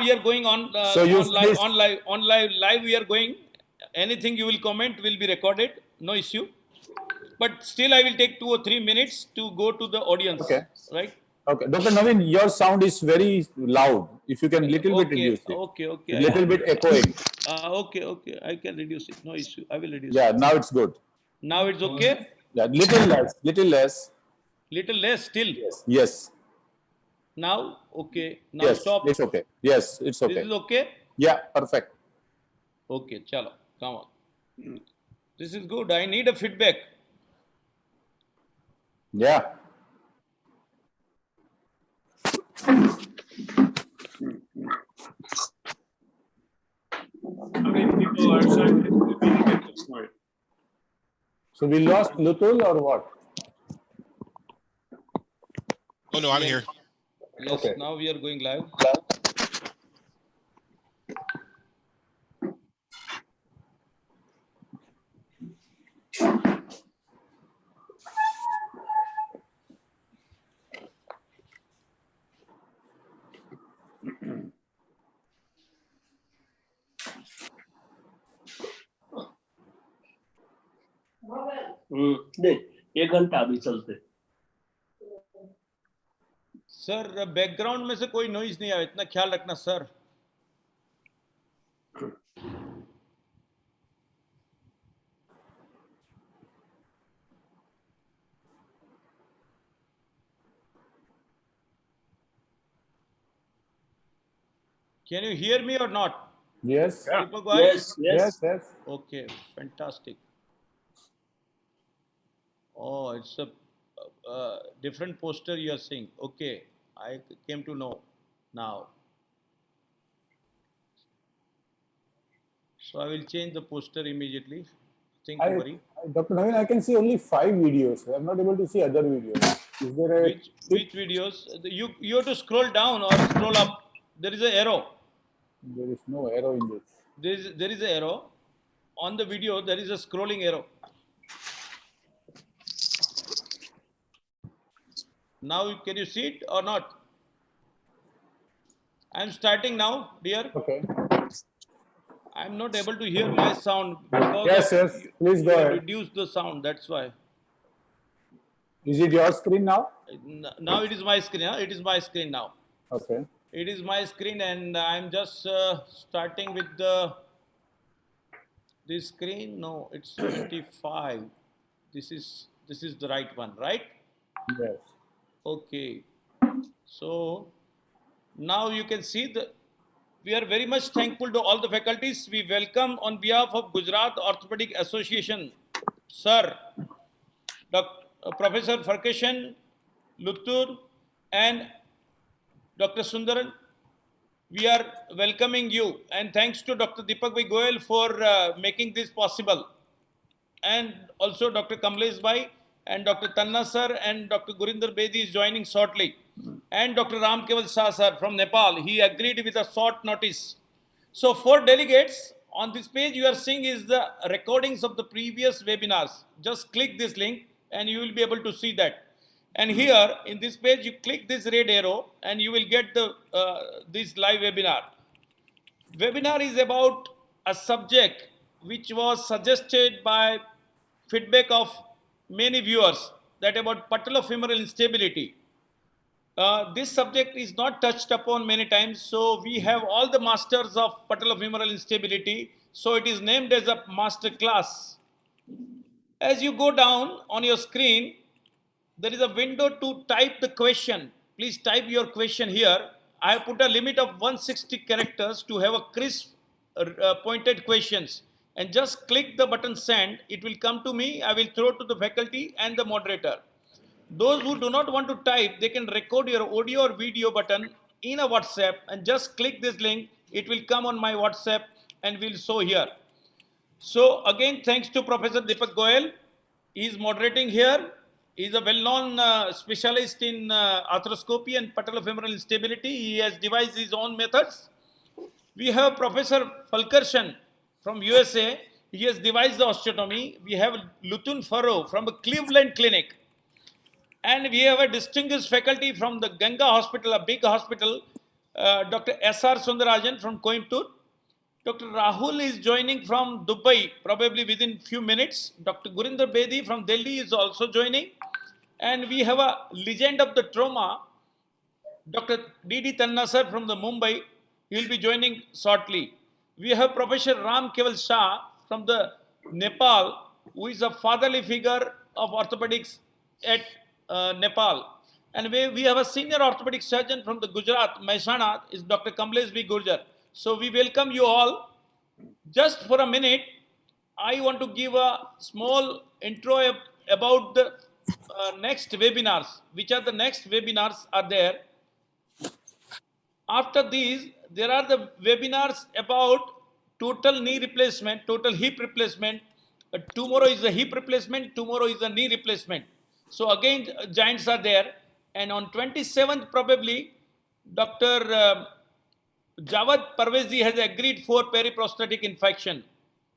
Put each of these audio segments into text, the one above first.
we are going on, So you live we are going. Anything you will comment will be recorded, no issue. But still I will take 2 or 3 minutes to go to the audience, Okay. right? Okay, Dr. Navin, your sound is very loud. If you can little bit reduce it. Okay. A little bit echoing. Okay. I can reduce it. No issue. I will reduce Yeah, it. now it's good. Now it's okay. Yeah, little less. Little less still. Yes. Now okay. Now Yes, stop. it's okay. Yes, it's okay. This is okay. Yeah, perfect. Okay, chalo. Come on. This is good. I need a feedback. Yeah. How many people are simultaneously? So we lost Lutul or what? Oh no, I'm here. Yes, Okay. now we are going live. नहीं, 1 घंटा अभी चलते। Sir background में से कोई noise नहीं आया, इतना ख्याल रखना sir. Can you hear me or not? Yes. People go ahead? Yes. Okay, fantastic. Oh, it's a different poster you are seeing. Okay, I came to know now. So I will change the poster immediately. Think worry. Dr. Navin, I can see only 5 videos. I'm not able to see other videos. Is there a which videos? You have to scroll down or scroll up. There is an arrow. There is no arrow in this. There is an arrow. On the video, there is a scrolling arrow. Now, can you see it or not? I am starting now, dear. Okay. I am not able to hear my sound because Yes. Please go ahead. reduce the sound. That's why. Is it your screen now? Now it is my screen. Huh? It is my screen now. Okay. It is my screen, and I'm just starting with this screen. No, it's 25. This is the right one, right? Yes. Okay. So now you can see we are very much thankful to all the faculties. We welcome on behalf of Gujarat Orthopedic Association, Sir, Professor Farkashan, Luttur, and Dr. Sundaran. We are welcoming you, and thanks to Dr. Deepak Bhai Goyal for making this possible, and also Dr. Kamlesh Bhai and Dr. Tanna sir and Dr. Gurinder Bedi is joining shortly, and Dr. Ram Keval Shah sir from Nepal. He agreed with a short notice. So 4 delegates on this page you are seeing is the recordings of the previous webinars. Just click this link and you will be able to see that. And here in this page, you click this red arrow and you will get this live webinar. Webinar is about a subject which was suggested by feedback of many viewers, that about patellofemoral instability. This subject is not touched upon many times, so we have all the masters of patellofemoral instability, so it is named as a master class. As you go down on your screen, there is a window to type the question. Please type your question here. I have put a limit of 160 characters to have a crisp pointed questions. And just click the button send. It will come to me. I will throw to the faculty and the moderator. Those who do not want to type, they can record your audio or video button in a WhatsApp and just click this link. It will come on my WhatsApp and will show here. So again, thanks to Professor Deepak Goyal. He is moderating here. He is a well-known specialist in arthroscopy and patellofemoral instability. He has devised his own methods. We have Professor Falkarshan from USA. He has devised the osteotomy. We have Lutun Farrow from the Cleveland Clinic. And we have a distinguished faculty from the Ganga Hospital, a big hospital, Dr. S.R. Sundarajan from Coimbatore. Dr. Rahul is joining from Dubai, probably within few minutes. Dr. Gurinder Bedi from Delhi is also joining. And we have a legend of the trauma, Dr. D.D. Tannasar from the Mumbai. He will be joining shortly. We have Professor Ram Keval Shah from the Nepal, who is a fatherly figure of orthopedics at Nepal. And we have a senior orthopedic surgeon from the Gujarat, Mehsana, is Dr. Kamlesh B. Gurjar. So we welcome you all. Just for a minute, I want to give a small intro about the next webinars. Which are the next webinars are there? After these, there are the webinars about total knee replacement, total hip replacement. Tomorrow is a hip replacement, tomorrow is a knee replacement. So again, giants are there. And on 27th, probably, Dr. Jawad Parvezi has agreed for periprosthetic infection.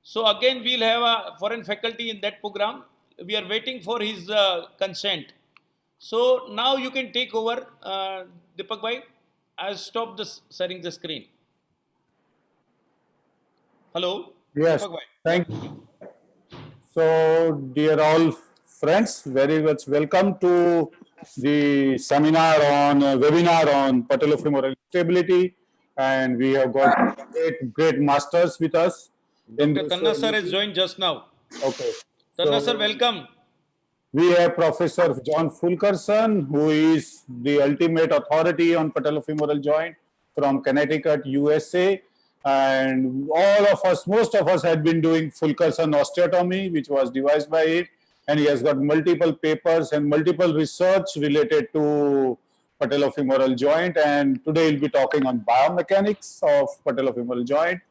So again, we'll have a foreign faculty in that program. We are waiting for his consent. So now you can take over, Deepak bhai. I'll stop this sharing the screen. Hello? Yes, Deepak bhai. thank you. So, dear all friends, very much welcome to the seminar on webinar on patellofemoral instability, and we have got great masters with us. Dr. Tanna sir has joined just now. Okay. Tanna sir, welcome. We have Professor John Fulkerson, who is the ultimate authority on patellofemoral joint from Connecticut, USA. And all of us, most of us had been doing Fulkerson osteotomy, which was devised by it. And he has got multiple papers and multiple research related to patellofemoral joint. And today he'll be talking on biomechanics of patellofemoral joint.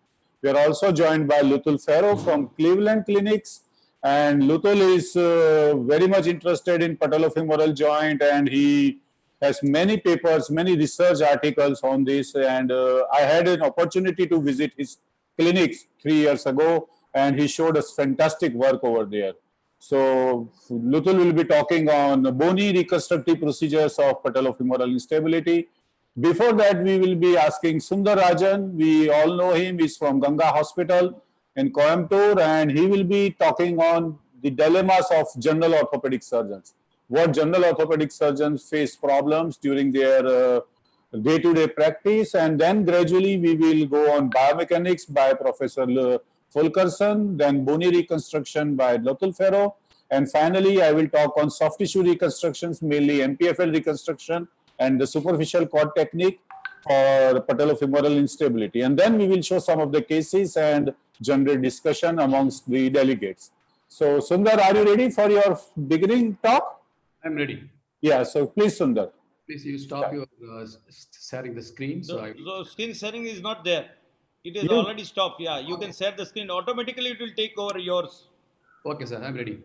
We are also joined by Lutul Ferro from Cleveland Clinics. And Lutul is very much interested in patellofemoral joint, and he has many papers, many research articles on this. And I had an opportunity to visit his clinics 3 years ago, and he showed us fantastic work over there. So Lutul will be talking on bony reconstructive procedures of patellofemoral instability. Before that, we will be asking Sundarajan. We all know him. He's from Ganga Hospital in Coimbatore, and he will be talking on the dilemmas of general orthopedic surgeons. What general orthopedic surgeons face problems during their day-to-day practice, and then gradually we will go on biomechanics by Professor Fulkerson, then bony reconstruction by Lutul Ferro, and finally I will talk on soft tissue reconstructions, mainly MPFL reconstruction and the superficial cord technique for patellofemoral instability. And then we will show some of the cases and generate discussion amongst the delegates. So Sundar, are you ready for your beginning talk? I'm ready. Yeah, so please Sundar. Please you stop your sharing the screen. So screen sharing is not there. It is already stopped. Yeah, you can share the screen. Automatically it will take over yours. Okay, sir, I'm ready.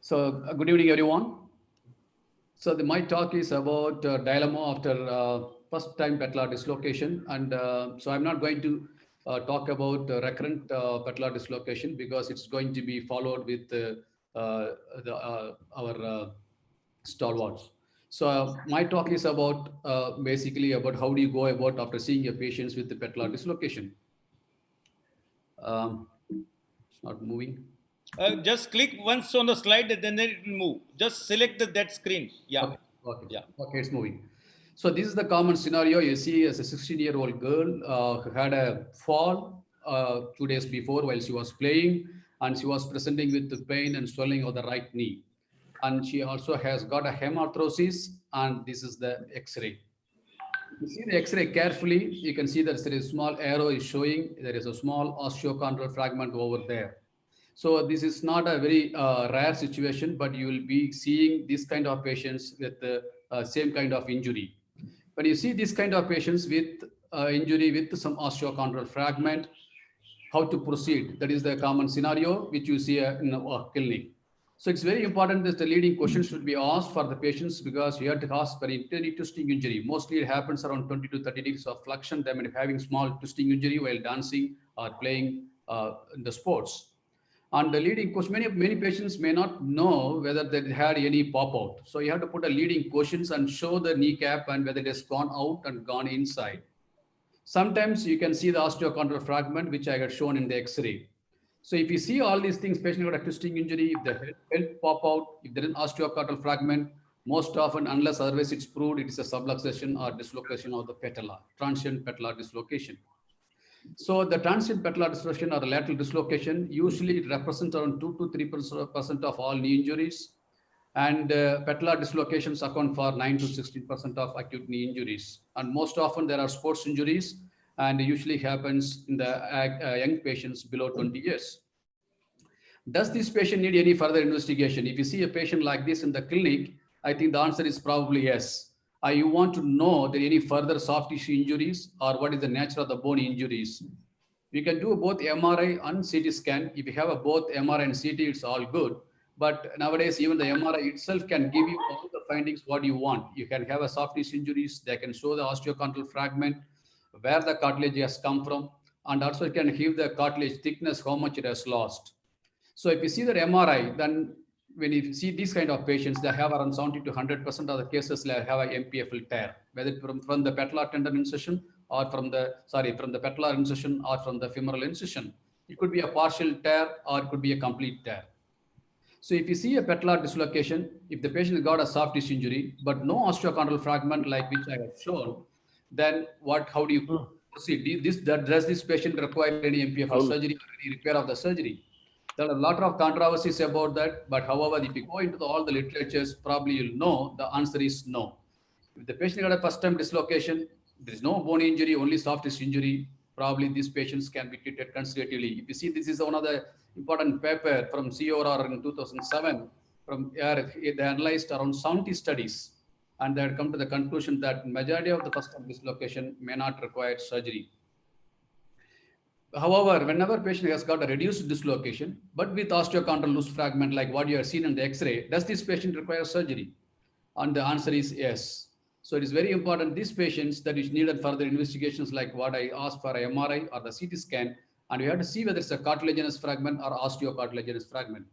So good evening, everyone. So my talk is about dilemma after first time patellar dislocation. And so I'm not going to talk about recurrent patellar dislocation because it's going to be followed with our stalwarts. So my talk is about basically about how do you go about after seeing your patients with the patellar dislocation. It's not moving. Just click once on the slide and then it will move. Just select that screen. Yeah. Okay. Yeah. Okay, it's moving. So this is the common scenario you see as a 16-year-old girl who had a fall 2 days before while she was playing, and she was presenting with the pain and swelling of the right knee. And she also has got a hemarthrosis, and this is the X-ray. You see the X-ray carefully, you can see that there is a small arrow is showing there is a small osteochondral fragment over there. So this is not a very rare situation, but you will be seeing this kind of patients with the same kind of injury. When you see this kind of patients with injury with some osteochondral fragment, how to proceed? That is the common scenario which you see in a clinic. So it's very important that the leading question should be asked for the patients because you have to ask for internal twisting injury. Mostly it happens around 20 to 30 degrees of flexion. Them having small twisting injury while dancing or playing in the sports. And the leading question, many patients may not know whether they had any pop out. So you have to put a leading questions and show the kneecap and whether it has gone out and gone inside. Sometimes you can see the osteochondral fragment, which I had shown in the X-ray. So if you see all these things, patient got a twisting injury, if the head pop out, if there is an osteochondral fragment, most often, unless otherwise it's proved, it is a subluxation or dislocation of the patella, transient patellar dislocation. So the transient patellar dislocation or the lateral dislocation usually it represents around 2 to 3% of all knee injuries, and patellar dislocations account for 9 to 16% of acute knee injuries. And most often there are sports injuries, and usually happens in the young patients below 20 years. Does this patient need any further investigation? If you see a patient like this in the clinic, I think the answer is probably yes. You want to know that any further soft tissue injuries or what is the nature of the bone injuries. You can do both MRI and CT scan. If you have a both MRI and CT, it's all good. But nowadays, even the MRI itself can give you all the findings what you want. You can have a soft tissue injuries. They can show the osteochondral fragment, where the cartilage has come from, and also it can give the cartilage thickness, how much it has lost. So if you see the MRI, then when you see these kind of patients, they have around 70 to 100% of the cases they have a MPFL tear, whether from the patellar tendon incision or from the patellar incision or from the femoral incision. It could be a partial tear or it could be a complete tear. So if you see a patellar dislocation, if the patient got a soft tissue injury, but no osteochondral fragment like which I have shown, then how do you proceed? Does this patient require any MPFL surgery or any repair of the surgery? There are a lot of controversies about that, but however, if you go into all the literatures, probably you'll know the answer is no. If the patient got a first-time dislocation, there is no bone injury, only soft tissue injury, probably these patients can be treated conservatively. If you see, this is one of the important paper from COR in 2007, from they analyzed around 70 studies, and they had come to the conclusion that majority of the first-time dislocation may not require surgery. However, whenever patient has got a reduced dislocation, but with osteochondral loose fragment like what you have seen in the X-ray, does this patient require surgery? And the answer is yes. So it is very important, these patients that is needed further investigations like what I asked for a MRI or the CT scan, and we have to see whether it's a cartilaginous fragment or osteocartilaginous fragment.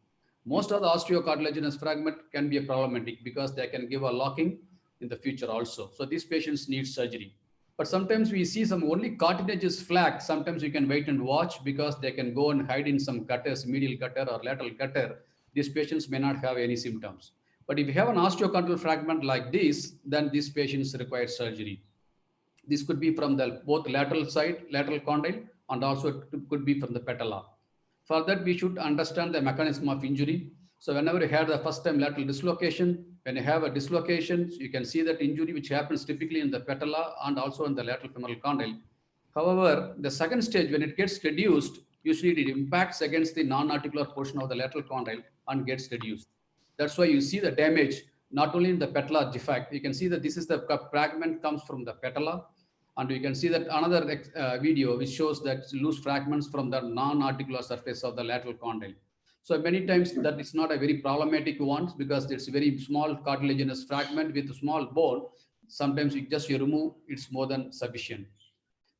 Most of the osteocartilaginous fragment can be problematic because they can give a locking in the future also. So these patients need surgery. But sometimes we see some only cartilaginous flak. Sometimes you can wait and watch because they can go and hide in some gutters, medial gutter or lateral gutter. These patients may not have any symptoms. But if you have an osteochondral fragment like this, then these patients require surgery. This could be from the both lateral side, lateral condyle, and also it could be from the patella. For that, we should understand the mechanism of injury. So whenever you have the first time lateral dislocation, when you have a dislocation, you can see that injury which happens typically in the patella and also in the lateral femoral condyle. However, the second stage, when it gets reduced, usually it impacts against the non-articular portion of the lateral condyle and gets reduced. That's why you see the damage, not only in the patellar defect, you can see that this is the fragment comes from the patella. And you can see that another video which shows that loose fragments from the non-articular surface of the lateral condyle. So many times that is not a very problematic one because it's a very small cartilaginous fragment with a small bone. Sometimes you remove, it's more than sufficient.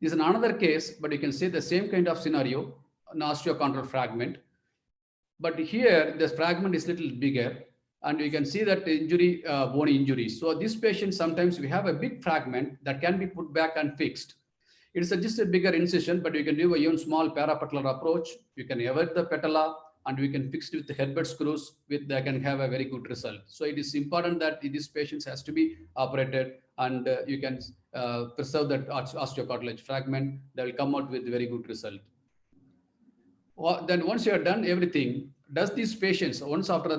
This is another case, but you can see the same kind of scenario, an osteochondral fragment. But here the fragment is a little bigger, and you can see that injury, bone injury. So this patient, sometimes we have a big fragment that can be put back and fixed. It's just a bigger incision, but you can do a even small parapatellar approach. You can avert the patella, and we can fix it with the headbed screws. They can have a very good result. So it is important that these patients has to be operated, and you can preserve that osteocartilage fragment. They will come out with very good result. Then once you have done everything, does these patients once after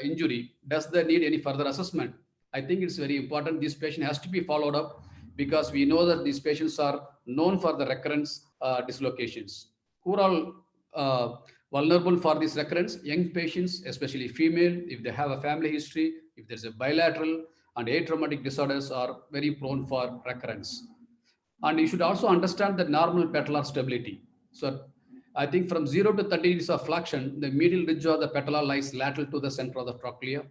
injury, does they need any further assessment? I think it's very important. This patient has to be followed up because we know that these patients are known for the recurrence dislocations. Who are all vulnerable for this recurrence? Young patients, especially female, if they have a family history, if there's a bilateral and atraumatic disorders are very prone for recurrence. And you should also understand the normal patellar stability. So I think from 0 to 30 degrees of flexion, the medial ridge of the patella lies lateral to the center of the trochlea.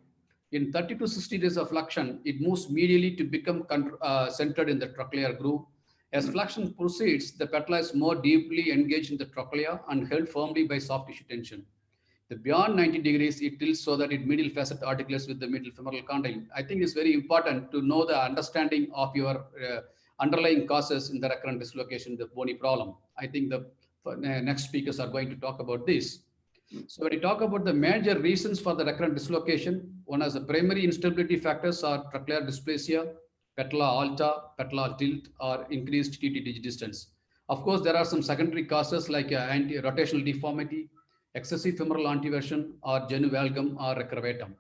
In 30 to 60 degrees of flexion, it moves medially to become centered in the trochlear groove. As flexion proceeds, the patella is more deeply engaged in the trochlea and held firmly by soft tissue tension. The beyond 90 degrees, it tilts so that it medial facet articulates with the middle femoral condyle. I think it's very important to know the understanding of your underlying causes in the recurrent dislocation, the bony problem. I think the next speakers are going to talk about this. So when you talk about the major reasons for the recurrent dislocation, one of the primary instability factors are trochlear dysplasia, patella alta, patella tilt, or increased TTD distance. Of course, there are some secondary causes like anti-rotational deformity, excessive femoral anteversion, or genu valgum or recurvatum.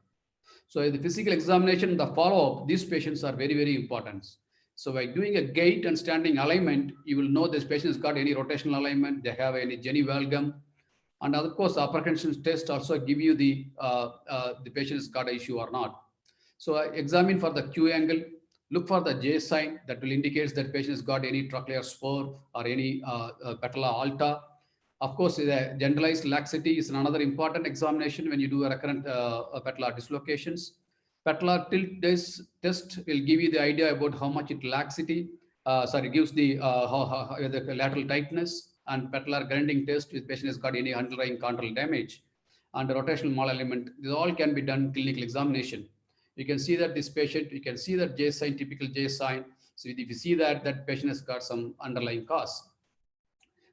So in the physical examination, the follow-up, these patients are very, very important. So by doing a gait and standing alignment, you will know this patient has got any rotational alignment, they have any genu valgum, and of course, the apprehension test also give you the patient has got an issue or not. So examine for the Q angle, look for the J sign that will indicate that patient has got any trochlear spur or any patella alta. Of course, the generalized laxity is another important examination when you do a recurrent patellar dislocations. Patellar tilt test will give you the idea about how much it laxity, gives the lateral tightness, and patellar grinding test if patient has got any underlying chondral damage, and the rotational malalignment. This all can be done clinical examination. You can see that this patient, you can see that J sign, typical J sign. So if you see that, that patient has got some underlying cause.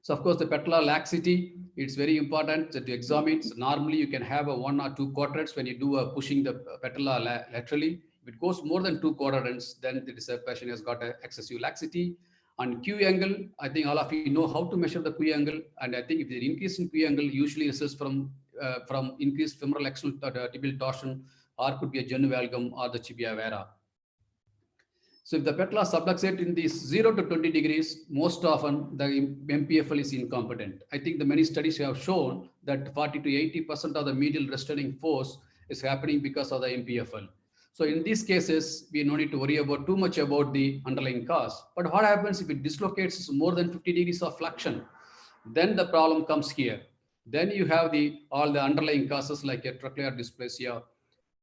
So of course, the patellar laxity, it's very important to examine. So normally you can have a 1 or 2 quadrants when you do a pushing the patella laterally. If it goes more than 2 quadrants, then the patient has got an excessive laxity. And Q angle, I think all of you know how to measure the Q angle. And I think if the increase in Q angle usually results from increased femoral external tibial torsion, or could be a genu valgum or the tibia vera. So if the patella subluxate in these 0 to 20 degrees, most often the MPFL is incompetent. I think the many studies have shown that 40 to 80% of the medial restraining force is happening because of the MPFL. So in these cases, we don't need to worry about too much about the underlying cause. But what happens if it dislocates more than 50 degrees of flexion? Then the problem comes here. Then you have all the underlying causes like a trochlear dysplasia,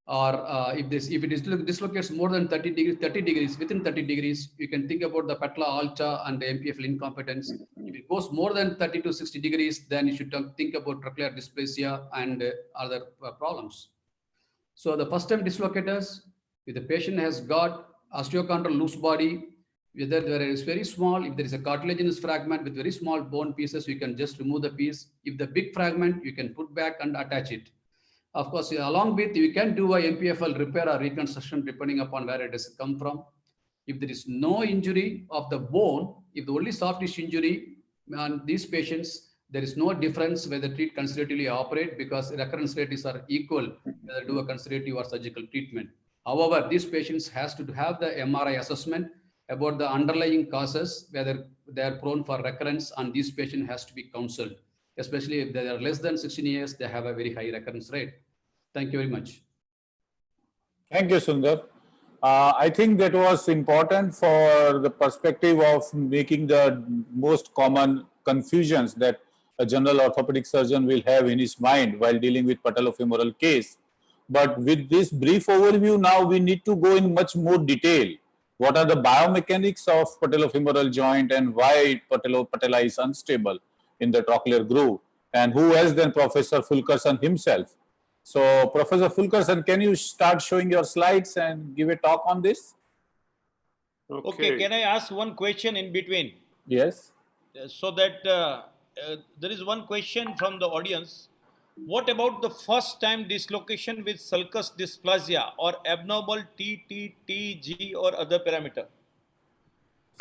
or if it dislocates more than 30 degrees, within 30 degrees, you can think about the patella alta and the MPFL incompetence. If it goes more than 30 to 60 degrees, then you should think about trochlear dysplasia and other problems. So the first time dislocators, if the patient has got osteochondral loose body, whether there is very small, if there is a cartilaginous fragment with very small bone pieces, you can just remove the piece. If the big fragment, you can put back and attach it. Of course, along with, you can do a MPFL repair or reconstruction depending upon where it has come from. If there is no injury of the bone, if the only soft tissue injury on these patients, there is no difference whether treat conservatively or operate, because recurrence rates are equal whether do a conservative or surgical treatment. However, these patients has to have the MRI assessment about the underlying causes, whether they are prone for recurrence, and these patients has to be counseled. Especially if they are less than 16 years, they have a very high recurrence rate. Thank you very much. Thank you, Sundar. I think that was important for the perspective of making the most common confusions that a general orthopedic surgeon will have in his mind while dealing with patellofemoral case. But with this brief overview, now we need to go in much more detail. What are the biomechanics of patellofemoral joint and why patella is unstable in the trochlear groove? And who else than Professor Fulkerson himself? So, Professor Fulkerson, can you start showing your slides and give a talk on this? Okay, can I ask one question in between? Yes. So that there is one question from the audience. What about the first time dislocation with sulcus dysplasia or abnormal TTTG or other parameter?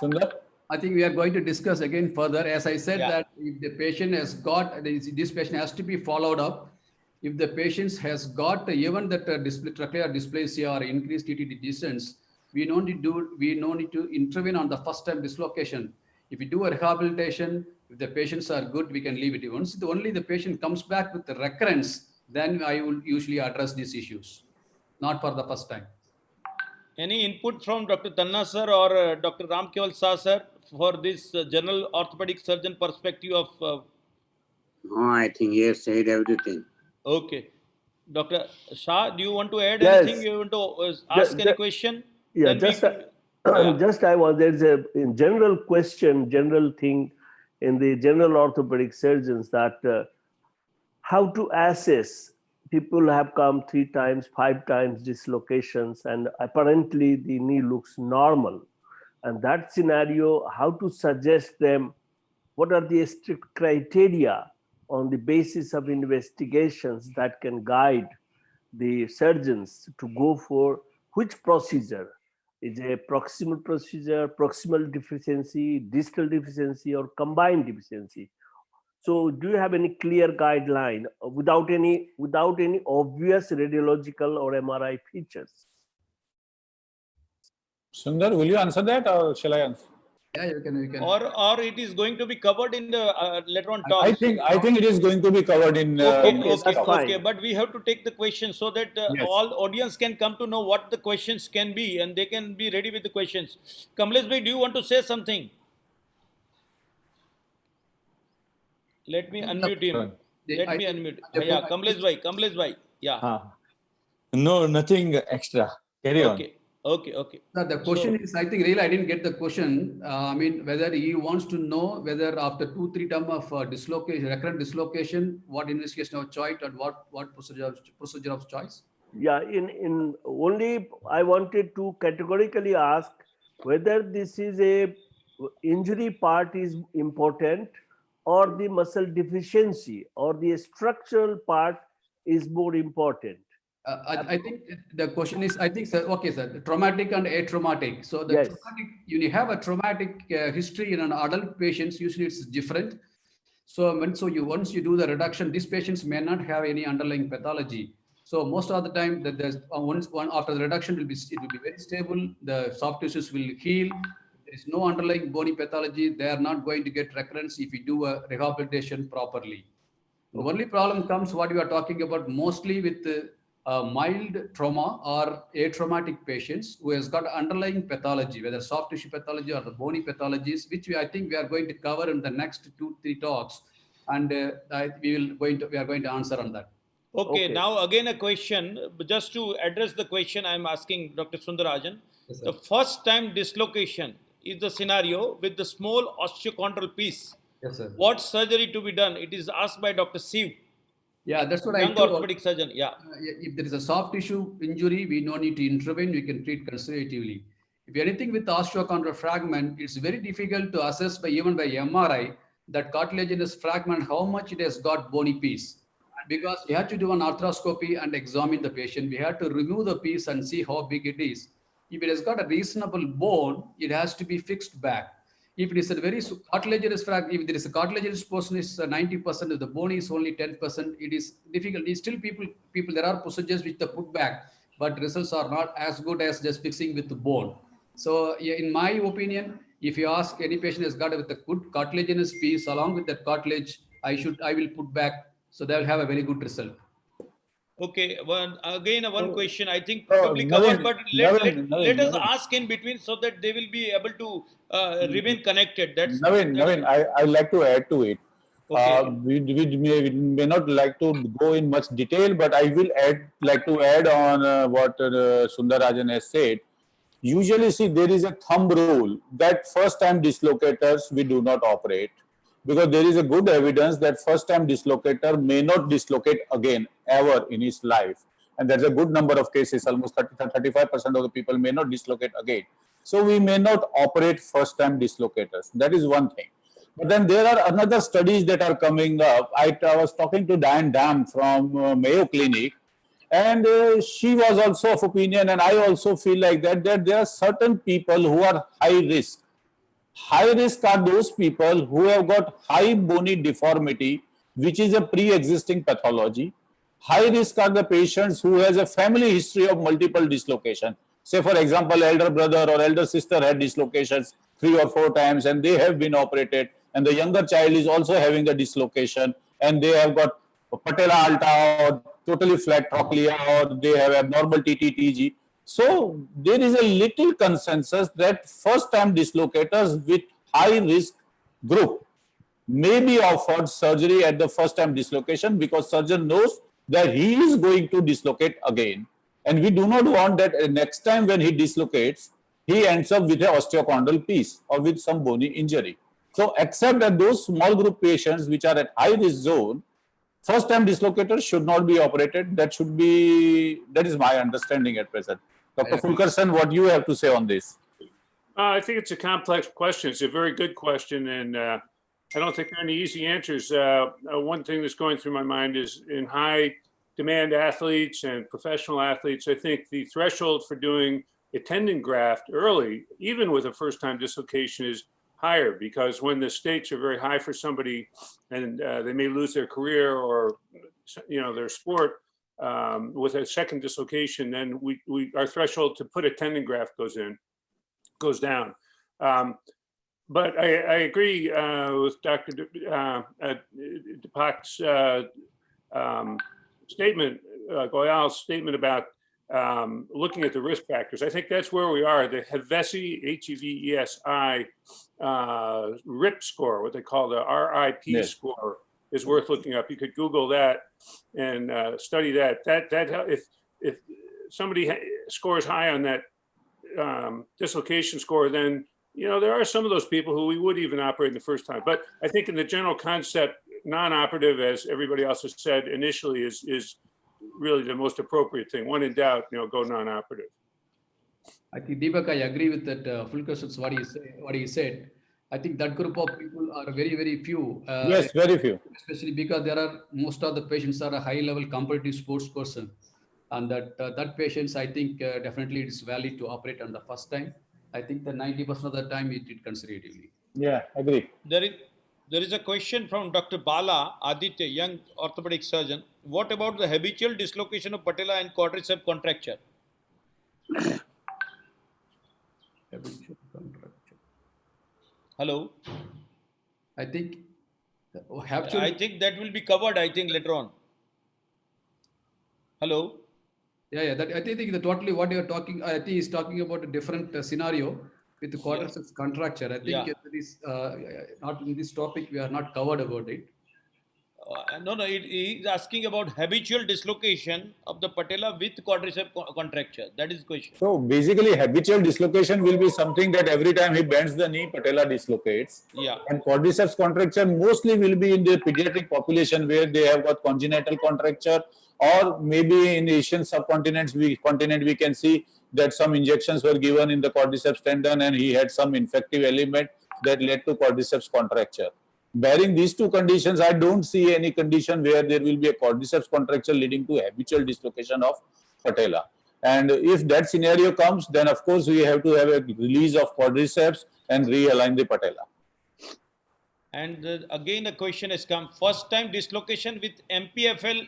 Sundar? I think we are going to discuss again further. As I said, Yeah. that if the patient has got, this patient has to be followed up. If the patient has got even that trochlear dysplasia or increased TTD distance, we no need to intervene on the first time dislocation. If we do a rehabilitation, if the patients are good, we can leave it. Once only the patient comes back with the recurrence, then I will usually address these issues, not for the first time. Any input from Dr. Tanna sir or Dr. Ram Keval Shah sir for this general orthopedic surgeon perspective of? No, I think he has said everything. Okay. Dr. Shah, do you want to add Yes. anything? You want to ask any question? Yeah, Then just Just there's a in general question, general thing in the general orthopedic surgeons that how to assess people have come 3 times, 5 times dislocations, and apparently the knee looks normal. And that scenario, how to suggest them what are the strict criteria on the basis of investigations that can guide the surgeons to go for which procedure is a proximal procedure, proximal deficiency, distal deficiency, or combined deficiency. So, do you have any clear guideline without any obvious radiological or MRI features? Sundar, will you answer that or shall I answer? Yeah, you can. Or it is going to be covered in the later on talks. I think it is going to be covered in. Okay. But we have to take the question so that Yes. all audience can come to know what the questions can be and they can be ready with the questions. Kamlesh bhai, do you want to say something? Let me unmute him. Let me unmute. Yeah, Kamlesh bhai. Yeah. No, nothing extra. Carry on. Okay. No, the question is, I think really I didn't get the question. I mean, whether he wants to know whether after 2-3 term of dislocation, recurrent dislocation, what investigation of choice and what procedure of choice? Yeah, in only I wanted to categorically ask whether this is a injury part is important or the muscle deficiency or the structural part is more important. I think the question is, I think, sir, okay, sir, traumatic and atraumatic. So the Yes. traumatic, you have a traumatic history in an adult patients, usually it's different. So once you do the reduction, these patients may not have any underlying pathology. So most of the time that there's one after the reduction it will be very stable. The soft tissues will heal. There is no underlying bony pathology. They are not going to get recurrence if you do a rehabilitation properly. The only problem comes what we are talking about mostly with mild trauma or atraumatic patients who has got underlying pathology, whether soft tissue pathology or the bony pathologies, which I think we are going to cover in the next 2-3 talks, and we are going to answer on that. Okay, now again a question, just to address the question I am asking Dr. Sundarajan. Yes, The first time dislocation is the scenario with the small osteochondral piece. Yes, sir. What surgery to be done? It is asked by Dr. Siv, Yeah, that's what I young told. orthopedic surgeon. Yeah. If there is a soft tissue injury, we no need to intervene. We can treat conservatively. If anything with osteochondral fragment, it's very difficult to assess even by MRI that cartilaginous fragment, how much it has got bony piece. Because you have to do an arthroscopy and examine the patient. We have to remove the piece and see how big it is. If it has got a reasonable bone, it has to be fixed back. If it is a very cartilaginous fragment, if there is a cartilaginous portion is 90%, if the bone is only 10%, it is difficult. It's still people, there are procedures which they put back, but results are not as good as just fixing with the bone. So yeah, in my opinion, if you ask any patient has got with a good cartilaginous piece along with that cartilage, I will put back. So they will have a very good result. Okay, one question I think probably covered, but let us ask in between so that they will be able to remain connected. Navin, I like to add to it. Okay. We may not like to go in much detail, but I will like to add on what Sundarajan has said. Usually, see, there is a thumb rule that first time dislocators we do not operate, because there is a good evidence that first time dislocator may not dislocate again ever in his life. And there's a good number of cases, almost 30-35% of the people may not dislocate again. So we may not operate first time dislocators. That is one thing. But then there are another studies that are coming up. I was talking to Diane Dam from Mayo Clinic, and she was also of opinion, and I also feel like that there are certain people who are high risk. High risk are those people who have got high bony deformity, which is a pre-existing pathology. High risk are the patients who has a family history of multiple dislocation. Say, for example, elder brother or elder sister had dislocations 3 or 4 times and they have been operated, and the younger child is also having a dislocation and they have got patella alta or totally flat trochlea, or they have abnormal TTTG. So there is a little consensus that first time dislocators with high risk group may be offered surgery at the first time dislocation, because surgeon knows that he is going to dislocate again. And we do not want that next time when he dislocates, he ends up with an osteochondral piece or with some bony injury. So except that those small group patients which are at high risk zone, first time dislocators should not be operated. That is my understanding at present. Dr. Fulkerson, what do you have to say on this? I think it's a complex question. It's a very good question, and I don't think there are any easy answers. One thing that's going through my mind is in high demand athletes and professional athletes, I think the threshold for doing a tendon graft early, even with a first-time dislocation, is higher, because when the stakes are very high for somebody and they may lose their career or their sport with a second dislocation, then our threshold to put a tendon graft goes down. But I agree with Dr. Dipak's statement, Goyal's statement about looking at the risk factors. I think that's where we are. The Hevesi, H-E-V-E-S-I, RIP score, what they call the RIP score, is worth looking up. You could Google that and study that. If somebody scores high on that dislocation score, then there are some of those people who we would even operate in the first time. But I think in the general concept, non-operative, as everybody else has said initially, is really the most appropriate thing. When in doubt, go non-operative. I think, Deepak, I agree with that. Fulkerson's what he said. I think that group of people are very, very few. Yes, very few. Especially because most of the patients are a high-level competitive sports person. And that patients, I think, definitely it is valid to operate on the first time. I think that 90% of the time it did conservatively. Yeah, agree. There is a question from Dr. Bala Aditya, young orthopedic surgeon. What about the habitual dislocation of patella and quadricep contracture? Habitual contracture. Hello? I think I think that will be covered, later on. Hello? Yeah. I think that totally what you're talking, I think he's talking about a different scenario with the quadriceps contracture. I think it is not in this topic, we are not covered about it. No, he's asking about habitual dislocation of the patella with quadricep contracture. That is the question. So basically, habitual dislocation will be something that every time he bends the knee, patella dislocates. Yeah. And quadriceps contracture mostly will be in the pediatric population where they have got congenital contracture, or maybe in Asian subcontinent we can see that some injections were given in the quadriceps tendon and he had some infective element that led to quadriceps contracture. Barring these two conditions, I don't see any condition where there will be a quadriceps contracture leading to habitual dislocation of patella. And if that scenario comes, then of course we have to have a release of quadriceps and realign the patella. And again, a question has come. First time dislocation with MPFL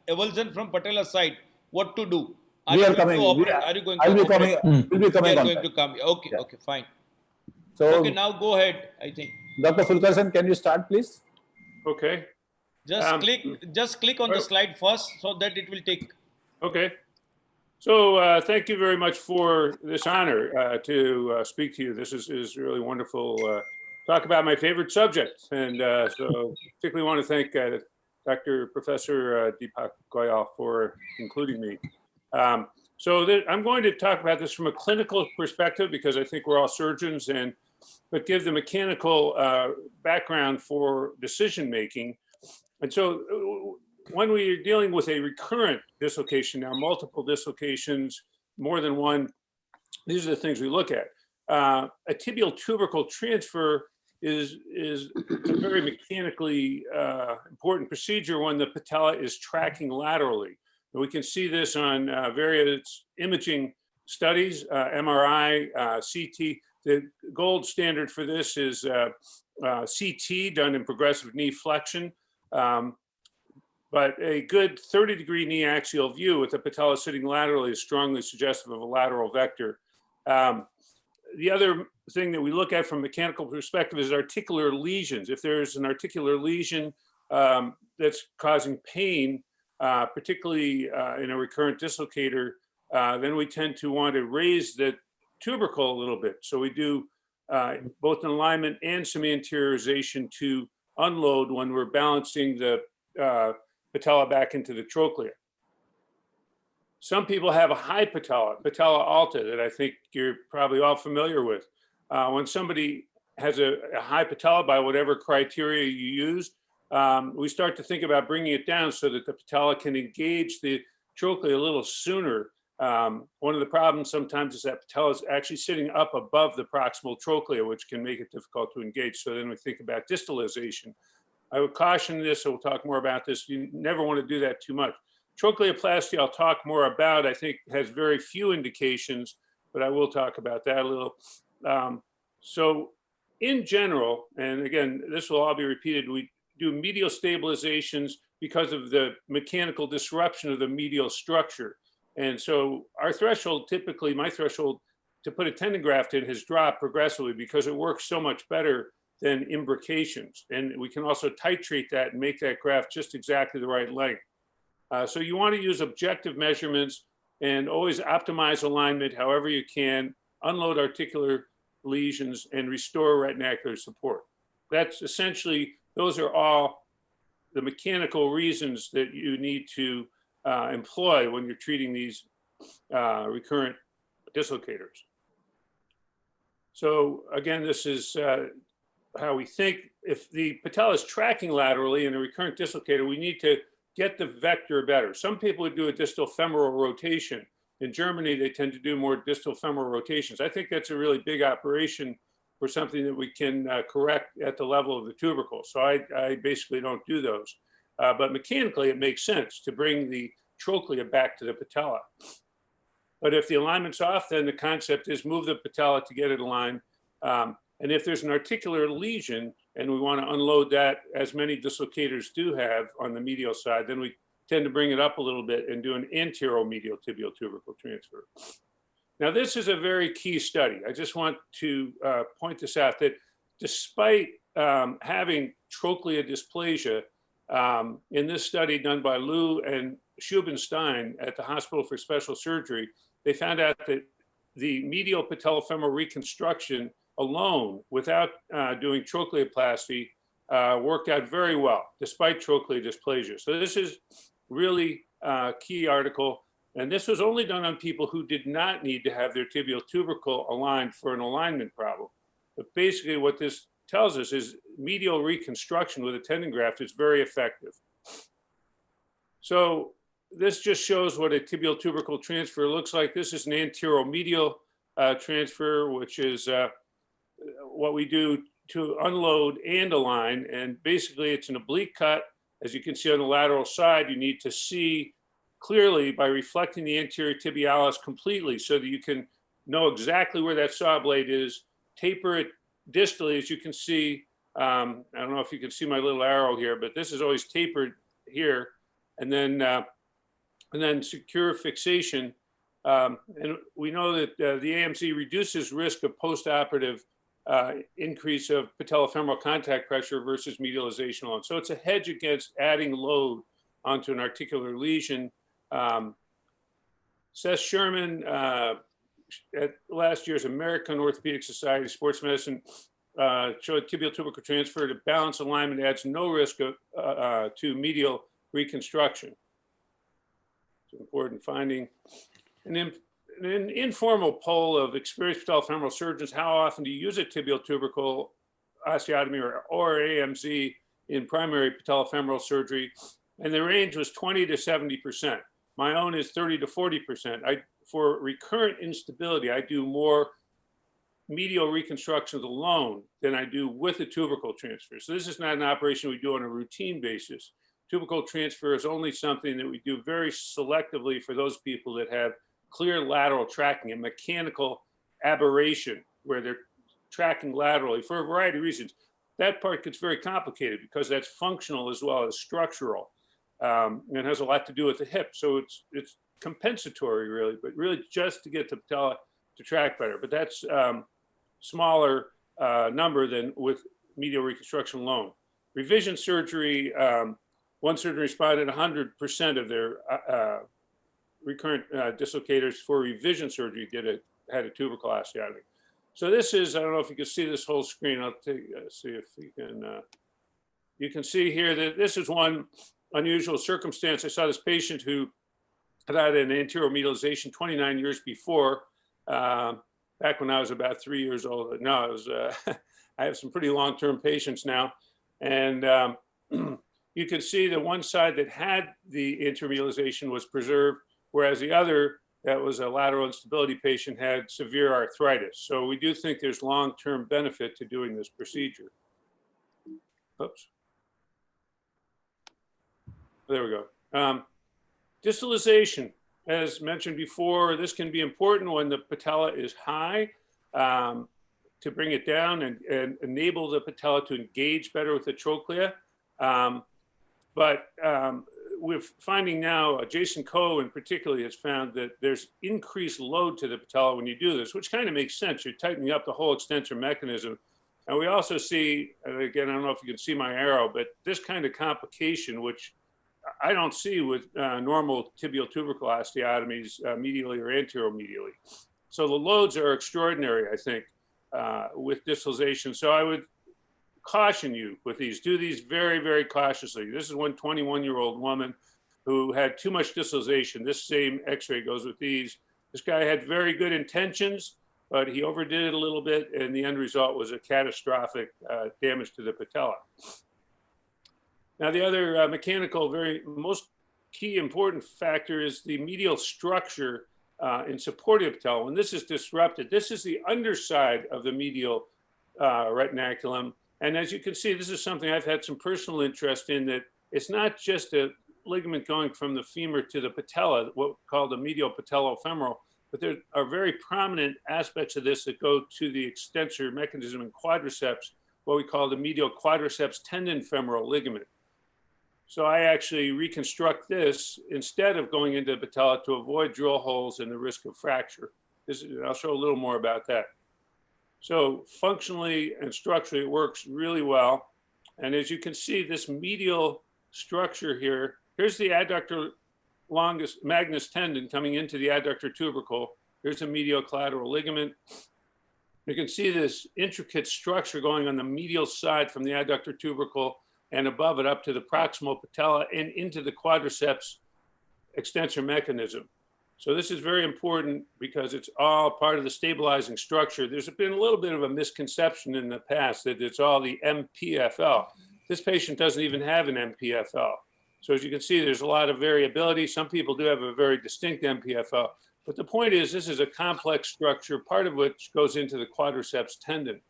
avulsion from patella side. What to do? Are you going to operate? Are you going to operate? We'll be coming on that. Okay, okay, fine. So, okay, now go ahead, I think. Dr. Fulkerson, can you start, please? Okay. Just click on the slide first so that it will take. Okay. So thank you very much for this honor to speak to you. This is really wonderful. Talk about my favorite subject. And so particularly want to thank Dr. Professor Deepak Goyal for including me. I'm going to talk about this from a clinical perspective because I think we're all surgeons, but give the mechanical background for decision making. And so when we're dealing with a recurrent dislocation, now multiple dislocations, more than one, these are the things we look at. A tibial tubercle transfer is a very mechanically important procedure when the patella is tracking laterally. And we can see this on various imaging studies, MRI, CT. The gold standard for this is CT done in progressive knee flexion. But a good 30-degree knee axial view with the patella sitting laterally is strongly suggestive of a lateral vector. The other thing that we look at from a mechanical perspective is articular lesions. If there's an articular lesion that's causing pain, particularly in a recurrent dislocator, then we tend to want to raise the tubercle a little bit. So we do both an alignment and some anteriorization to unload when we're balancing the patella back into the trochlea. Some people have a high patella alta, that I think you're probably all familiar with. When somebody has a high patella by whatever criteria you use, we start to think about bringing it down so that the patella can engage the trochlea a little sooner. One of the problems sometimes is that patella is actually sitting up above the proximal trochlea, which can make it difficult to engage. So then we think about distalization. I would caution this, so we'll talk more about this. You never want to do that too much. Trochleoplasty, I'll talk more about, I think has very few indications, but I will talk about that a little. So in general, and again, this will all be repeated, we do medial stabilizations because of the mechanical disruption of the medial structure. And so our threshold, typically my threshold to put a tendon graft in has dropped progressively because it works so much better than imbrications. And we can also titrate that and make that graft just exactly the right length. So you want to use objective measurements and always optimize alignment however you can, unload articular lesions, and restore retinacular support. That's essentially, those are all the mechanical reasons that you need to employ when you're treating these recurrent dislocators. So again, this is how we think. If the patella is tracking laterally in a recurrent dislocator, we need to get the vector better. Some people would do a distal femoral rotation. In Germany, they tend to do more distal femoral rotations. I think that's a really big operation for something that we can correct at the level of the tubercle. So I basically don't do those. But mechanically, it makes sense to bring the trochlea back to the patella. But if the alignment's off, then the concept is move the patella to get it aligned. And if there's an articular lesion and we want to unload that, as many dislocators do have on the medial side, then we tend to bring it up a little bit and do an anteromedial tibial tubercle transfer. Now, this is a very key study. I just want to point this out, that despite having trochlea dysplasia, in this study done by Liu and Schubenstein at the Hospital for Special Surgery, they found out that the medial patellofemoral reconstruction alone, without doing trochleoplasty, worked out very well, despite trochlea dysplasia. So this is really a key article. And this was only done on people who did not need to have their tibial tubercle aligned for an alignment problem. But basically what this tells us is medial reconstruction with a tendon graft is very effective. So this just shows what a tibial tubercle transfer looks like. This is an anteromedial transfer, which is what we do to unload and align. And basically it's an oblique cut. As you can see on the lateral side, you need to see clearly by reflecting the anterior tibialis completely so that you can know exactly where that saw blade is, taper it distally, as you can see. I don't know if you can see my little arrow here, but this is always tapered here, and then secure fixation. And we know that the AMC reduces risk of postoperative increase of patellofemoral contact pressure versus medialization alone. So it's a hedge against adding load onto an articular lesion. Seth Sherman at last year's American Orthopedic Society Sports Medicine showed tibial tubercle transfer to balance alignment adds no risk of, to medial reconstruction. It's an important finding. And then an informal poll of experienced patellofemoral surgeons, how often do you use a tibial tubercle osteotomy or AMZ in primary patellofemoral surgery? And the range was 20 to 70%. My own is 30 to 40%. For recurrent instability, I do more medial reconstructions alone than I do with a tubercle transfer. So this is not an operation we do on a routine basis. Tubercle transfer is only something that we do very selectively for those people that have clear lateral tracking, a mechanical aberration where they're tracking laterally for a variety of reasons. That part gets very complicated because that's functional as well as structural. And it has a lot to do with the hip. So it's compensatory really, but really just to get the patella to track better. But that's smaller number than with medial reconstruction alone. Revision surgery, one surgeon responded 100% of their recurrent dislocators for revision surgery had a tubercle osteotomy. So this is, I don't know if you can see this whole screen. I'll see if you can see here that this is one unusual circumstance. I saw this patient who had an anterior medialization 29 years before, back when I was about 3 years old. No, I was, I have some pretty long-term patients now. And you can see that one side that had the anterior medialization was preserved, whereas the other, that was a lateral instability patient, had severe arthritis. So we do think there's long-term benefit to doing this procedure. Oops. There we go. Distalization, as mentioned before, this can be important when the patella is high, to bring it down and enable the patella to engage better with the trochlea. But we're finding now, Jason Coe in particular has found that there's increased load to the patella when you do this, which kind of makes sense. You're tightening up the whole extensor mechanism. And we also see, and again, I don't know if you can see my arrow, but this kind of complication, which I don't see with normal tibial tubercle osteotomies, medially or anteromedially. So the loads are extraordinary, I think, with distalization. So I would caution you with these. Do these very, very cautiously. This is one 21-year-old woman who had too much distalization. This same x-ray goes with these. This guy had very good intentions, but he overdid it a little bit, and the end result was a catastrophic damage to the patella. Now, the other mechanical, most key important factor is the medial structure in supporting the patella. When this is disrupted, this is the underside of the medial retinaculum. And as you can see, this is something I've had some personal interest in, that it's not just a ligament going from the femur to the patella, what called the medial patellofemoral, but there are very prominent aspects of this that go to the extensor mechanism in quadriceps, what we call the medial quadriceps tendon femoral ligament. So I actually reconstruct this instead of going into the patella to avoid drill holes and the risk of fracture. I'll show a little more about that. So functionally and structurally, it works really well. And as you can see, this medial structure here, here's the adductor longus magnus tendon coming into the adductor tubercle. Here's a medial collateral ligament. You can see this intricate structure going on the medial side from the adductor tubercle and above it up to the proximal patella and into the quadriceps extensor mechanism. So this is very important because it's all part of the stabilizing structure. There's been a little bit of a misconception in the past that it's all the MPFL. This patient doesn't even have an MPFL. So as you can see, there's a lot of variability. Some people do have a very distinct MPFL. But the point is, this is a complex structure, part of which goes into the quadriceps tendon.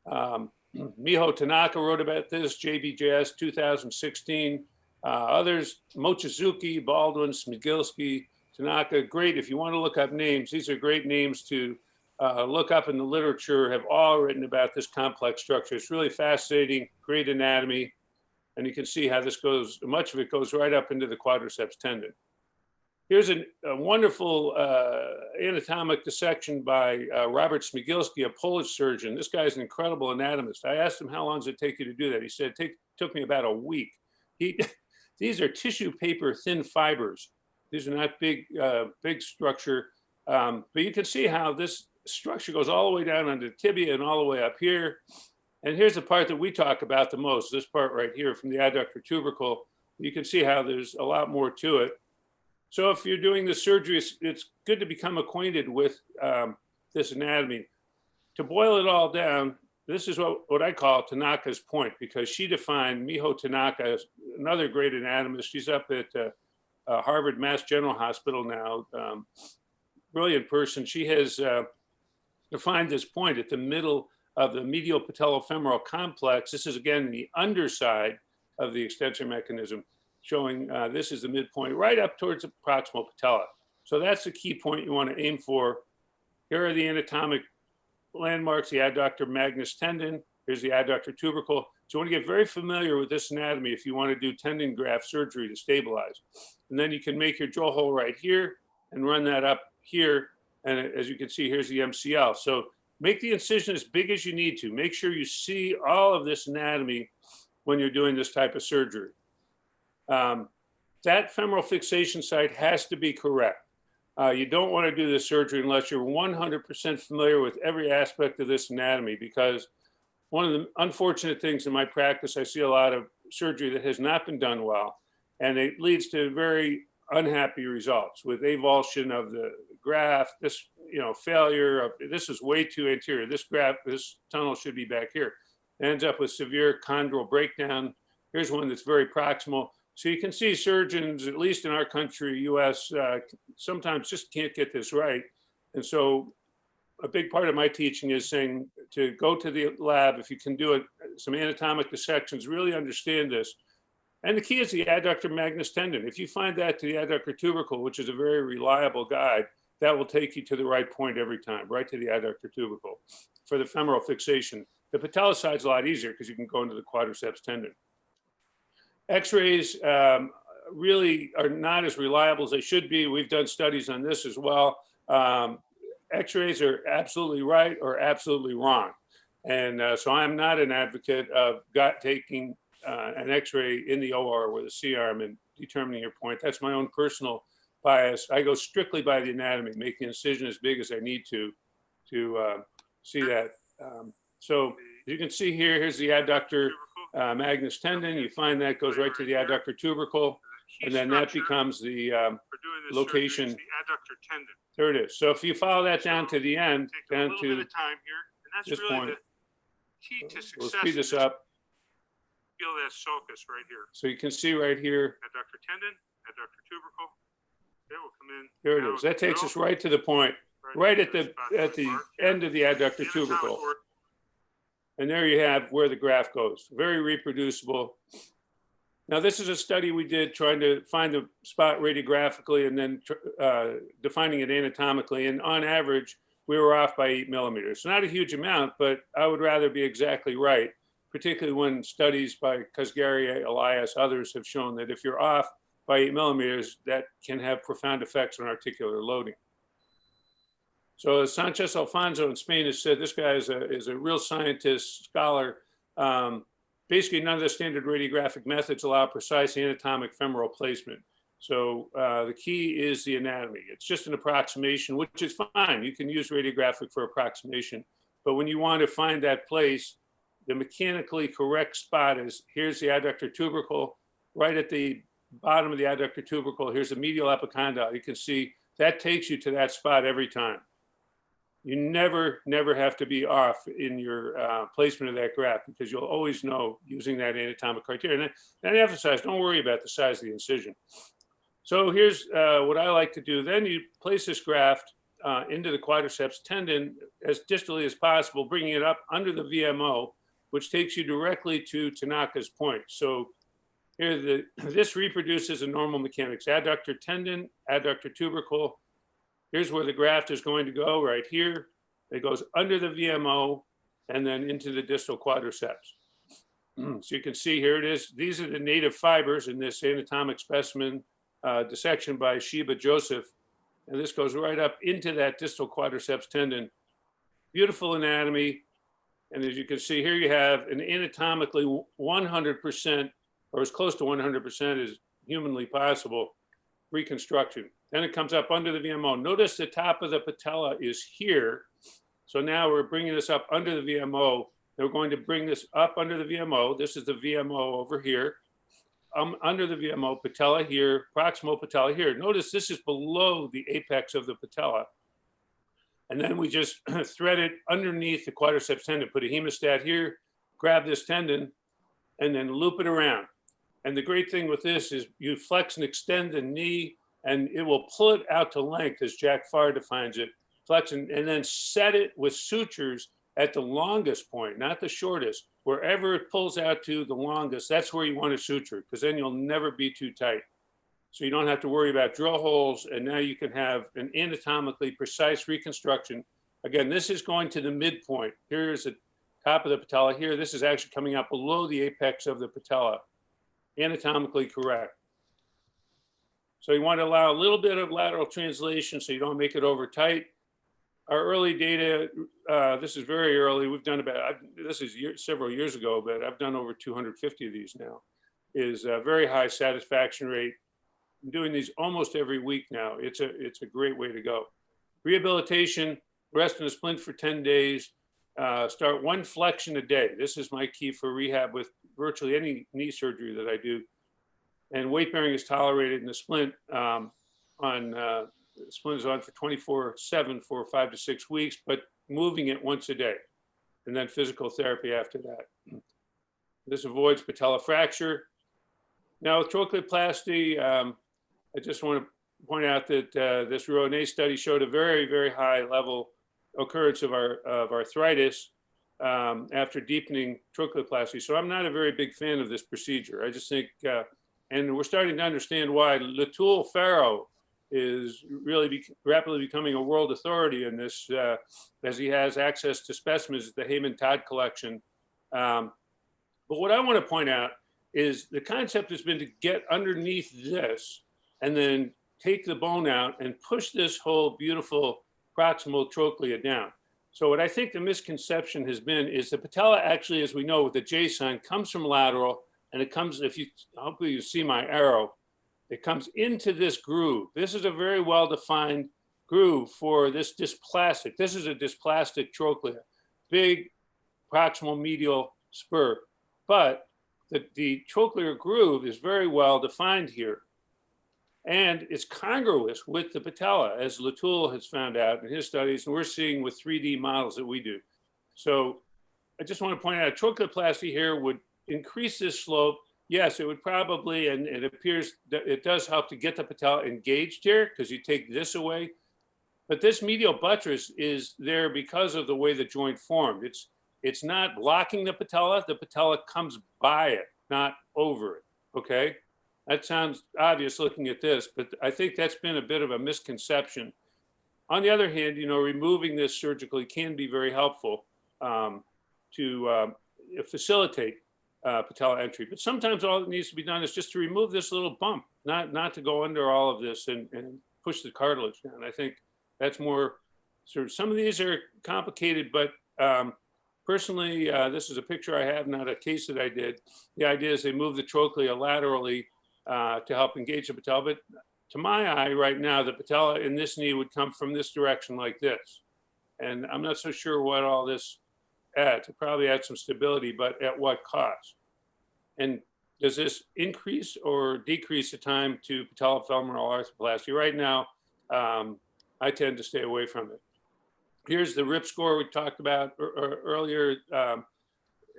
Miho Tanaka wrote about this, JBJS 2016. Others, Mochizuki, Baldwin, Smigilski, Tanaka, great. If you want to look up names, these are great names to look up in the literature, have all written about this complex structure. It's really fascinating, great anatomy. And you can see how this goes, much of it goes right up into the quadriceps tendon. Here's a wonderful anatomic dissection by Robert Smigilski, a Polish surgeon. This guy's an incredible anatomist. I asked him, how long does it take you to do that? He said, it took me about a week. These are tissue paper thin fibers. These are not big structure. But you can see how this structure goes all the way down under the tibia and all the way up here. And here's the part that we talk about the most, this part right here from the adductor tubercle. You can see how there's a lot more to it. So if you're doing the surgery, it's good to become acquainted with this anatomy. To boil it all down, this is what I call Tanaka's point, because she defined Miho Tanaka as another great anatomist. She's up at Harvard Mass General Hospital now. Brilliant person. She has defined this point at the middle of the medial patellofemoral complex. This is, again, the underside of the extensor mechanism, showing this is the midpoint right up towards the proximal patella. So that's the key point you want to aim for. Here are the anatomic landmarks, the adductor magnus tendon. Here's the adductor tubercle. So you want to get very familiar with this anatomy if you want to do tendon graft surgery to stabilize. And then you can make your drill hole right here and run that up here. And as you can see, here's the MCL. So make the incision as big as you need to. Make sure you see all of this anatomy when you're doing this type of surgery. That femoral fixation site has to be correct. You don't want to do this surgery unless you're 100% familiar with every aspect of this anatomy, because one of the unfortunate things in my practice, I see a lot of surgery that has not been done well, and it leads to very unhappy results with avulsion of the graft, this, failure of, this is way too anterior. This tunnel should be back here. Ends up with severe chondral breakdown. Here's one that's very proximal. So you can see surgeons, at least in our country, US, sometimes just can't get this right. And so a big part of my teaching is saying to go to the lab, if you can do it, some anatomic dissections, really understand this. And the key is the adductor magnus tendon. If you find that to the adductor tubercle, which is a very reliable guide, that will take you to the right point every time, right to the adductor tubercle for the femoral fixation. The patella side's a lot easier because you can go into the quadriceps tendon. X-rays really are not as reliable as they should be. We've done studies on this as well. X-rays are absolutely right or absolutely wrong. And so I'm not an advocate of taking an X-ray in the OR with a C-arm and determining your point. That's my own personal bias. I go strictly by the anatomy, make the incision as big as I need to see that. So as you can see here, here's the adductor magnus tendon. You find that goes right to the adductor tubercle, and then that becomes the location. The adductor tendon. There it is. So if you follow that down to the end, down to this point, we'll speed this up. Feel that sulcus right here. So you can see right here. Adductor tendon, adductor tubercle. That will come in. There it is. That takes us right to the point, right at the end of the adductor tubercle. And there you have where the graft goes. Very reproducible. Now, this is a study we did trying to find the spot radiographically and then defining it anatomically. And on average, we were off by 8 millimeters. Not a huge amount, but I would rather be exactly right, particularly when studies by Kazgari, Elias, others have shown that if you're off by 8 millimeters, that can have profound effects on articular loading. So as Sanchez Alfonso in Spain has said, this guy is a real scientist, scholar. Basically, none of the standard radiographic methods allow precise anatomic femoral placement. So the key is the anatomy. It's just an approximation, which is fine. You can use radiographic for approximation. But when you want to find that place, the mechanically correct spot is, here's the adductor tubercle, right at the bottom of the adductor tubercle. Here's the medial epicondyle. You can see that takes you to that spot every time. You never have to be off in your placement of that graft because you'll always know using that anatomic criteria. And I emphasize, don't worry about the size of the incision. So here's what I like to do. Then you place this graft into the quadriceps tendon as distally as possible, bringing it up under the VMO, which takes you directly to Tanaka's point. So here, this reproduces a normal mechanics. Adductor tendon, adductor tubercle. Here's where the graft is going to go, right here. It goes under the VMO and then into the distal quadriceps. So you can see here it is. These are the native fibers in this anatomic specimen dissection by Shiba Joseph. And this goes right up into that distal quadriceps tendon. Beautiful anatomy. And as you can see here, you have an anatomically 100%, or as close to 100% as humanly possible, reconstruction. Then it comes up under the VMO. Notice the top of the patella is here. So now we're bringing this up under the VMO. We're going to bring this up under the VMO. This is the VMO over here. Under the VMO, patella here, proximal patella here. Notice this is below the apex of the patella. And then we just thread it underneath the quadriceps tendon, put a hemostat here, grab this tendon, and then loop it around. And the great thing with this is you flex and extend the knee, and it will pull it out to length, as Jack Farr defines it, flex and then set it with sutures at the longest point, not the shortest. Wherever it pulls out to the longest, that's where you want to suture, because then you'll never be too tight. So you don't have to worry about drill holes, and now you can have an anatomically precise reconstruction. Again, this is going to the midpoint. Here's the top of the patella here. This is actually coming up below the apex of the patella. Anatomically correct. So you want to allow a little bit of lateral translation so you don't make it over tight. Our early data, this is very early. We've done about, this is several years ago, but I've done over 250 of these now, is a very high satisfaction rate. I'm doing these almost every week now. It's a great way to go. Rehabilitation, rest in a splint for 10 days. Start one flexion a day. This is my key for rehab with virtually any knee surgery that I do. and weight bearing is tolerated in the splint splint is on for 24/7 for 5 to 6 weeks, but moving it once a day, and then physical therapy after that. This avoids patella fracture. Now with trochleoplasty, I just want to point out that this Rouanet study showed a very, very high level occurrence of arthritis after deepening trochleoplasty. So I'm not a very big fan of this procedure. I just think, and we're starting to understand why Latul Farrow is really rapidly becoming a world authority in this, as he has access to specimens at the Heyman Todd collection. But what I want to point out is the concept has been to get underneath this and then take the bone out and push this whole beautiful proximal trochlea down. So what I think the misconception has been is the patella actually, as we know with the J sign, comes from lateral, and it comes, hopefully you see my arrow, it comes into this groove. This is a very well-defined groove for this dysplastic. This is a dysplastic trochlea, big proximal medial spur. But the trochlear groove is very well defined here. And it's congruous with the patella, as Latul has found out in his studies, and we're seeing with 3D models that we do. So I just want to point out, trochleoplasty here would increase this slope. Yes, it would probably, and it appears that it does help to get the patella engaged here because you take this away. But this medial buttress is there because of the way the joint formed. It's not blocking the patella comes by it, not over it, okay? That sounds obvious looking at this, but I think that's been a bit of a misconception. On the other hand, removing this surgically can be very helpful to facilitate patella entry. But sometimes all that needs to be done is just to remove this little bump, not to go under all of this and push the cartilage down. I think that's more sort of, some of these are complicated, but personally, this is a picture I have, not a case that I did. The idea is they move the trochlea laterally to help engage the patella. But to my eye right now, the patella in this knee would come from this direction like this. And I'm not so sure what all this adds. It probably adds some stability, but at what cost? And does this increase or decrease the time to patellofemoral arthroplasty? Right now, I tend to stay away from it. Here's the RIP score we talked about earlier.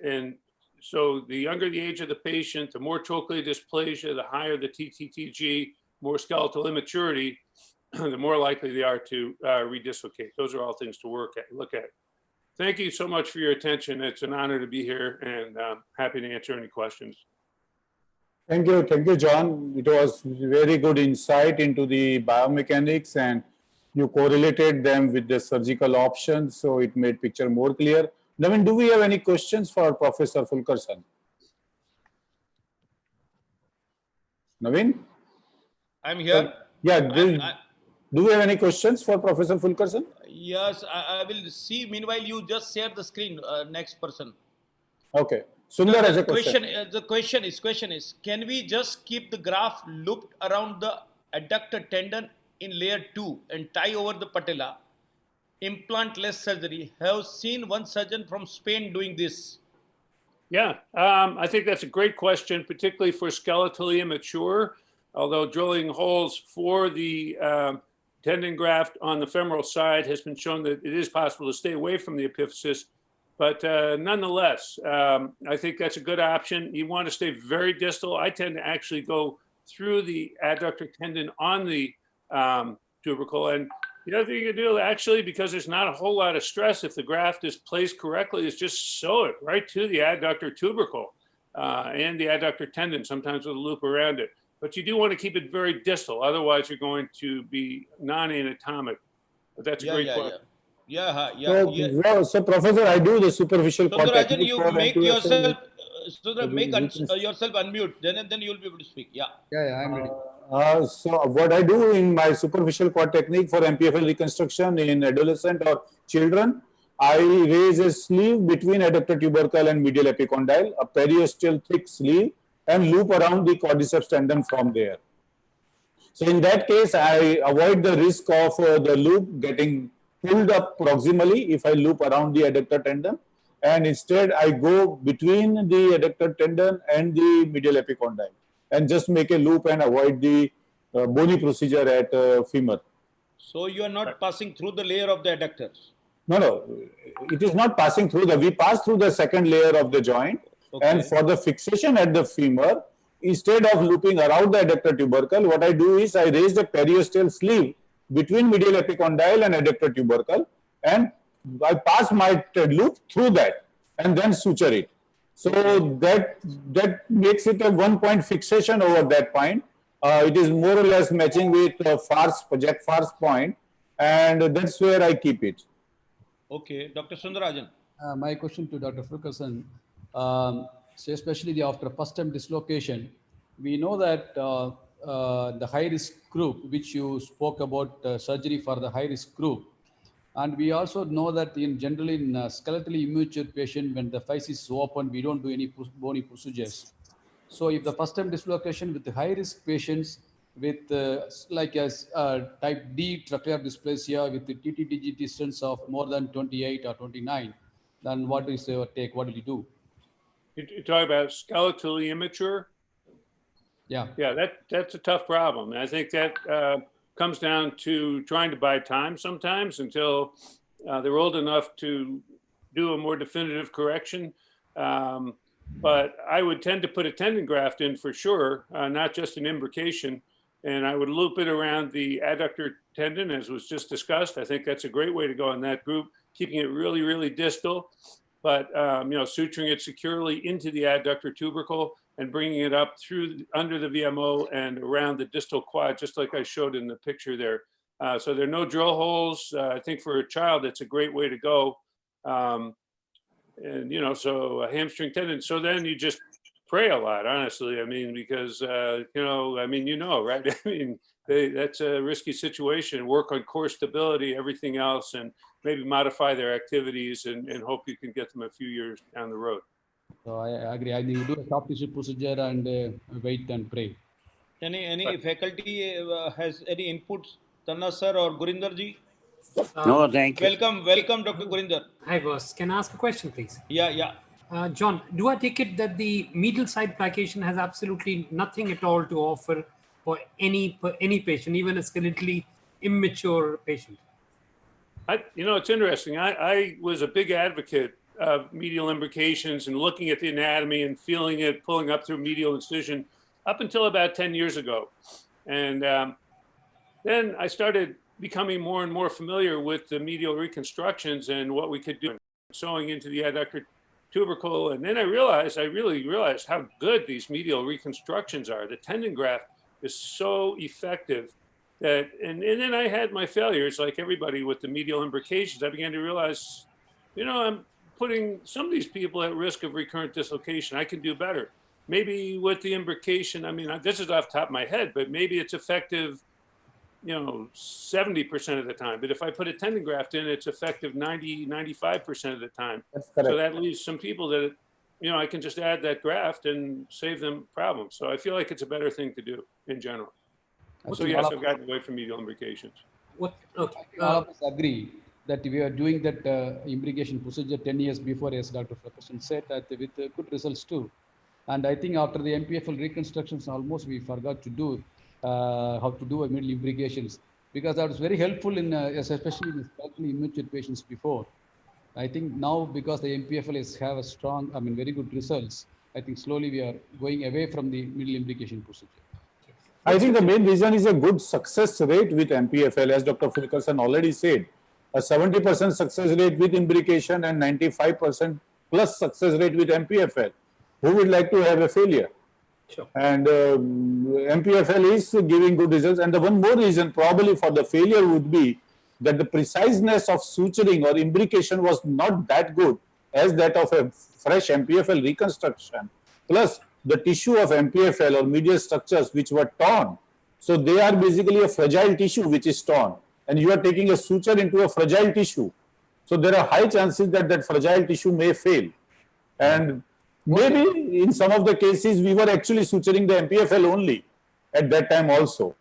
And so the younger the age of the patient, the more trochlear dysplasia, the higher the TTTG, more skeletal immaturity, the more likely they are to redislocate. Those are all things to look at. Thank you so much for your attention. It's an honor to be here, and happy to answer any questions. Thank you, John. It was very good insight into the biomechanics, and you correlated them with the surgical options, so it made picture more clear. Navin, do we have any questions for Professor Fulkerson? Navin? I'm here. Do we have any questions for Professor Fulkerson? Yes, I will see. Meanwhile, you just share the screen. Next person. Okay. Sundar has a question. The question is, can we just keep the graft looped around the adductor tendon in layer 2 and tie over the patella? Implant-less surgery. Have seen one surgeon from Spain doing this. Yeah, I think that's a great question, particularly for skeletally immature. Although drilling holes for the tendon graft on the femoral side has been shown that it is possible to stay away from the epiphysis. But nonetheless, I think that's a good option. You want to stay very distal. I tend to actually go through the adductor tendon on the tubercle. And the other thing you can do, actually, because there's not a whole lot of stress, if the graft is placed correctly, is just sew it right to the adductor tubercle and the adductor tendon, sometimes with a loop around it. But you do want to keep it very distal. Otherwise, you're going to be non-anatomic. But that's a great question. So, Professor, I do the superficial cord technique. You make yourself, yourself unmute. Then you'll be able to speak. Yeah, I'm ready. So what I do in my superficial cord technique for MPFL reconstruction in adolescent or children, I raise a sleeve between adductor tubercle and medial epicondyle, a periosteal thick sleeve, and loop around the quadriceps tendon from there. So in that case, I avoid the risk of the loop getting pulled up proximally if I loop around the adductor tendon, and instead I go between the adductor tendon and the medial epicondyle. and just make a loop and avoid the bony procedure at femur. So you are not passing through the layer of the adductors. No, it is not passing through we pass through the second layer of the joint, and for the fixation at the femur, instead of looping around the adductor tubercle, what I do is I raise the periosteal sleeve between medial epicondyle and adductor tubercle, and I pass my loop through that and then suture it. So that makes it a 1-point fixation over that point. It is more or less matching with Jack Far's point, and that's where I keep it. Okay, Dr. Sundarajan. My question to Dr. Fulkerson, so especially after first time dislocation, we know that the high risk group, which you spoke about surgery for the high risk group, and we also know that generally in skeletally immature patient, when the physis is open, we don't do any bony procedures. So if the first time dislocation with the high risk patients with like as type D tracheal dysplasia with the TTDG distance of more than 28 or 29, then what is your take? What will you do? You're talking about skeletally immature? Yeah. Yeah, that's a tough problem. And I think that comes down to trying to buy time sometimes until they're old enough to do a more definitive correction. But I would tend to put a tendon graft in for sure, not just an imbrication. And I would loop it around the adductor tendon, as was just discussed. I think that's a great way to go in that group, keeping it really, really distal, but suturing it securely into the adductor tubercle and bringing it up through under the VMO and around the distal quad, just like I showed in the picture there. So there are no drill holes. I think for a child, it's a great way to go. So a hamstring tendon. So then you just pray a lot, honestly. I mean, because, right? I mean, that's a risky situation. Work on core stability, everything else, and maybe modify their activities and hope you can get them a few years down the road. So I agree. I think you do a soft tissue procedure and wait and pray. Any faculty has any inputs, Tanna sir or Gurinder ji? No, thank you. Welcome, Dr. Gurinder. Hi, boss. Can I ask a question, please? Yeah. John, do I take it that the medial side plication has absolutely nothing at all to offer for any patient, even a skeletally immature patient? It's interesting. I was a big advocate of medial imbrications and looking at the anatomy and feeling it pulling up through medial incision up until about 10 years ago. And then I started becoming more and more familiar with the medial reconstructions and what we could do, sewing into the adductor tubercle. And then I really realized how good these medial reconstructions are. The tendon graft is so effective that, and then I had my failures like everybody with the medial imbrications. I began to realize, I'm putting some of these people at risk of recurrent dislocation. I can do better. Maybe with the imbrication, I mean, this is off the top of my head, but maybe it's effective 70% of the time. But if I put a tendon graft in, it's effective 95% of the time. That's correct. So that leaves some people that, I can just add that graft and save them problems. So I feel like it's a better thing to do in general. So yes, I've gotten away from medial imbrications. Okay. All of us agree that we are doing that imbrication procedure 10 years before, as Dr. Fulkerson said, that with good results too. And I think after the MPFL reconstructions, almost we forgot to do how to do a middle imbrications, because that was very helpful in especially in slightly immature patients before. I think now, because the MPFL have a strong, very good results, I think slowly we are going away from the middle imbrication procedure. I think the main reason is a good success rate with MPFL, as Dr. Fulkerson already said. A 70% success rate with imbrication and 95% plus success rate with MPFL. Who would like to have a failure? Sure. And MPFL is giving good results. And the one more reason probably for the failure would be that the preciseness of suturing or imbrication was not that good as that of a fresh MPFL reconstruction. Plus, the tissue of MPFL or medial structures which were torn. So they are basically a fragile tissue which is torn, and you are taking a suture into a fragile tissue. So there are high chances that that fragile tissue may fail. And maybe in some of the cases we were actually suturing the MPFL only at that time also.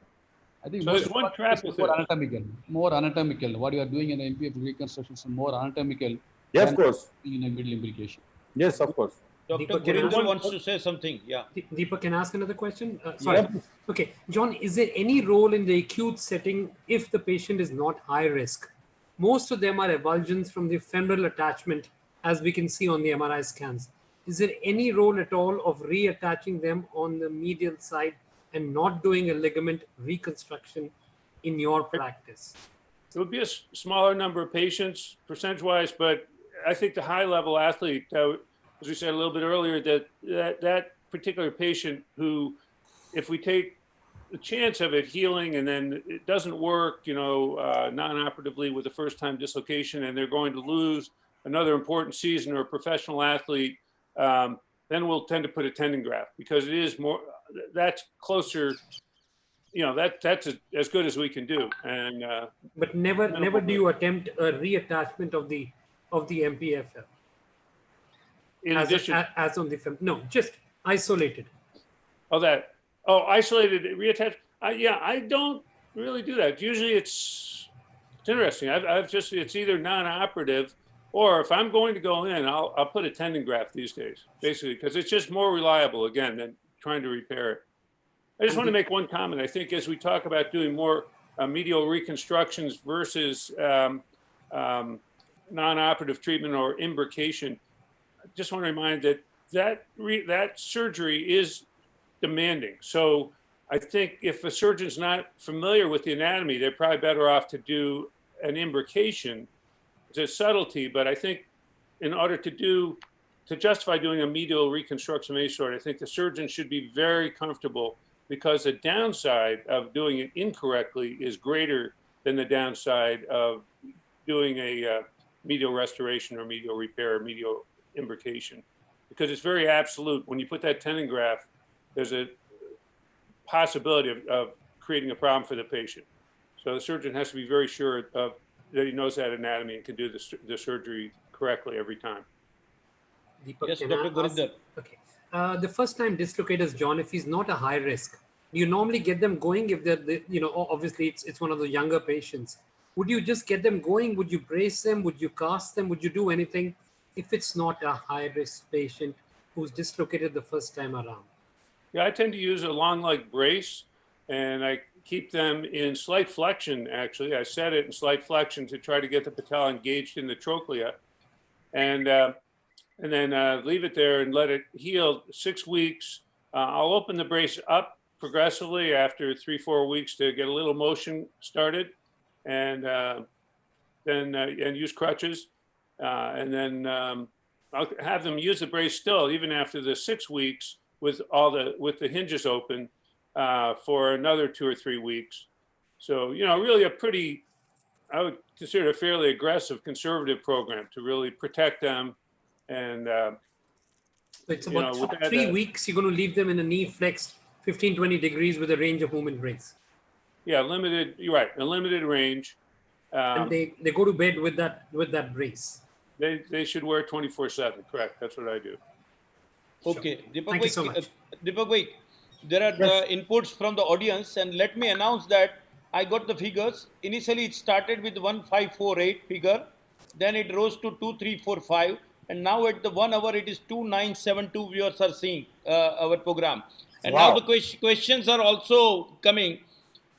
I think so there's one trap with more anatomical. What you are doing in the MPFL reconstruction is more anatomical. Yes, of course. In a middle imbrication. Yes, of course. Dr. Deepak, can I Gurinder ask- wants to say something. Yeah. Deepak, can I ask another question? Sorry. Yep. Okay, John, is there any role in the acute setting if the patient is not high risk? Most of them are avulsions from the femoral attachment, as we can see on the MRI scans. Is there any role at all of reattaching them on the medial side and not doing a ligament reconstruction in your practice? It would be a smaller number of patients percentage-wise, but I think the high-level athlete, as we said a little bit earlier, that particular patient who, if we take the chance of it healing and then it doesn't work, non-operatively with a first-time dislocation, and they're going to lose another important season, or a professional athlete, then we'll tend to put a tendon graft, because it is more, that's closer, that's as good as we can do. And But never do you attempt a reattachment of the MPFL in addition, as on the no, just isolated. Isolated reattach. I don't really do that. Usually it's interesting. It's either non-operative, or if I'm going to go in, I'll put a tendon graft these days, basically, because it's just more reliable, again, than trying to repair it. I just want to make one comment. I think as we talk about doing more medial reconstructions versus non-operative treatment or imbrication, I just want to remind that surgery is demanding. So I think if a surgeon's not familiar with the anatomy, they're probably better off to do an imbrication. It's a subtlety, but I think in order to justify doing a medial reconstruction of any sort, I think the surgeon should be very comfortable, because the downside of doing it incorrectly is greater than the downside of doing a medial restoration or medial repair or medial imbrication, because it's very absolute. When you put that tendon graft, there's a possibility of creating a problem for the patient. So the surgeon has to be very sure that he knows that anatomy and can do the surgery correctly every time. Deepak, Yes, can I Dr. ask- Gurinder. Okay. The first time dislocators, John, if he's not a high risk, do you normally get them going if obviously it's one of the younger patients? Would you just get them going? Would you brace them? Would you cast them? Would you do anything if it's not a high risk patient who's dislocated the first time around? Yeah, I tend to use a long leg brace, and I keep them in slight flexion, actually. I set it in slight flexion to try to get the patella engaged in the trochlea, and then leave it there and let it heal 6 weeks. I'll open the brace up progressively after 3-4 weeks to get a little motion started, and then use crutches, and then I'll have them use the brace still even after the 6 weeks with the hinges open for another 2 or 3 weeks. So really I would consider a fairly aggressive conservative program to really protect them. And So it's about 3 weeks. You're going to leave them in a knee flexed 15-20 degrees with a range of movement brace. Yeah, limited. You're right, a limited range. And they go to bed with that brace. They should wear 24/7. Correct. That's what I do. Okay, Thank you so much. Deepak, there are the inputs from the audience, and let me announce that I got the figures. Initially, it started with 1548 figure, then it rose to 2345, and now at the 1 hour it is 2972 viewers are seeing our program. And now the questions are also coming.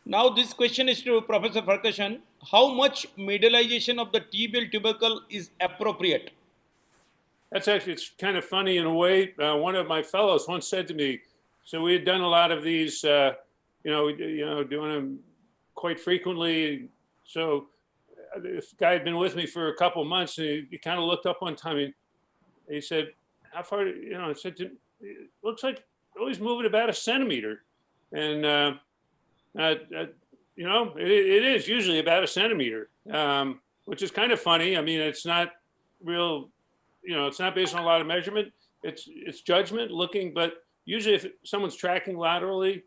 Now this question is to Professor Farkashan. How much medialization of the tibial tubercle is appropriate? It's kind of funny in a way. One of my fellows once said to me, so we had done a lot of these, doing them quite frequently. So this guy had been with me for a couple of months, and he kind of looked up one time and he said, how far, I said, it looks like always moving about a centimeter. And, it is usually about a centimeter, which is kind of funny. I mean, it's not real, it's not based on a lot of measurement. It's judgment looking, but usually if someone's tracking laterally,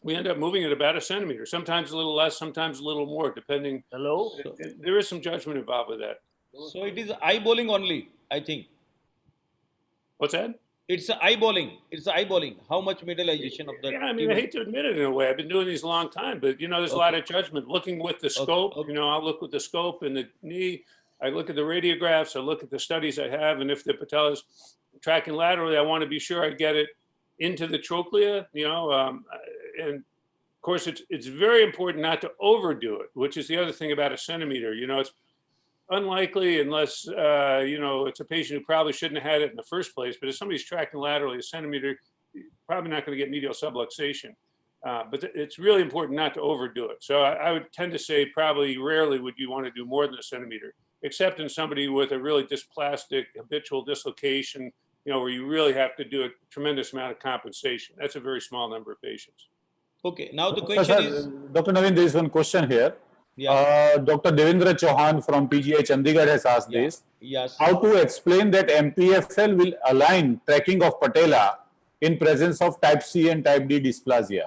we end up moving it about a centimeter, sometimes a little less, sometimes a little more, depending. Hello? There is some judgment involved with that. So it is eyeballing only, I think. What's that? It's eyeballing. It's eyeballing. How much medialization of the? Yeah, I mean, I hate to admit it in a way. I've been doing these a long time, but there's a lot of judgment. Looking with the scope, I'll look with the scope and the knee. I look at the radiographs. I look at the studies I have, and if the patella is tracking laterally, I want to be sure I get it into the trochlea, and of course, it's very important not to overdo it, which is the other thing about a centimeter. It's unlikely unless, it's a patient who probably shouldn't have had it in the first place. But if somebody's tracking laterally a centimeter, you're probably not going to get medial subluxation. But it's really important not to overdo it. So I would tend to say probably rarely would you want to do more than a centimeter, except in somebody with a really dysplastic habitual dislocation, where you really have to do a tremendous amount of compensation. That's a very small number of patients. Okay, now the question is, Dr. Navin, there is one question here. yeah, Dr. Devendra Chauhan from PGI Chandigarh has asked yeah, this. yes. How to explain that MPFL will align tracking of patella in presence of type C and type D dysplasia?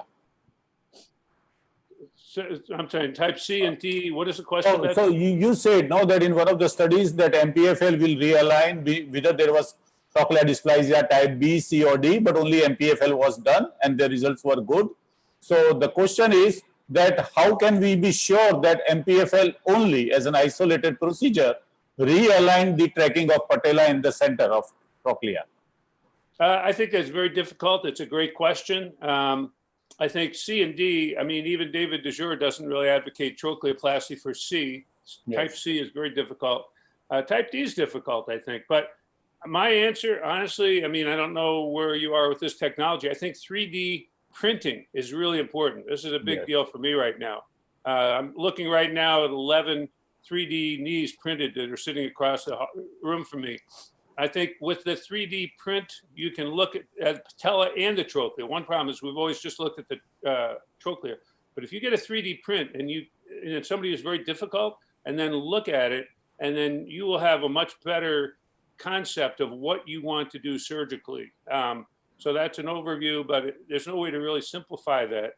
So, I'm sorry, type C and D, what is the question? So you said now that in one of the studies that MPFL will realign whether there was trochlear dysplasia type B, C or D, but only MPFL was done and the results were good. So the question is that how can we be sure that MPFL only as an isolated procedure realign the tracking of patella in the center of trochlea? I think that's very difficult. It's a great question. I think C and D, even David DeJure doesn't really advocate trochleoplasty for C. Yes. Type C is very difficult. Type D is difficult, I think. But my answer, honestly, I don't know where you are with this technology. I think 3D printing is really important. This is a big deal for me right now. I'm looking right now at 11 3D knees printed that are sitting across the room from me. I think with the 3D print, you can look at patella and the trochlea. One problem is we've always just looked at the trochlea. But if you get a 3D print and somebody who's very difficult, and then look at it, and then you will have a much better concept of what you want to do surgically. So that's an overview, but there's no way to really simplify that.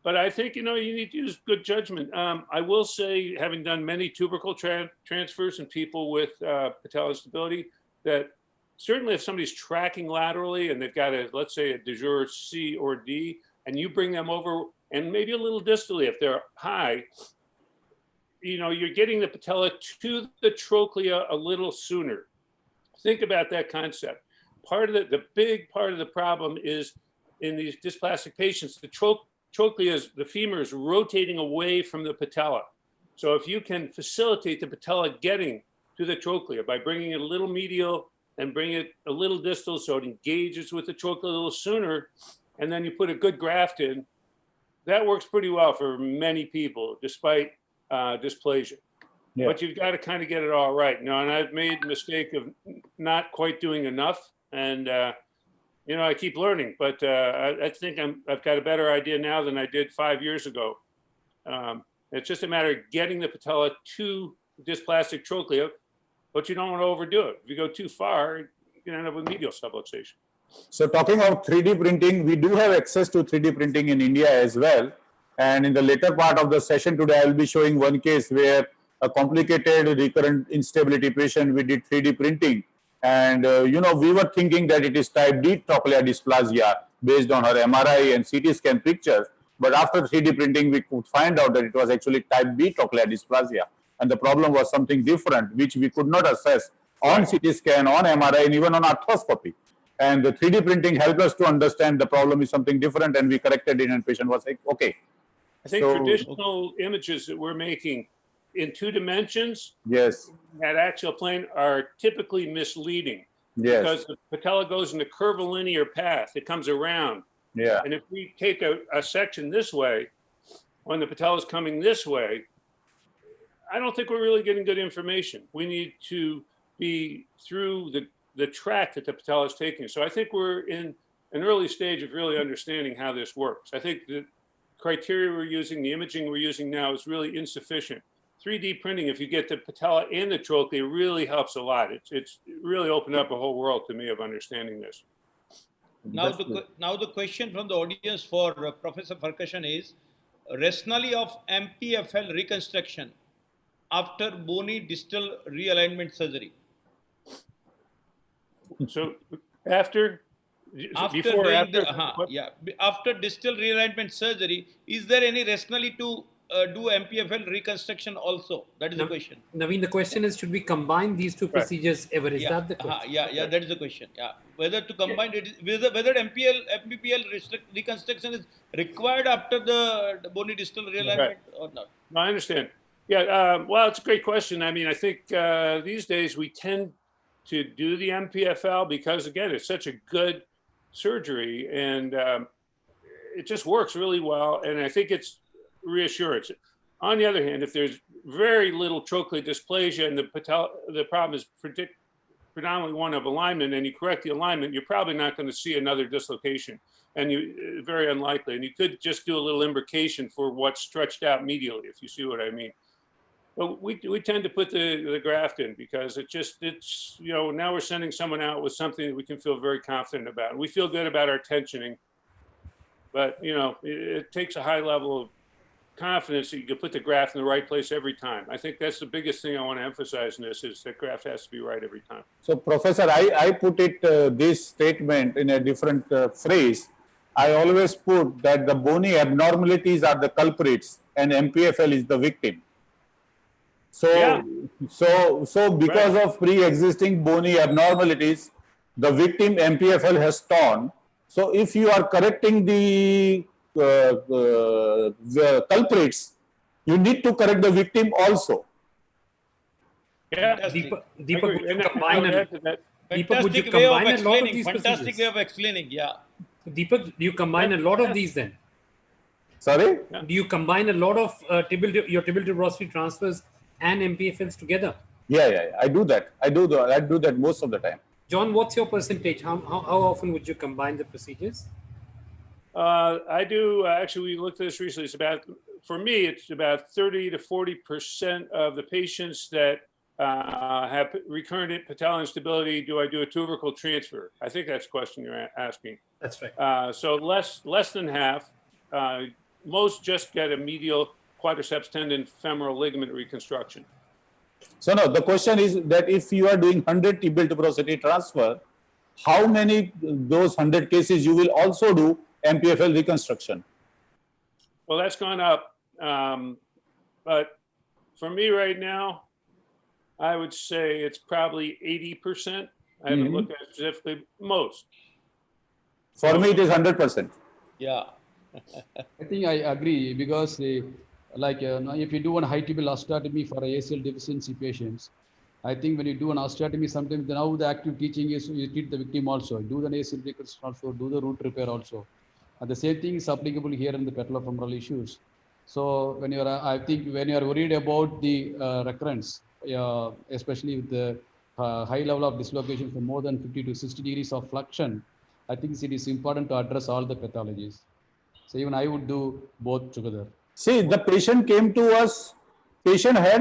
But I think, you need to use good judgment. I will say, having done many tubercle transfers in people with patella instability, that certainly if somebody's tracking laterally and they've got let's say a DeJure C or D, and you bring them over and maybe a little distally if they're high, you're getting the patella to the trochlea a little sooner. Think about that concept. Part of the big part of the problem is in these dysplastic patients, the trochlea the femur is rotating away from the patella. So if you can facilitate the patella getting to the trochlea by bringing it a little medial and bring it a little distal so it engages with the trochlea a little sooner, and then you put a good graft in, that works pretty well for many people despite dysplasia. Yeah. But you've got to kind of get it all right. And I've made the mistake of not quite doing enough. And, I keep learning, but I think I've got a better idea now than I did 5 years ago. It's just a matter of getting the patella to dysplastic trochlea, but you don't want to overdo it. If you go too far, you can end up with medial subluxation. So talking of 3D printing, we do have access to 3D printing in India as well. And in the later part of the session today, I will be showing one case where a complicated recurrent instability patient, we did 3D printing. And, we were thinking that it is type D trochlear dysplasia based on her MRI and CT scan pictures. But after 3D printing, we could find out that it was actually type B trochlear dysplasia. And the problem was something different, which we could not assess on CT scan, on MRI, and even on arthroscopy. And the 3D printing helped us to understand the problem is something different, and we corrected it, and patient was like, okay. I think traditional images that we're making in 2 dimensions, yes, at axial plane are typically misleading. Yes. Because the patella goes in a curvilinear path. It comes around. Yeah. And if we take a section this way, when the patella is coming this way, I don't think we're really getting good information. We need to be through the track that the patella is taking. So I think we're in an early stage of really understanding how this works. I think the criteria we're using, the imaging we're using now is really insufficient. 3D printing, if you get the patella and the trochlea, really helps a lot. It's really opened up a whole world to me of understanding this. Now the question from the audience for Professor Farkashan is, rationale of MPFL reconstruction after bony distal realignment surgery. So after distal realignment surgery, is there any rationale to do MPFL reconstruction also? That is the question. Naveen, the question is, should we combine these two procedures ever? Is that the question? Yeah, that is the question. Yeah, whether to combine it, whether MPPL reconstruction is required after the bony distal realignment or not. No, I understand. Yeah, well, it's a great question. I mean, I think these days we tend to do the MPFL because, again, it's such a good surgery and it just works really well. And I think it's reassurance. On the other hand, if there's very little trochlear dysplasia and the problem is predominantly one of alignment, and you correct the alignment, you're probably not going to see another dislocation, and very unlikely. And you could just do a little imbrication for what's stretched out medially, if you see what I mean. But we tend to put the graft in because it's now we're sending someone out with something that we can feel very confident about. We feel good about our tensioning, but it takes a high level of confidence that you can put the graft in the right place every time. I think that's the biggest thing I want to emphasize in this is that graft has to be right every time. So, Professor, I put it this statement in a different phrase. I always put that the bony abnormalities are the culprits and MPFL is the victim. So, so because of pre-existing bony abnormalities, the victim MPFL has torn. So, if you are correcting the culprits, you need to correct the victim also. Yeah, Deepak, would you combine a lot of these Fantastic way of explaining. Yeah. Deepak, do you combine a lot of these then? Sorry? Do you combine a lot of your tibial tuberosity transfers and MPFLs together? Yeah, I do that. I do that most of the time. John, what's your percentage? How often would you combine the procedures? I do. Actually, we looked at this recently. For me, it's about 30 to 40% of the patients that have recurrent patellar instability. Do I do a tubercle transfer? I think that's the question you're asking. That's right. So less than half. Most just get a medial quadriceps tendon femoral ligament reconstruction. So no, the question is that if you are doing 100 tibial tuberosity transfer, how many those 100 cases you will also do MPFL reconstruction? Well, that's gone up. But for me right now, I would say it's probably 80%. I haven't looked at it specifically, most. For me, it is 100%. Yeah. I think I agree because if you do one high tibial osteotomy for ACL deficiency patients, I think when you do an osteotomy, sometimes now the active teaching is you treat the victim also, do the ACL reconstruction also, do the root repair also. And the same thing is applicable here in the patellofemoral issues. So when I think when you are worried about the recurrence, especially with the high level of dislocation for more than 50 to 60 degrees of flexion, I think it is important to address all the pathologies. So even I would do both together. See, the patient came to us, patient had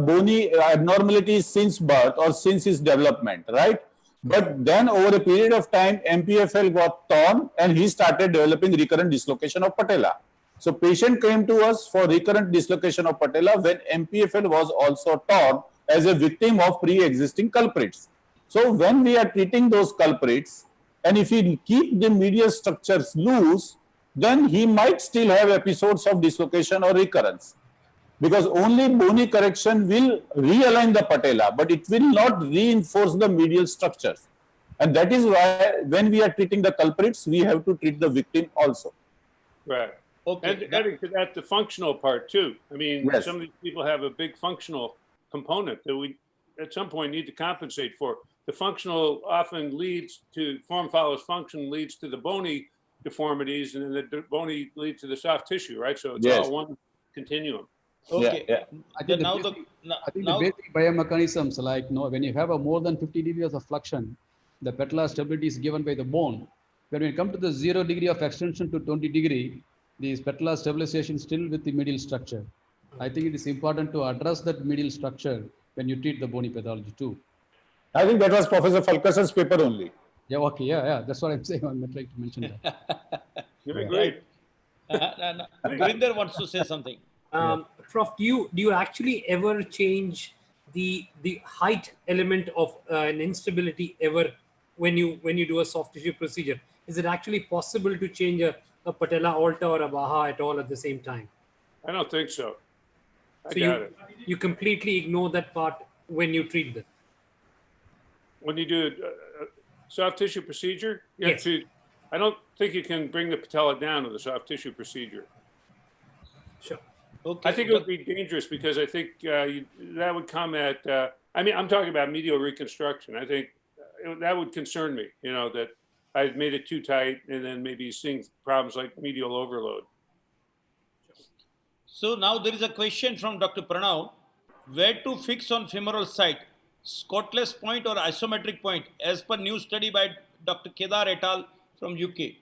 bony abnormalities since birth or since his development, right? But then over a period of time, MPFL got torn and he started developing recurrent dislocation of patella. So patient came to us for recurrent dislocation of patella when MPFL was also torn as a victim of pre-existing culprits. So when we are treating those culprits, and if we keep the medial structures loose, then he might still have episodes of dislocation or recurrence. Because only bony correction will realign the patella, but it will not reinforce the medial structures. And that is why when we are treating the culprits, we have to treat the victim also. Right. Okay. And adding to that, the functional part too. I mean, Yes. Some of these people have a big functional component that we at some point need to compensate for. The functional often leads to, form follows function leads to the bony deformities, and then the bony leads to the soft tissue, right? So it's all one continuum. Okay. Yeah. I think the basic biomechanisms, like when you have a more than 50 degrees of flexion, the patellar stability is given by the bone. When we come to the 0 degree of extension to 20 degree, the patellar stabilization still with the medial structure. I think it is important to address that medial structure when you treat the bony pathology too. I think that was Professor Fulkerson's paper only. Yeah, okay, yeah. That's what I'm saying. I'm trying to mention that. You're great. Gurinder wants to say something. Prof, do you actually ever change the height element of an instability ever when you do a soft tissue procedure? Is it actually possible to change a patella alta or a baha at all at the same time? I don't think so. I So got it. you completely ignore that part when you treat them. When you do a soft tissue procedure, you have Yes. to, I don't think you can bring the patella down with a soft tissue procedure. Sure. Okay. I think it would be dangerous because I think that would come at, I mean, I'm talking about medial reconstruction. I think that would concern me, you know, that I've made it too tight and then maybe seeing problems like medial overload. So now there is a question from Dr. Pranav. Where to fix on femoral site? Scottless point or isometric point as per new study by Dr. Kedar et al. From UK.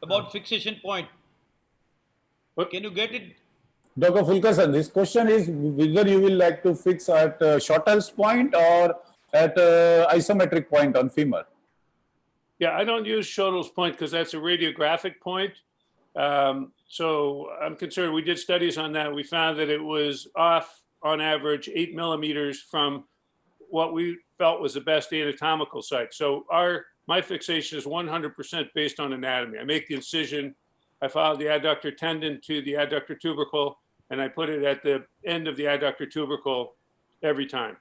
About fixation point. What? Can you get it? Dr. Fulkar sir, this question is whether you will like to fix at Shortell's point or at isometric point on femur. Yeah, I don't use Schotel's point because that's a radiographic point. So I'm concerned. We did studies on that. We found that it was off on average 8 millimeters from what we felt was the best anatomical site. So my fixation is 100% based on anatomy. I make the incision, I follow the adductor tendon to the adductor tubercle, and I put it at the end of the adductor tubercle every time.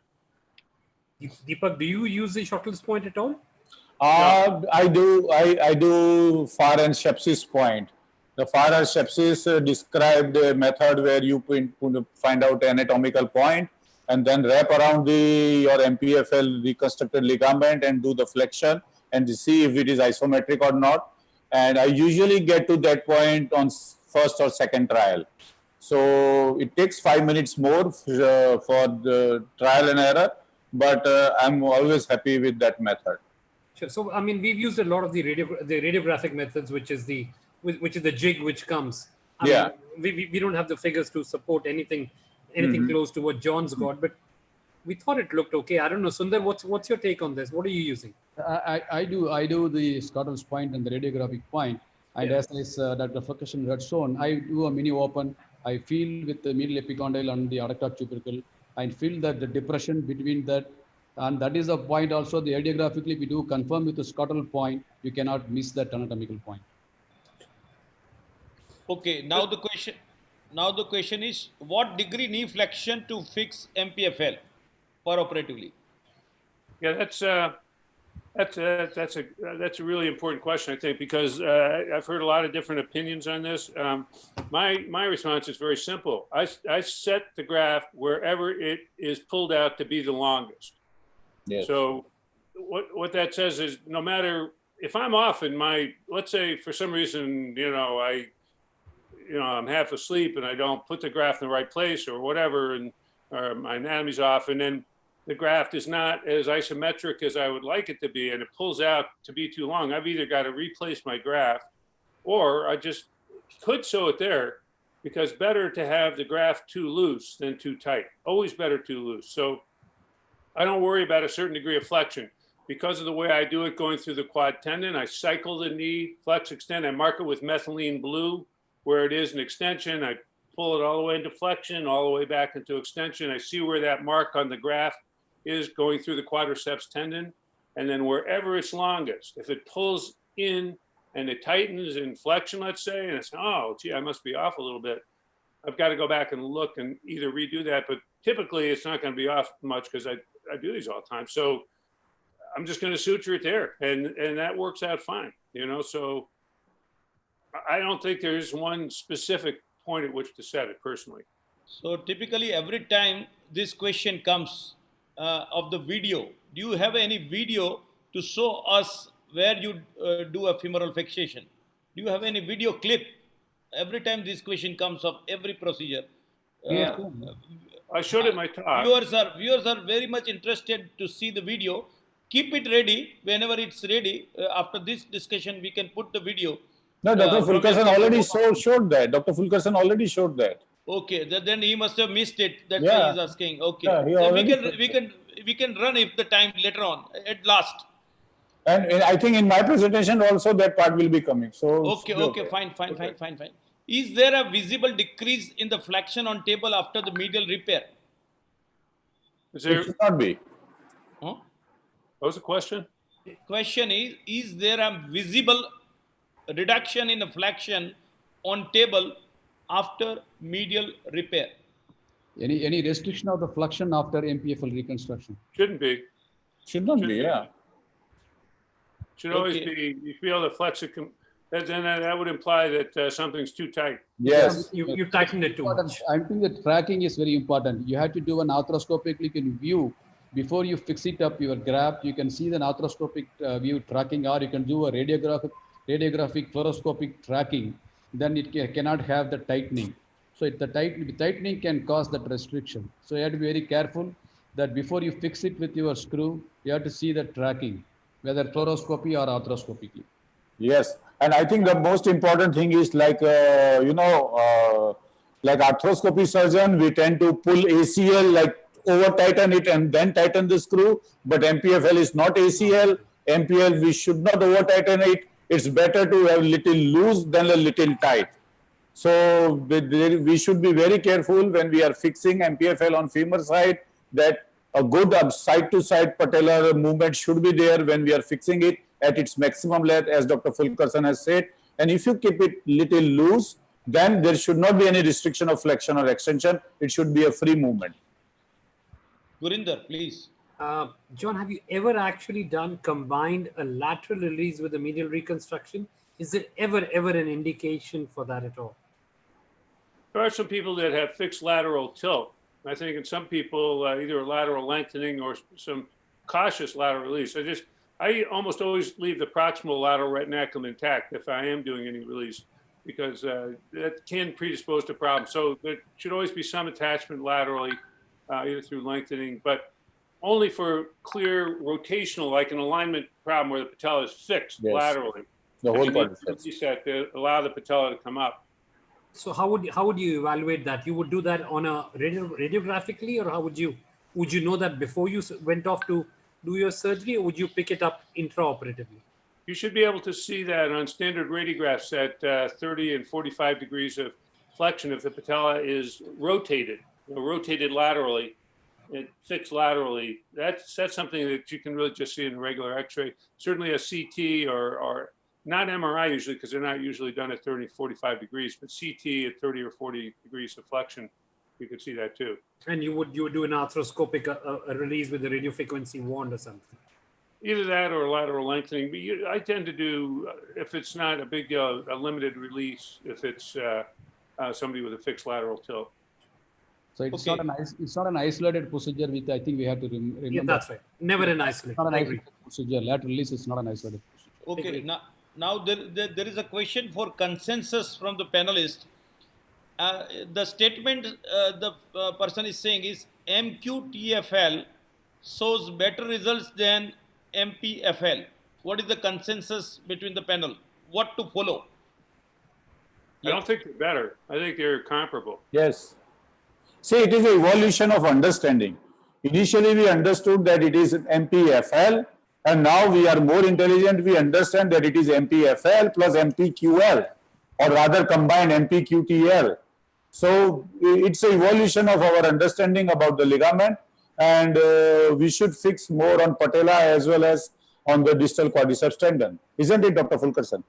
Deepak, do you use the Shortell's point at all? I do Farr and Shepsis point. The Farr and Shepsis described a method where you find out anatomical point and then wrap around your MPFL reconstructed ligament and do the flexion and see if it is isometric or not. And I usually get to that point on first or second trial. So it takes 5 minutes more for the trial and error, but I'm always happy with that method. Sure. So I mean, we've used a lot of the radiographic methods, which is the jig which comes. I mean, we don't have the figures to support anything close to what John's got, but we thought it looked okay. I don't know, Sundar, what's your take on this? What are you using? I do the Scotell's point and the radiographic point, and as Dr. Ferguson had shown, I do a mini open. I feel with the medial epicondyle on the adductor tubercle. I feel that the depression between that, and that is a point also. The radiographically we do confirm with the Scotell point. You cannot miss that anatomical point. Okay. Now the question is, what degree knee flexion to fix MPFL operatively? Yeah, that's a really important question, I think, because I've heard a lot of different opinions on this. My response is very simple. I set the graft wherever it is pulled out to be the longest. Yes. So what that says is, no matter if I'm off in let's say for some reason, I'm half asleep and I don't put the graft in the right place or whatever, and my anatomy's off, and then the graft is not as isometric as I would like it to be, and it pulls out to be too long, I've either got to replace my graft or I just could sew it there, because better to have the graft too loose than too tight. Always better too loose. So I don't worry about a certain degree of flexion. Because of the way I do it going through the quad tendon, I cycle the knee, flex, extend, I mark it with methylene blue where it is an extension. I pull it all the way into flexion, all the way back into extension. I see where that mark on the graft is going through the quadriceps tendon. And then wherever it's longest, if it pulls in and it tightens in flexion, let's say, and it's, oh, gee, I must be off a little bit, I've got to go back and look and either redo that. But typically it's not going to be off much because I do these all the time. So I'm just going to suture it there, and that works out fine, so I don't think there's one specific point at which to set it personally. So typically every time this question comes of the video, do you have any video to show us where you do a femoral fixation? Do you have any video clip? Every time this question comes of every procedure. I showed it in my talk. Viewers are very much interested to see the video. Keep it ready. Whenever it's ready, after this discussion, we can put the video. No, Dr. Fulkerson already showed that. Dr. Fulkerson already showed that. Okay, then he must have missed it. That's why he's asking. Okay, we can run if the time later on at last. And I think in my presentation also that part will be coming. So okay, fine. Is there a visible decrease in the flexion on table after the medial repair? Is there? It should not be. Huh? What was the question? question is there a visible reduction in flexion on table after medial repair? Any restriction of the flexion after MPFL reconstruction? Shouldn't be. Should not be, yeah. Should always Okay. be, you should be able to flex it. Then that would imply that something's too tight. Yes. You tightened it too much. I think the tracking is very important. You have to do an arthroscopically can view before you fix it up your graft. You can see the arthroscopic view tracking, or you can do a radiographic fluoroscopic tracking. Then it cannot have the tightening. So the tightening can cause that restriction. So you have to be very careful that before you fix it with your screw, you have to see the tracking, whether fluoroscopy or arthroscopically. Yes, and I think the most important thing is like like arthroscopy surgeon, we tend to pull ACL, like over tighten it and then tighten the screw. But MPFL is not ACL. MPL, we should not over tighten it. It's better to have little loose than a little tight. So we should be very careful when we are fixing MPFL on femur side, that a good side to side patellar movement should be there when we are fixing it at its maximum length, as Dr. Fulkerson has said. And if you keep it little loose, then there should not be any restriction of flexion or extension. It should be a free movement. Gurinder, please. John, have you ever actually combined a lateral release with a medial reconstruction? Is there ever an indication for that at all? There are some people that have fixed lateral tilt. I think in some people, either a lateral lengthening or some cautious lateral release. I almost always leave the proximal lateral retinaculum intact if I am doing any release, because that can predispose to problems. So there should always be some attachment laterally, either through lengthening, but only for clear rotational, like an alignment problem where the patella is fixed laterally. The whole part is fixed. Reset to allow the patella to come up. So how would you evaluate that? You would do that on a radiographically, or how would you know that before you went off to do your surgery, or would you pick it up intraoperatively? You should be able to see that on standard radiographs at 30 and 45 degrees of flexion if the patella is rotated laterally, and fixed laterally. That's something that you can really just see in a regular X-ray. Certainly a CT or not MRI usually, because they're not usually done at 30 and 45 degrees, but CT at 30 or 40 degrees of flexion, you could see that too. And you would do an arthroscopic a release with the radiofrequency wand or something? Either that or lateral lengthening. But I tend to do, if it's not a big deal, a limited release if it's somebody with a fixed lateral tilt. So it's not an isolated procedure. With I think we have to remember. Yeah, that's right. Never an isolated. Not an isolated procedure. Lateral release is not an isolated procedure. Okay. Now there is a question for consensus from the panelists. The statement the person is saying is MQTFL shows better results than MPFL. What is the consensus between the panel? What to follow? I don't think they're better. I think they're comparable. Yes. See, it is an evolution of understanding. Initially, we understood that it is MPFL, and now we are more intelligent. We understand that it is MPFL plus MPQL, or rather combined MPQTL. So it's an evolution of our understanding about the ligament, and we should fix more on patella as well as on the distal quadriceps tendon. Isn't it, Dr. Fulkerson?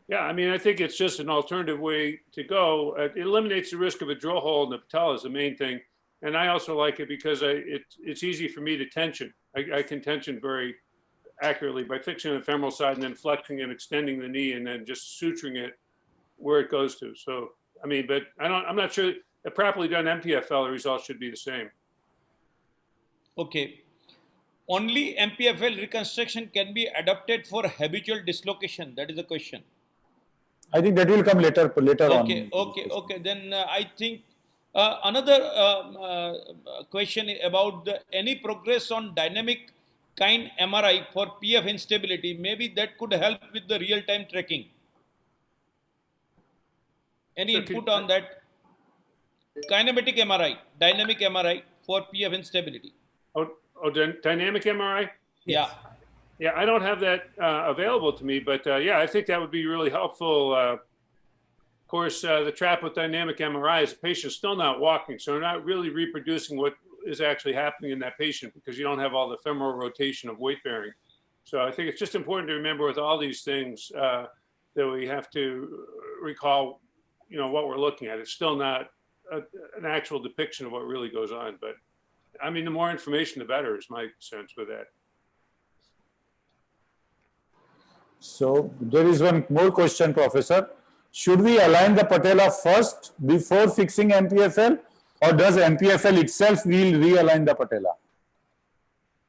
Yeah, I mean, I think it's just an alternative way to go. It eliminates the risk of a drill hole in the patella is the main thing. And I also like it because it's easy for me to tension. I can tension very accurately by fixing the femoral side and then flexing and extending the knee and then just suturing it where it goes to. So, I mean, but I'm not sure a properly done MPFL results should be the same. Okay. Only MPFL reconstruction can be adapted for habitual dislocation. That is the question. I think that will come later on. Okay. Then I think another question about any progress on dynamic kind MRI for PF instability. Maybe that could help with the real-time tracking. Any input on that? Kinematic MRI, dynamic MRI for PF instability. Dynamic MRI? Yeah. Yeah, I don't have that available to me, but yeah, I think that would be really helpful. Of course, the trap with dynamic MRI is the patient's still not walking, so they're not really reproducing what is actually happening in that patient because you don't have all the femoral rotation of weight bearing. So I think it's just important to remember with all these things that we have to recall, what we're looking at. It's still not an actual depiction of what really goes on, but I mean, the more information, the better is my sense with that. So there is one more question, Professor. Should we align the patella first before fixing MPFL, or does MPFL itself will realign the patella?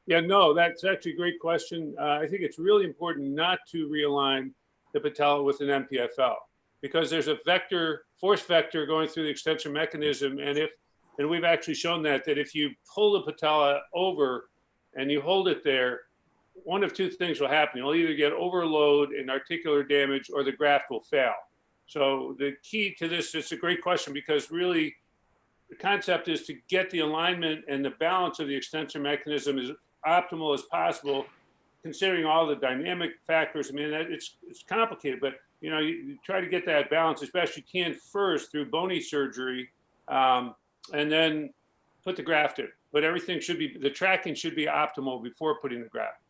Yeah, no, that's actually a great question. I think it's really important not to realign the patella with an MPFL because there's a force vector going through the extension mechanism. And we've actually shown that if you pull the patella over and you hold it there, one of two things will happen. You'll either get overload and articular damage or the graft will fail. So the key to this, it's a great question because really the concept is to get the alignment and the balance of the extension mechanism as optimal as possible, considering all the dynamic factors. I mean, it's complicated, but you try to get that balance as best you can first through bony surgery, and then put the graft in. But the tracking should be optimal before putting the graft.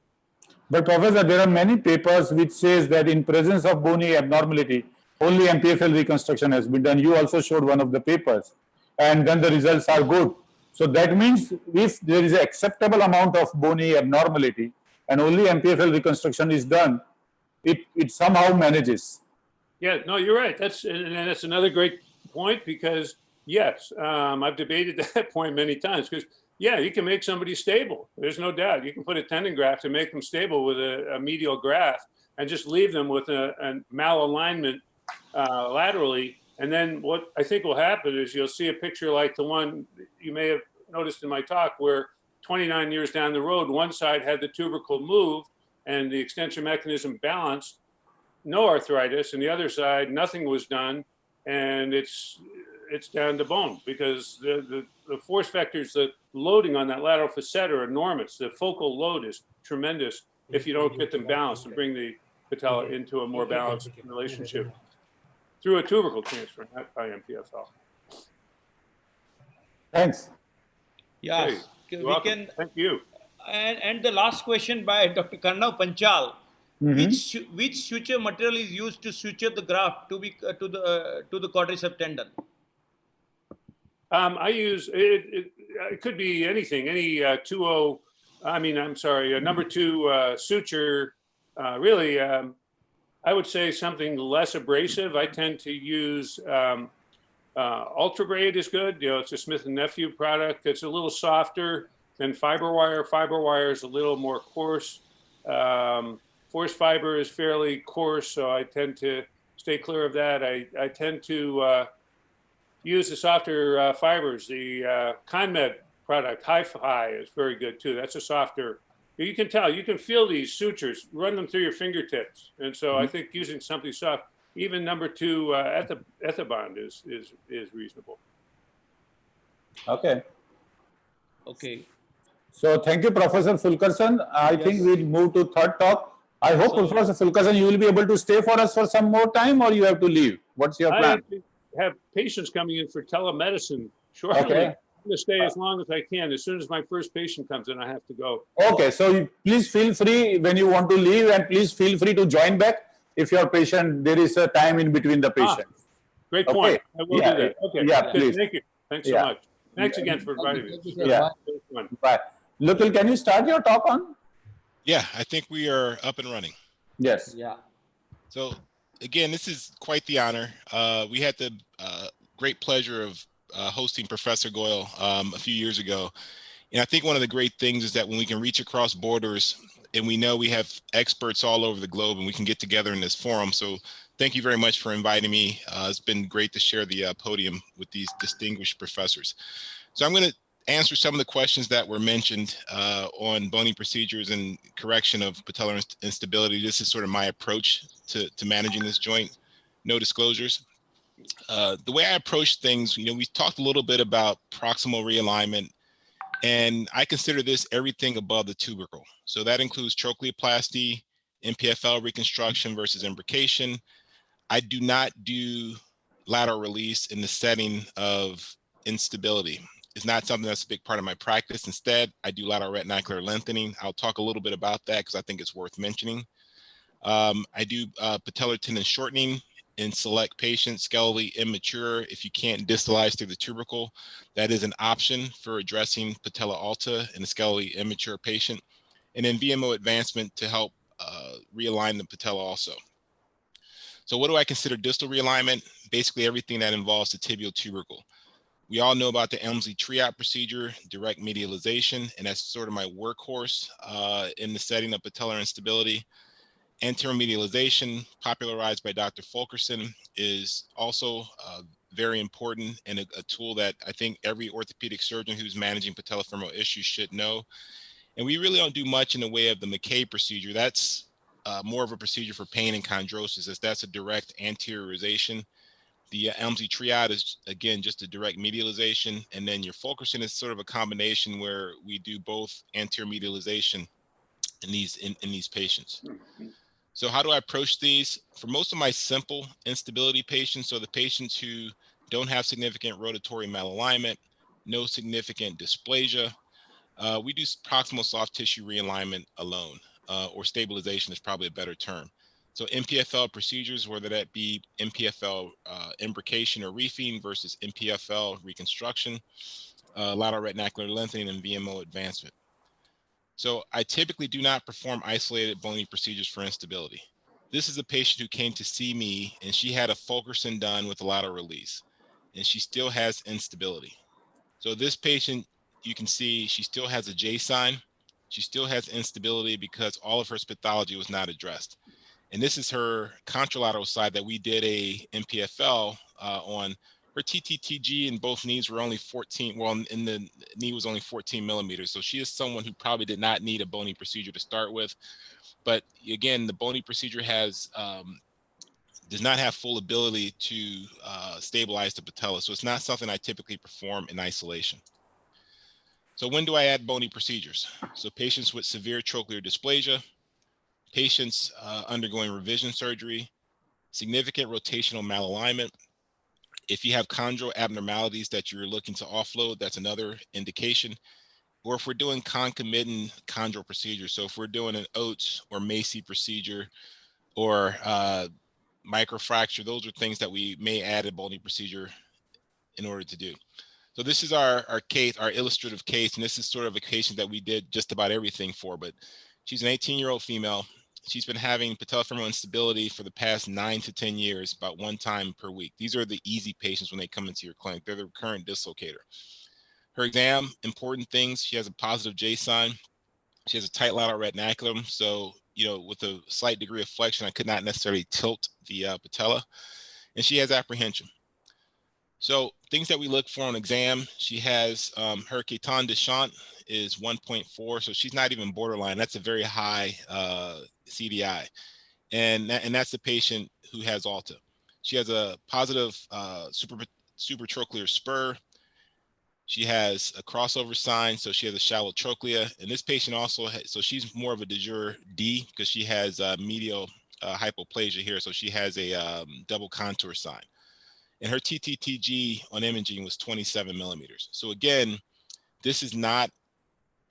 But Professor, there are many papers which says that in presence of bony abnormality, only MPFL reconstruction has been done. You also showed one of the papers, and then the results are good. So that means if there is an acceptable amount of bony abnormality and only MPFL reconstruction is done, it somehow manages. Yeah, no, you're right. That's another great point because yes, I've debated that point many times because yeah, you can make somebody stable. There's no doubt. You can put a tendon graft and make them stable with a medial graft and just leave them with a malalignment laterally. And then what I think will happen is you'll see a picture like the one you may have noticed in my talk where 29 years down the road, one side had the tubercle moved and the extension mechanism balanced, no arthritis, and the other side, nothing was done, and it's down to bone because the force vectors, the loading on that lateral facet are enormous. The focal load is tremendous if you don't get them balanced and bring the patella into a more balanced relationship through a tubercle transfer, not by MPFL. Thanks. Yeah, Hey, thank you. And the last question by Dr. Karnav Panchal. Which suture material is used to suture the graft to the quadriceps tendon? I use it could be anything, any number 2 suture. Really, I would say something less abrasive. I tend to use Ultrabraid is good. It's a Smith & Nephew product. It's a little softer than fiber wire. Fiber wire is a little more coarse. Force fiber is fairly coarse, so I tend to stay clear of that. I tend to use the softer fibers. The ConMed product, Hi-Fi, is very good too. That's a softer. You can tell, you can feel these sutures, run them through your fingertips. And so I think using something soft, even number 2 Ethibond is reasonable. Okay. Okay. So thank you, Professor Fulkerson. I think we'll move to third talk. I hope, Professor Fulkerson, you will be able to stay for us for some more time, or you have to leave. What's your plan? I have patients coming in for telemedicine shortly. Okay. I'm going to stay as long as I can. As soon as my first patient comes in, I have to go. Okay, so please feel free when you want to leave, and please feel free to join back if your patient, there is a time in between the patients. Great point. Okay. I will do that. Okay. Yeah, Okay, please. Thank you. Thanks so much. Thanks again for inviting me. Yeah. Bye. Lukil, can you start your talk on? Yeah, I think we are up and running. Yes. Yeah. So again, this is quite the honor. We had the great pleasure of hosting Professor Goyal a few years ago. And I think one of the great things is that when we can reach across borders and we know we have experts all over the globe and we can get together in this forum. So thank you very much for inviting me. It's been great to share the podium with these distinguished professors. So I'm going to answer some of the questions that were mentioned on bony procedures and correction of patellar instability. This is sort of my approach to managing this joint. No disclosures. The way I approach things, we talked a little bit about proximal realignment, and I consider this everything above the tubercle. So that includes trochleoplasty, MPFL reconstruction versus imbrication. I do not do lateral release in the setting of instability. is not something that's a big part of my practice. Instead, I do lateral retinacular lengthening. I'll talk a little bit about that because I think it's worth mentioning. I do patellar tendon shortening in select patients, skeletally immature. If you can't distalize through the tubercle, that is an option for addressing patella alta in a skeletally immature patient. And then VMO advancement to help realign the patella also. So what do I consider distal realignment? Basically everything that involves the tibial tubercle. We all know about the Elmsley triad procedure, direct medialization, and that's sort of my workhorse in the setting of patellar instability. Anterior medialization, popularized by Dr. Fulkerson, is also very important and a tool that I think every orthopedic surgeon who's managing patellofemoral issues should know. And we really don't do much in the way of the McKay procedure. That's more of a procedure for pain and chondrosis, as that's a direct anteriorization. The Elmsley triad is, again, just a direct medialization. And then your Fulkerson is sort of a combination where we do both anterior medialization in these patients. So how do I approach these? For most of my simple instability patients, so the patients who don't have significant rotatory malalignment, no significant dysplasia, we do proximal soft tissue realignment alone, or stabilization is probably a better term. So MPFL procedures, whether that be MPFL imbrication or reefing versus MPFL reconstruction, lateral retinacular lengthening, and VMO advancement. So I typically do not perform isolated bony procedures for instability. This is a patient who came to see me and she had a Fulkerson done with a lateral release and she still has instability. So this patient, you can see she still has a J sign. She still has instability because all of her pathology was not addressed. And this is her contralateral side that we did a MPFL on. Her TTTG in both knees were only 14, well, in the knee was only 14 millimeters. So she is someone who probably did not need a bony procedure to start with. But again, the bony procedure has does not have full ability to stabilize the patella. So it's not something I typically perform in isolation. So when do I add bony procedures? So patients with severe trochlear dysplasia, patients undergoing revision surgery, significant rotational malalignment. If you have chondral abnormalities that you're looking to offload, that's another indication. Or if we're doing concomitant chondral procedures, so if we're doing an Oates or Macy procedure or microfracture, those are things that we may add a bony procedure in order to do. So this is our case, our illustrative case, and this is sort of a patient that we did just about everything for, but she's an 18-year-old female. She's been having patellofemoral instability for the past 9 to 10 years, about 1 time per week. These are the easy patients when they come into your clinic. They're the recurrent dislocator. Her exam, important things. She has a positive J sign. She has a tight lateral retinaculum. So, you know, with a slight degree of flexion, I could not necessarily tilt the patella. And she has apprehension. So things that we look for on exam, she has her Quéton de Chant is 1.4. So she's not even borderline. That's a very high CDI. And that's the patient who has Alta. She has a positive supratrochlear spur. She has a crossover sign, so she has a shallow trochlea. And this patient also has, so she's more of a de jure D because she has medial hypoplasia here. So she has a double contour sign. And her TTTG on imaging was 27 millimeters. So again, this is not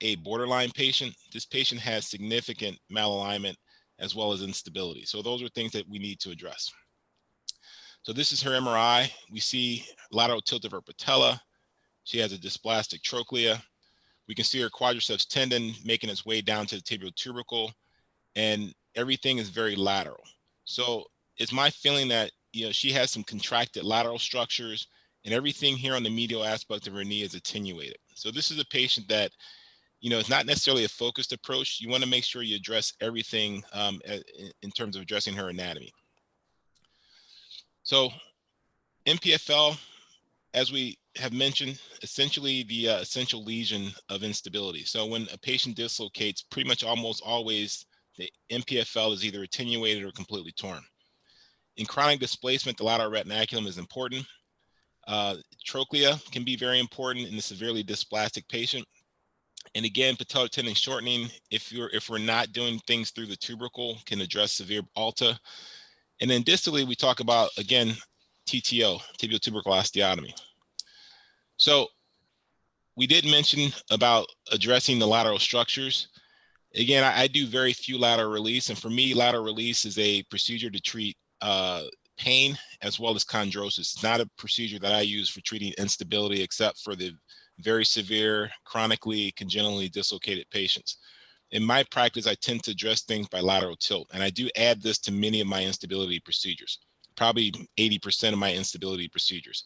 a borderline patient. This patient has significant malalignment as well as instability. So those are things that we need to address. So this is her MRI. We see lateral tilt of her patella. She has a dysplastic trochlea. We can see her quadriceps tendon making its way down to the tibial tubercle, and everything is very lateral. So it's my feeling that, you know, she has some contracted lateral structures and everything here on the medial aspect of her knee is attenuated. So this is a patient that, you know, it's not necessarily a focused approach. You want to make sure you address everything in terms of addressing her anatomy. So MPFL, as we have mentioned, essentially the essential lesion of instability. So when a patient dislocates, pretty much almost always the MPFL is either attenuated or completely torn. In chronic displacement, the lateral retinaculum is important. Trochlea can be very important in the severely dysplastic patient. And again, patellar tendon shortening, if we're not doing things through the tubercle, can address severe Alta. And then distally, we talk about, again, TTO, tibial tubercle osteotomy. So we did mention about addressing the lateral structures. Again, I do very few lateral release, and for me, lateral release is a procedure to treat pain as well as chondrosis. It's not a procedure that I use for treating instability, except for the very severe, chronically, congenitally dislocated patients. In my practice, I tend to address things by lateral tilt, and I do add this to many of my instability procedures, probably 80% of my instability procedures.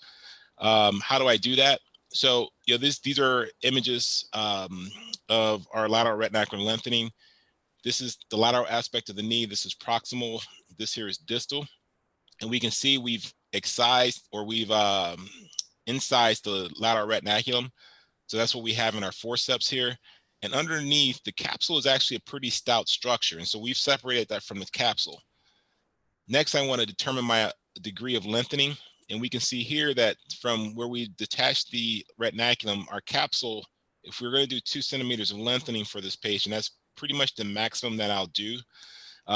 How do I do that? So, these are images of our lateral retinacular lengthening. This is the lateral aspect of the knee. This is proximal. This here is distal. And we can see we've excised, or we've incised the lateral retinaculum. So that's what we have in our forceps here. And underneath, the capsule is actually a pretty stout structure. And so we've separated that from the capsule. Next, I want to determine my degree of lengthening. And we can see here that from where we detach the retinaculum, our capsule, if we're going to do 2 centimeters of lengthening for this patient, that's pretty much the maximum that I'll do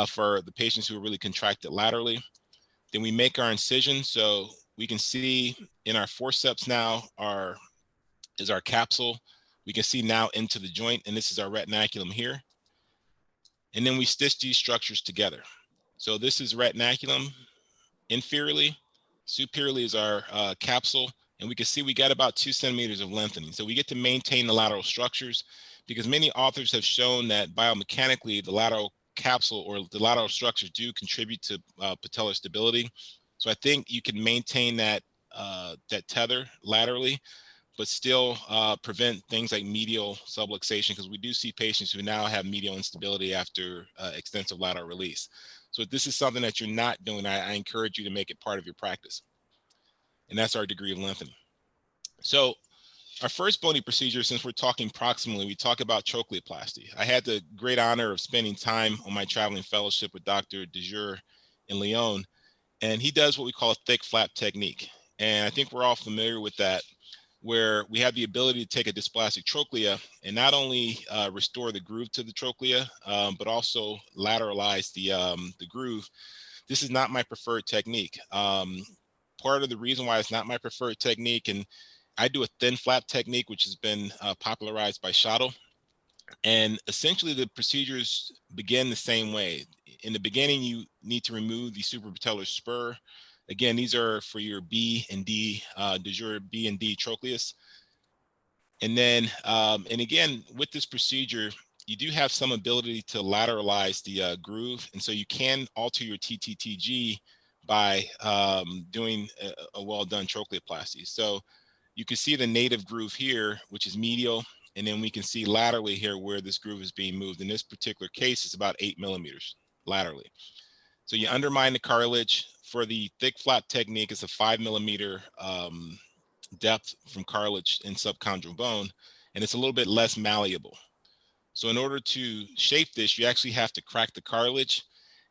for the patients who are really contracted laterally. Then we make our incision. So we can see in our forceps now is our capsule. We can see now into the joint, and this is our retinaculum here. And then we stitch these structures together. So this is retinaculum inferiorly. Superiorly is our capsule, and we can see we got about 2 centimeters of lengthening. So we get to maintain the lateral structures, because many authors have shown that biomechanically the lateral capsule or the lateral structures do contribute to patellar stability. So I think you can maintain that tether laterally, but still prevent things like medial subluxation, because we do see patients who now have medial instability after extensive lateral release. So if this is something that you're not doing, I encourage you to make it part of your practice. And that's our degree of lengthening. So our first bony procedure, since we're talking proximally, we talk about trochleoplasty. I had the great honor of spending time on my traveling fellowship with Dr. DeJure in Lyon, and he does what we call a thick flap technique. And I think we're all familiar with that, where we have the ability to take a dysplastic trochlea and not only restore the groove to the trochlea, but also lateralize the groove. This is not my preferred technique. Part of the reason why it's not my preferred technique, and I do a thin flap technique, which has been popularized by Shottle. And essentially the procedures begin the same way. In the beginning, you need to remove the suprapatellar spur. Again, these are for your B and D, DeJure B and D trochleus. And then, and again, with this procedure, you do have some ability to lateralize the groove. And so you can alter your TTTG by doing a well-done trochleoplasty. So you can see the native groove here, which is medial. And then we can see laterally here where this groove is being moved. In this particular case, it's about 8 millimeters laterally. So you undermine the cartilage. For the thick flap technique, it's a 5 millimeter depth from cartilage and subchondral bone, and it's a little bit less malleable. So in order to shape this, you actually have to crack the cartilage.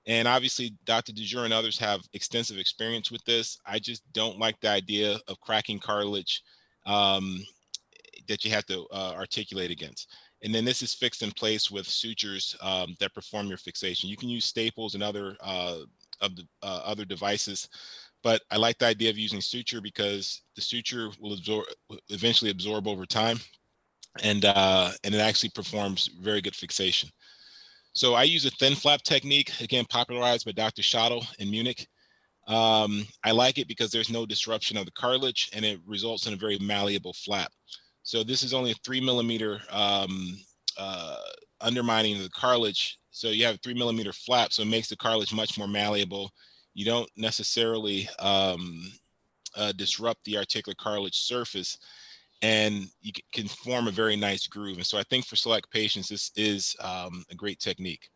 And obviously, Dr. DeJure and others have extensive experience with this. I just don't like the idea of cracking cartilage that you have to articulate against. And then this is fixed in place with sutures that perform your fixation. You can use staples and other other devices, but I like the idea of using suture because the suture will eventually absorb over time, and it actually performs very good fixation. So I use a thin flap technique, again popularized by Dr. Shottle in Munich. I like it because there's no disruption of the cartilage, and it results in a very malleable flap. So this is only a 3 millimeter undermining of the cartilage. So you have a 3 millimeter flap, so it makes the cartilage much more malleable. You don't necessarily disrupt the articular cartilage surface, and you can form a very nice groove. And so I think for select patients, this is a great technique.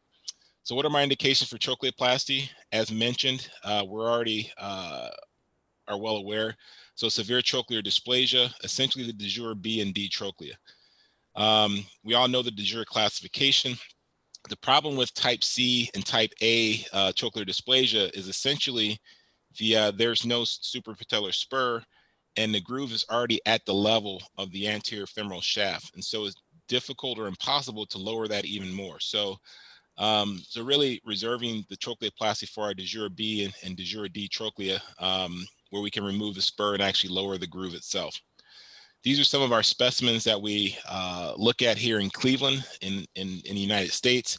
So what are my indications for trochleoplasty? As mentioned, we're already are well aware. So severe trochlear dysplasia, essentially the DeJure B and D trochlea. We all know the DeJure classification. The problem with type C and type A trochlear dysplasia is essentially there's no suprapatellar spur, and the groove is already at the level of the anterior femoral shaft. And so it's difficult or impossible to lower that even more. So so really reserving the trochleoplasty for our DeJure B and DeJure D trochlea, where we can remove the spur and actually lower the groove itself. These are some of our specimens that we look at here in Cleveland in the United States.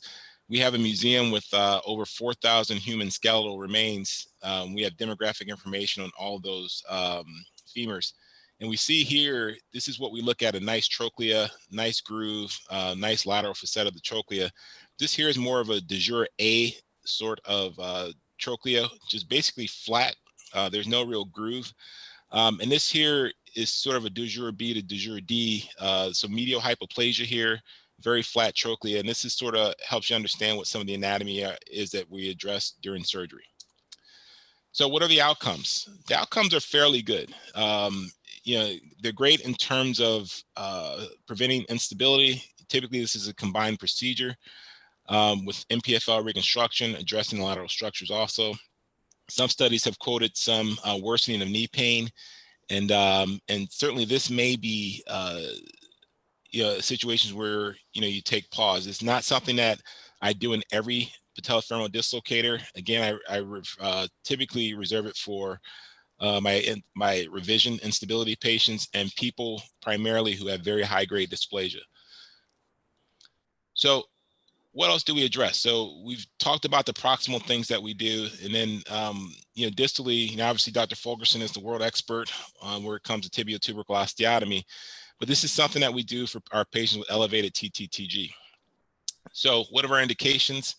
We have a museum with over 4,000 human skeletal remains. We have demographic information on all of those femurs. And we see here, this is what we look at: a nice trochlea, nice groove, nice lateral facet of the trochlea. This here is more of a de jure A sort of trochlea, which is basically flat. There's no real groove. And this here is sort of a de jure B to de jure D. So medial hypoplasia here, very flat trochlea. And this is sort of helps you understand what some of the anatomy is that we address during surgery. So what are the outcomes? The outcomes are fairly good. You know, they're great in terms of preventing instability. Typically, this is a combined procedure with MPFL reconstruction, addressing the lateral structures also. Some studies have quoted some worsening of knee pain, and certainly this may be you know, situations where, you know, you take pause. It's not something that I do in every patellofemoral dislocator. Again, I typically reserve it for my revision instability patients and people primarily who have very high grade dysplasia. So what else do we address? So we've talked about the proximal things that we do, and then you know, distally, you know, obviously Dr. Fulkerson is the world expert where it comes to tibiotubercle osteotomy, but this is something that we do for our patients with elevated TTTG. So what are our indications?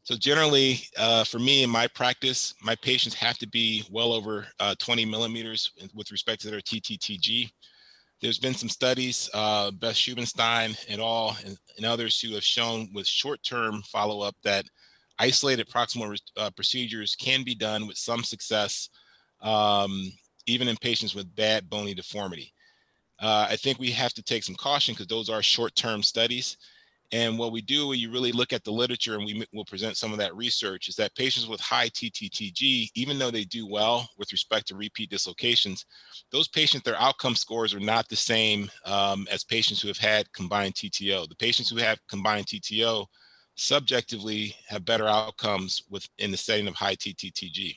So generally, for me in my practice, my patients have to be well over 20 millimeters with respect to their TTTG. There's been some studies, Beth Schubenstein et al. And others who have shown with short-term follow-up that isolated proximal procedures can be done with some success, even in patients with bad bony deformity. I think we have to take some caution because those are short-term studies. And what we do when you really look at the literature, and we will present some of that research, is that patients with high TTTG, even though they do well with respect to repeat dislocations, those patients, their outcome scores are not the same as patients who have had combined TTO. The patients who have combined TTO subjectively have better outcomes in the setting of high TTTG.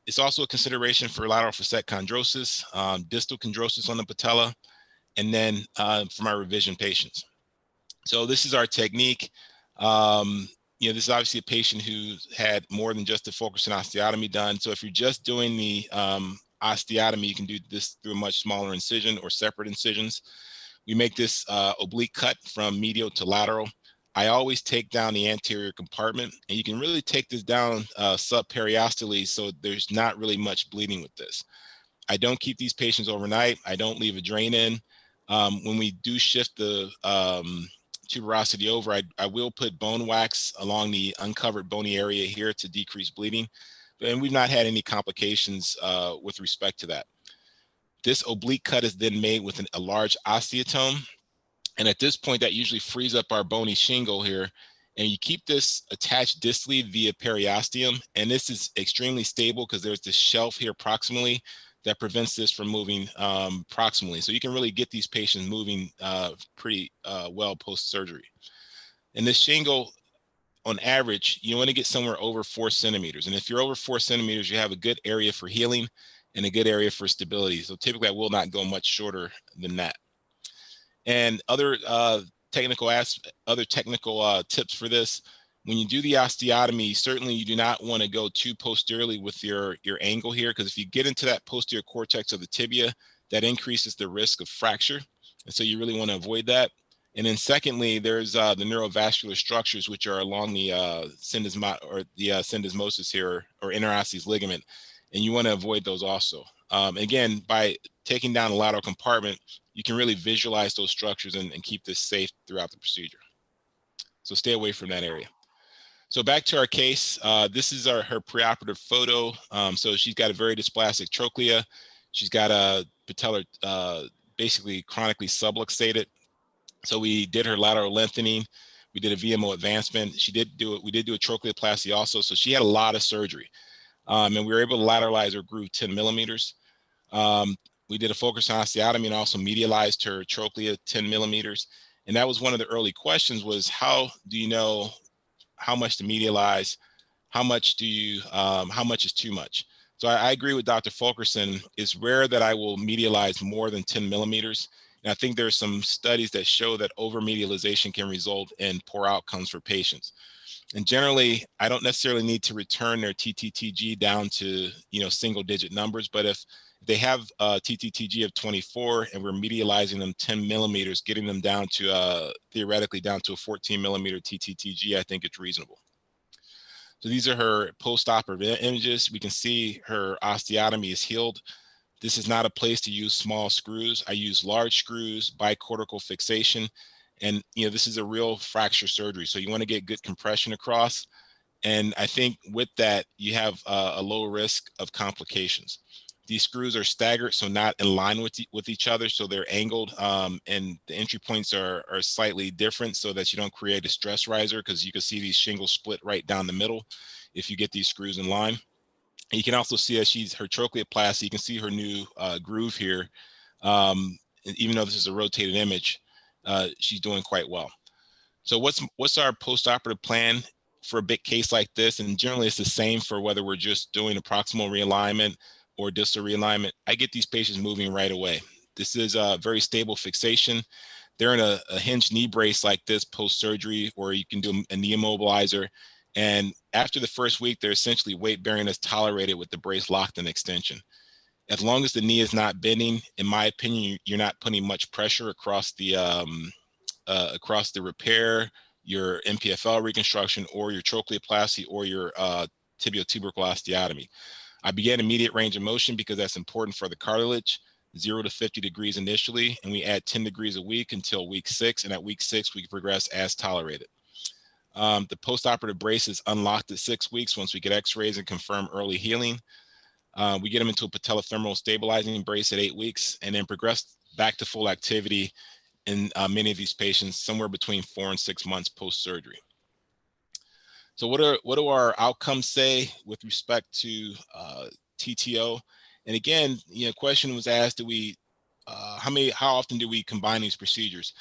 It's also a consideration for lateral facet chondrosis, distal chondrosis on the patella, and then for my revision patients. So this is our technique. You know, this is obviously a patient who had more than just a Fulkerson osteotomy done. So if you're just doing the osteotomy, you can do this through a much smaller incision or separate incisions. We make this oblique cut from medial to lateral. I always take down the anterior compartment, and you can really take this down subperiosteally, so there's not really much bleeding with this. I don't keep these patients overnight. I don't leave a drain in. When we do shift the tuberosity over, I will put bone wax along the uncovered bony area here to decrease bleeding, and we've not had any complications with respect to that. This oblique cut is then made with a large osteotome, and at this point that usually frees up our bony shingle here, and you keep this attached distally via periosteum, and this is extremely stable because there's this shelf here proximally that prevents this from moving proximally. So you can really get these patients moving pretty well post-surgery. And this shingle, on average, you want to get somewhere over 4 centimeters. And if you're over 4 centimeters, you have a good area for healing and a good area for stability. So typically I will not go much shorter than that. And other technical tips for this: when you do the osteotomy, certainly you do not want to go too posteriorly with your angle here, because if you get into that posterior cortex of the tibia, that increases the risk of fracture. And so you really want to avoid that. And then secondly, there's the neurovascular structures, which are along the syndesmosis here, or interosseous ligament. And you want to avoid those also. Again, by taking down the lateral compartment, you can really visualize those structures and keep this safe throughout the procedure. So stay away from that area. So back to our case, this is her preoperative photo. So she's got a very dysplastic trochlea. She's got a patellar basically chronically subluxated. So we did her lateral lengthening. We did a VMO advancement. We did do a trochleoplasty also. So she had a lot of surgery. And we were able to lateralize her groove 10 millimeters. We did a Fulkerson osteotomy and also medialized her trochlea 10 millimeters. And that was one of the early questions, was how do you know how much to medialize? How much is too much? So I agree with Dr. Fulkerson. It's rare that I will medialize more than 10 millimeters. And I think there are some studies that show that over medialization can result in poor outcomes for patients. And generally, I don't necessarily need to return their TTTG down to, single digit numbers, but if they have a TTTG of 24 and we're medializing them 10 millimeters, getting them down to theoretically down to a 14 millimeter TTTG, I think it's reasonable. So these are her post-operative images. We can see her osteotomy is healed. This is not a place to use small screws. I use large screws, bicortical fixation. And this is a real fracture surgery. So you want to get good compression across. And I think with that, you have a low risk of complications. These screws are staggered, so not in line with each other. So they're angled and the entry points are slightly different so that you don't create a stress riser, because you can see these shingles split right down the middle if you get these screws in line. And you can also see as her trochleoplasty, you can see her new groove here. And even though this is a rotated image, she's doing quite well. So what's our post-operative plan for a big case like this? And generally it's the same for whether we're just doing a proximal realignment or distal realignment. I get these patients moving right away. This is a very stable fixation. They're in a hinged knee brace like this post-surgery, or you can do a knee immobilizer. And after the first week, they're essentially weight bearing as tolerated with the brace locked in extension. As long as the knee is not bending, in my opinion, you're not putting much pressure across the repair, your MPFL reconstruction, or your trochleoplasty, or your tibiotubercle osteotomy. I began immediate range of motion because that's important for the cartilage, 0 to 50 degrees initially, and we add 10 degrees a week until week 6. And at week 6, we progress as tolerated. The postoperative brace is unlocked at 6 weeks once we get x-rays and confirm early healing. We get them into a patellofemoral stabilizing brace at 8 weeks and then progress back to full activity in many of these patients somewhere between 4 and 6 months post-surgery. So what do our outcomes say with respect to TTO? And again, question was asked, how often do we combine these procedures?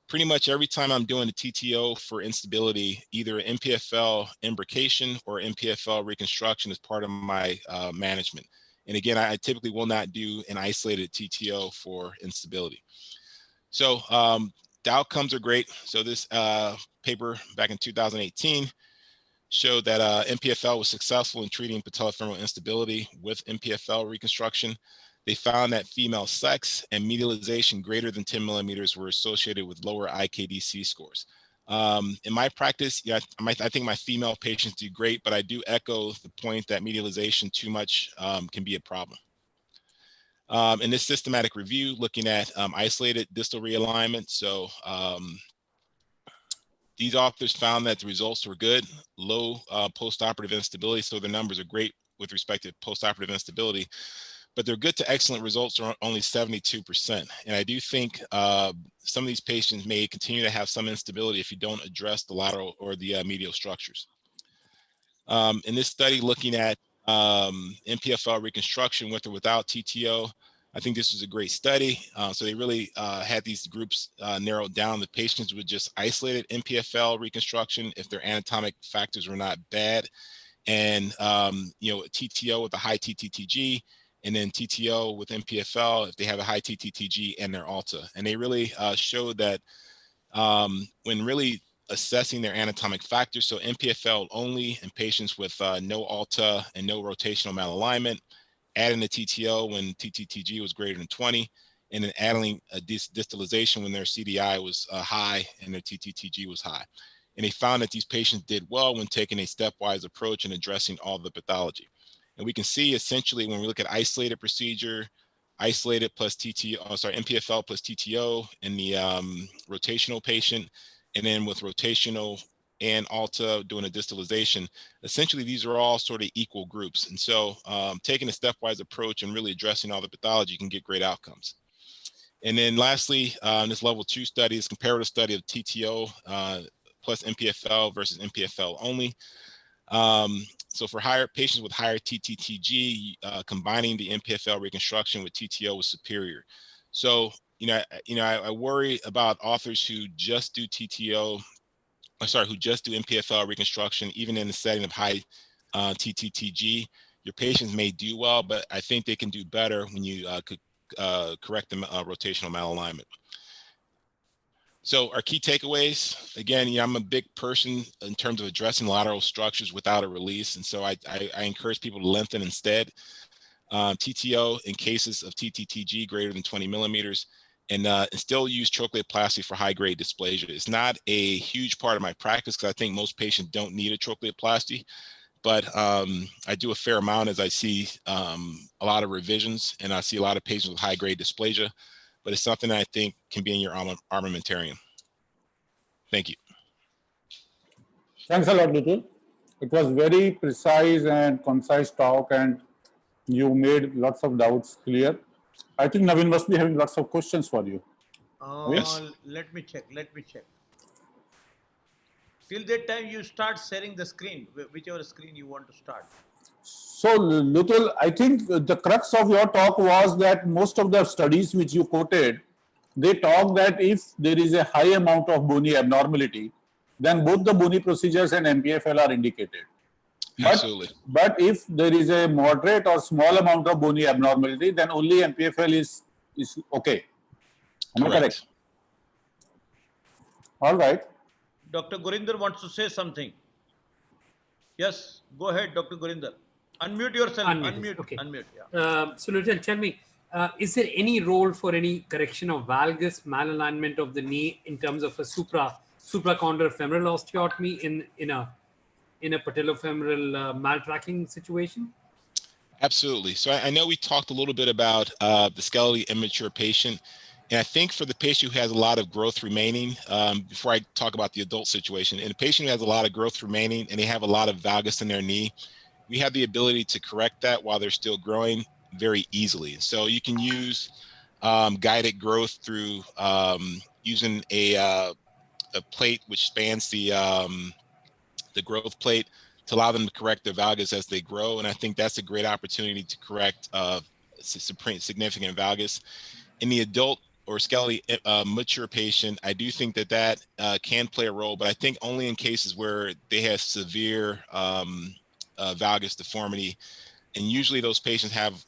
Pretty much every time I'm doing a TTO for instability, either an MPFL imbrication or MPFL reconstruction as part of my management. And again, I typically will not do an isolated TTO for instability. So the outcomes are great. So this paper back in 2018 showed that MPFL was successful in treating patellofemoral instability with MPFL reconstruction. They found that female sex and medialization greater than 10 millimeters were associated with lower IKDC scores. In my practice, I think my female patients do great, but I do echo the point that medialization too much can be a problem. In this systematic review, looking at isolated distal realignment, so these authors found that the results were good, low postoperative instability, so the numbers are great with respect to postoperative instability, but they're good to excellent results are only 72%. And I do think some of these patients may continue to have some instability if you don't address the lateral or the medial structures. In this study, looking at MPFL reconstruction with or without TTO, I think this was a great study. So they really had these groups narrowed down. The patients with just isolated MPFL reconstruction if their anatomic factors were not bad, and TTO with a high TTTG, and then TTO with MPFL if they have a high TTTG and their ALTA. And they really showed that when really assessing their anatomic factors, so MPFL only in patients with no ALTA and no rotational malalignment, adding the TTO when TTTG was greater than 20, and then adding a distalization when their CDI was high and their TTTG was high. And they found that these patients did well when taking a stepwise approach and addressing all the pathology. And we can see essentially when we look at isolated procedure, isolated plus MPFL plus TTO in the rotational patient, and then with rotational and ALTA doing a distalization, essentially these are all sort of equal groups. And so taking a stepwise approach and really addressing all the pathology can get great outcomes. And then lastly, this level 2 study is comparative study of TTO plus MPFL versus MPFL only. So for patients with higher TTTG, combining the MPFL reconstruction with TTO was superior. So, I worry about authors who just do who just do MPFL reconstruction, even in the setting of high TTTG, your patients may do well, but I think they can do better when you could correct the rotational malalignment. So our key takeaways, again, I'm a big person in terms of addressing lateral structures without a release. And so I encourage people to lengthen instead. TTO in cases of TTTG greater than 20 millimeters, and still use trochleoplasty for high-grade dysplasia. It's not a huge part of my practice because I think most patients don't need a trochleoplasty, but I do a fair amount as I see a lot of revisions, and I see a lot of patients with high-grade dysplasia. But it's something that I think can be in your armamentarium. Thank you. Thanks a lot, Nitin. It was very precise and concise talk, and you made lots of doubts clear. I think Navin must be having lots of questions for you. Yes. Let me check. Till that time, you start sharing the screen, whichever screen you want to start. So, Lutul, I think the crux of your talk was that most of the studies which you quoted, they talk that if there is a high amount of bony abnormality, then both the bony procedures and MPFL are indicated. Absolutely. But if there is a moderate or small amount of bony abnormality, then only MPFL is okay. Am I correct? All right. Dr. Gurinder wants to say something. Yes, go ahead, Dr. Gurinder. Unmute yourself. Unmute. Okay. Unmute. Yeah. So, Lutul, tell me, is there any role for any correction of valgus malalignment of the knee in terms of a supracondylar femoral osteotomy in a patellofemoral maltracking situation? Absolutely. So I know we talked a little bit about the skeletally immature patient. And I think for the patient who has a lot of growth remaining, before I talk about the adult situation, and a patient who has a lot of growth remaining and they have a lot of valgus in their knee, we have the ability to correct that while they're still growing very easily. So you can use guided growth through using a plate which spans the growth plate to allow them to correct their valgus as they grow. And I think that's a great opportunity to correct significant valgus. In the adult or skeletally mature patient, I do think that can play a role, but I think only in cases where they have severe valgus deformity. And usually those patients have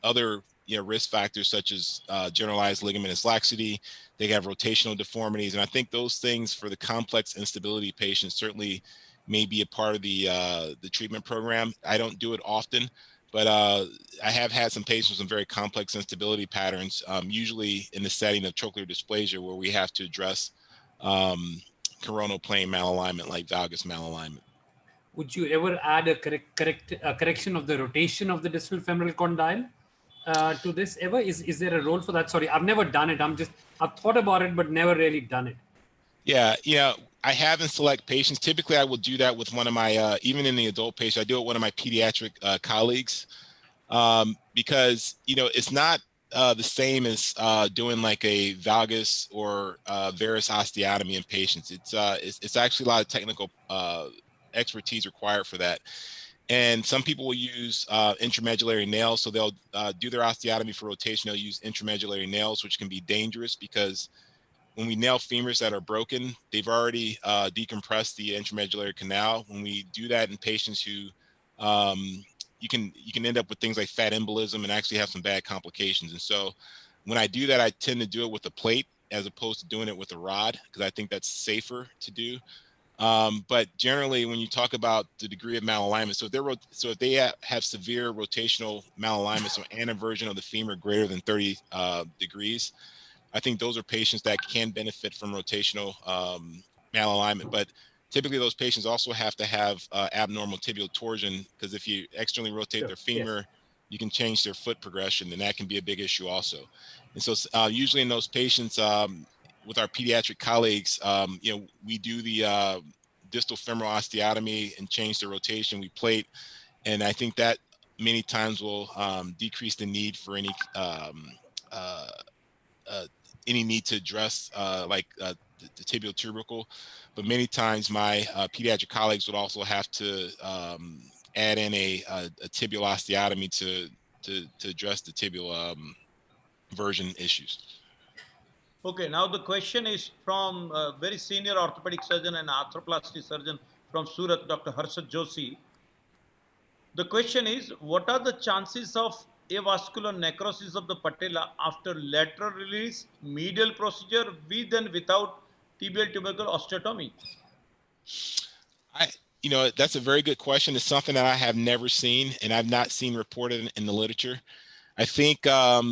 other risk factors such as generalized ligamentous laxity. They have rotational deformities. And I think those things for the complex instability patients certainly may be a part of the treatment program. I don't do it often, but I have had some patients with some very complex instability patterns, usually in the setting of trochlear dysplasia, where we have to address coronal plane malalignment like valgus malalignment. Would you ever add a correction of the rotation of the distal femoral condyle to this ever? Is there a role for that? Sorry, I've never done it. I've thought about it, but never really done it. Yeah, I have in select patients. Typically, I will do that with one of my, even in the adult patient, I do it with one of my pediatric colleagues because, it's not the same as doing like a valgus or varus osteotomy in patients. It's actually a lot of technical expertise required for that. And some people will use intramedullary nails. So they'll do their osteotomy for rotation. They'll use intramedullary nails, which can be dangerous because when we nail femurs that are broken, they've already decompressed the intramedullary canal. When we do that in patients who you can end up with things like fat embolism and actually have some bad complications. And so when I do that, I tend to do it with a plate as opposed to doing it with a rod because I think that's safer to do. But generally, when you talk about the degree of malalignment, so if they have severe rotational malalignment, so an inversion of the femur greater than 30 degrees, I think those are patients that can benefit from rotational malalignment. But typically, those patients also have to have abnormal tibial torsion because if you externally rotate their femur, you can change their foot progression, and that can be a big issue also. And so usually in those patients, with our pediatric colleagues, we do the distal femoral osteotomy and change the rotation. We plate, and I think that many times will decrease the need for any need to address the tibial tubercle. But many times my pediatric colleagues would also have to add in a tibial osteotomy to address the tibial version issues. Okay, now the question is from a very senior orthopedic surgeon and arthroplasty surgeon from Surat, Dr. Harshad Joshi. The question is, what are the chances of avascular necrosis of the patella after lateral release, medial procedure with and without tibial tubercle osteotomy? That's a very good question. It's something that I have never seen, and I've not seen reported in the literature. I think, I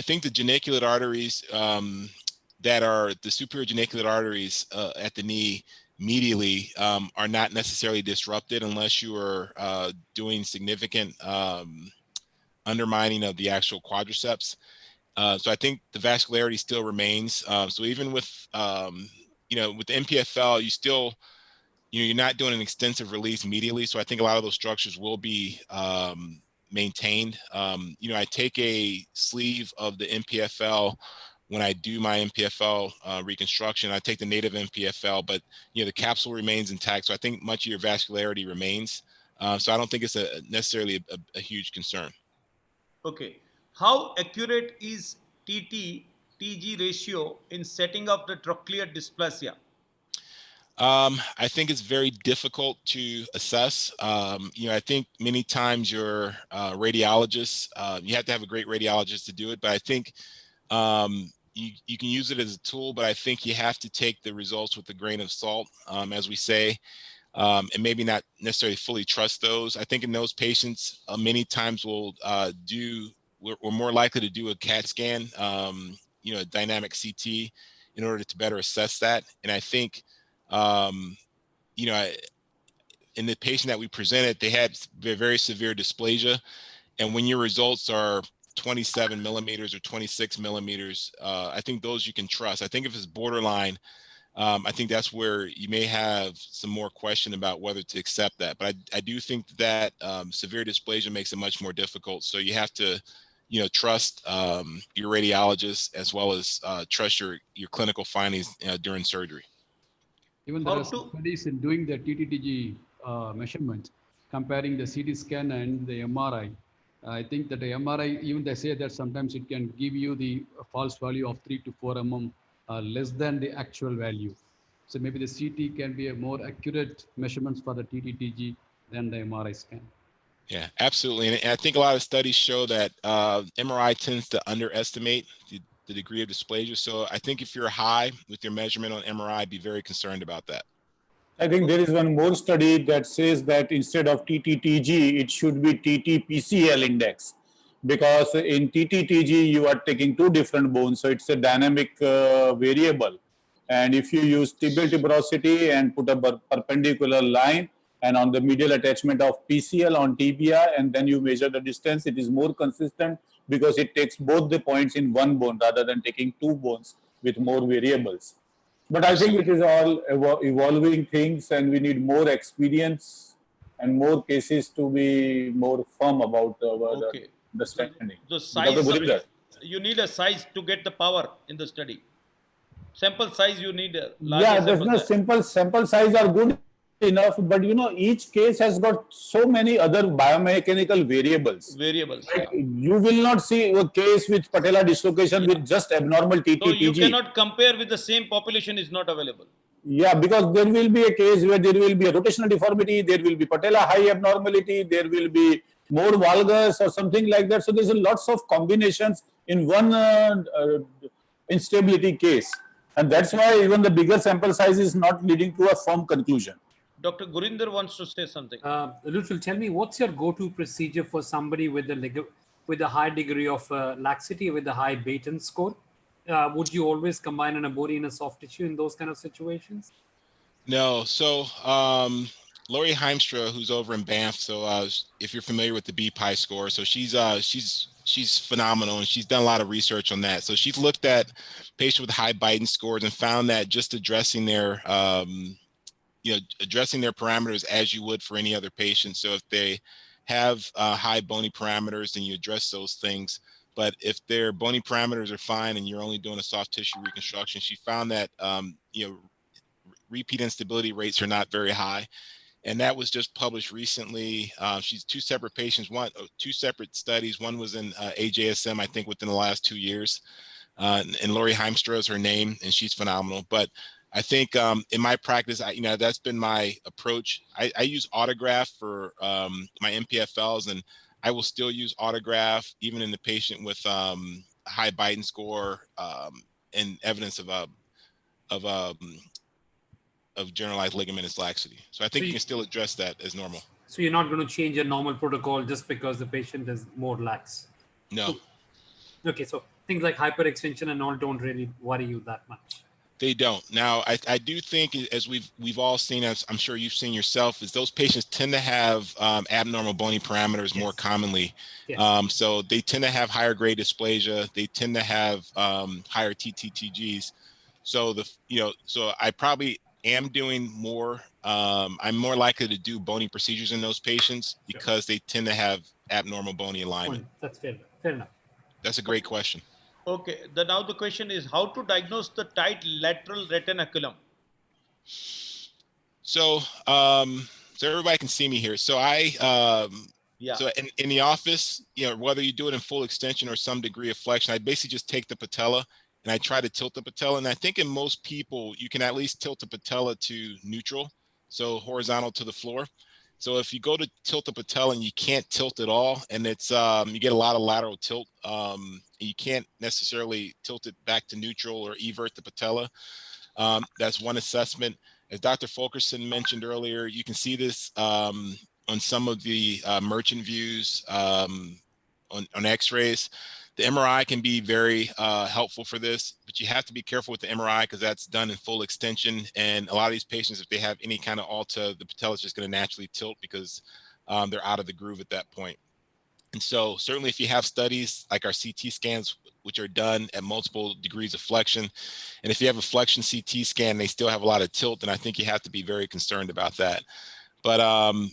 think the geniculate arteries that are the superior geniculate arteries at the knee medially are not necessarily disrupted unless you are doing significant undermining of the actual quadriceps. So I think the vascularity still remains. So even with, with the MPFL, you still, you're not doing an extensive release medially. So I think a lot of those structures will be maintained. I take a sleeve of the MPFL when I do my MPFL reconstruction. I take the native MPFL, but the capsule remains intact. So I think much of your vascularity remains. So I don't think it's necessarily a huge concern. Okay. How accurate is TT-TG ratio in setting up the trochlear dysplasia? I think it's very difficult to assess. I think many times your radiologists, you have to have a great radiologist to do it, but I think you can use it as a tool, but I think you have to take the results with a grain of salt, as we say, and maybe not necessarily fully trust those. I think in those patients, many times we're more likely to do a CAT scan, a dynamic CT in order to better assess that. And I think, in the patient that we presented, they had very severe dysplasia. And when your results are 27 millimeters or 26 millimeters, I think those you can trust. I think if it's borderline, I think that's where you may have some more question about whether to accept that. But I do think that severe dysplasia makes it much more difficult. So you have to, trust your radiologist as well as trust your clinical findings during surgery. Even there are studies in doing the TTTG measurements, comparing the CT scan and the MRI. I think that the MRI, even they say that sometimes it can give you the false value of 3 to 4 mm less than the actual value. So maybe the CT can be a more accurate measurements for the TTTG than the MRI scan. Yeah, absolutely. And I think a lot of studies show that MRI tends to underestimate the degree of dysplasia. So I think if you're high with your measurement on MRI, be very concerned about that. I think there is one more study that says that instead of TTTG, it should be TTPCL index, because in TTTG, you are taking two different bones. So it's a dynamic variable. And if you use tibial tuberosity and put a perpendicular line and on the medial attachment of PCL on tibia, and then you measure the distance, it is more consistent because it takes both the points in one bone rather than taking two bones with more variables. But I think it is all evolving things, and we need more experience and more cases to be more firm about our understanding. The size, you need a size to get the power in the study. Sample size, you need a larger there's no simple sample size are good enough, but each case has got so many other biomechanical variables. Like, you will not see a case with patella dislocation with just abnormal TTTG. So you cannot compare with the same population is not available. Yeah, because there will be a case where there will be a rotational deformity, there will be patella high abnormality, there will be more valgus or something like that. So there's lots of combinations in one instability case. And that's why even the bigger sample size is not leading to a firm conclusion. Dr. Gurinder wants to say something. Lutul, tell me, what's your go-to procedure for somebody with a high degree of laxity, with a high Baton score? Would you always combine an bony and a soft tissue in those kind of situations? No. So Lori Heimstra, who's over in Banff, so if you're familiar with the BPI score, so she's phenomenal, and she's done a lot of research on that. So she's looked at patients with high Baton scores and found that just addressing their addressing their parameters as you would for any other patient. So if they have high bony parameters, then you address those things. But if their bony parameters are fine and you're only doing a soft tissue reconstruction, she found that repeat instability rates are not very high. And that was just published recently. She's two separate patients, two separate studies. One was in AJSM, I think, within the last 2 years. And Lori Heimstra is her name, and she's phenomenal. But I think in my practice, that's been my approach. I use autograph for my MPFLs, and I will still use autograph even in the patient with high Biden score and evidence of generalized ligamentous laxity. So I think you can still address that as normal. So you're not going to change your normal protocol just because the patient is more lax? No. Okay, so things like hyperextension and all don't really worry you that much. They don't. Now, I do think, as we've all seen, as I'm sure you've seen yourself, is those patients tend to have abnormal bony parameters more commonly. Yes. So they tend to have higher grade dysplasia. They tend to have higher TTTGs. So so I probably am doing more. I'm more likely to do bony procedures in those patients because they tend to have abnormal bony alignment. That's fair. Fair enough. That's a great question. Okay. Now the question is how to diagnose the tight lateral retinaculum. So, so everybody can see me here. So so in the office, whether you do it in full extension or some degree of flexion, I basically just take the patella and I try to tilt the patella. And I think in most people, you can at least tilt the patella to neutral, so horizontal to the floor. So if you go to tilt the patella and you can't tilt at all, and it's you get a lot of lateral tilt, you can't necessarily tilt it back to neutral or evert the patella. That's one assessment. As Dr. Fulkerson mentioned earlier, you can see this on some of the merchant views on x-rays. The MRI can be very helpful for this, but you have to be careful with the MRI because that's done in full extension. And a lot of these patients, if they have any kind of alta, the patella is just going to naturally tilt because they're out of the groove at that point. And so certainly if you have studies like our CT scans, which are done at multiple degrees of flexion, and if you have a flexion CT scan, they still have a lot of tilt, then I think you have to be very concerned about that. But,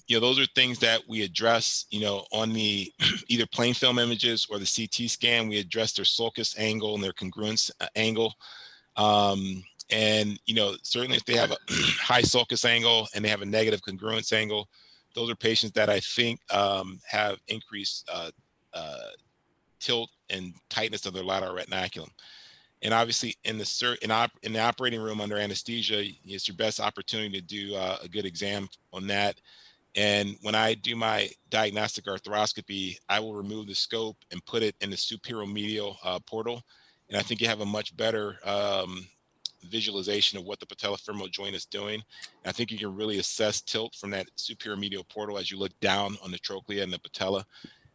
those are things that we address, on the either plain film images or the CT scan. We address their sulcus angle and their congruence angle. And, certainly if they have a high sulcus angle and they have a negative congruence angle, those are patients that I think have increased tilt and tightness of their lateral retinaculum. And obviously in the operating room under anesthesia, it's your best opportunity to do a good exam on that. And when I do my diagnostic arthroscopy, I will remove the scope and put it in the superomedial portal. And I think you have a much better visualization of what the patellofemoral joint is doing. And I think you can really assess tilt from that superomedial portal as you look down on the trochlea and the patella.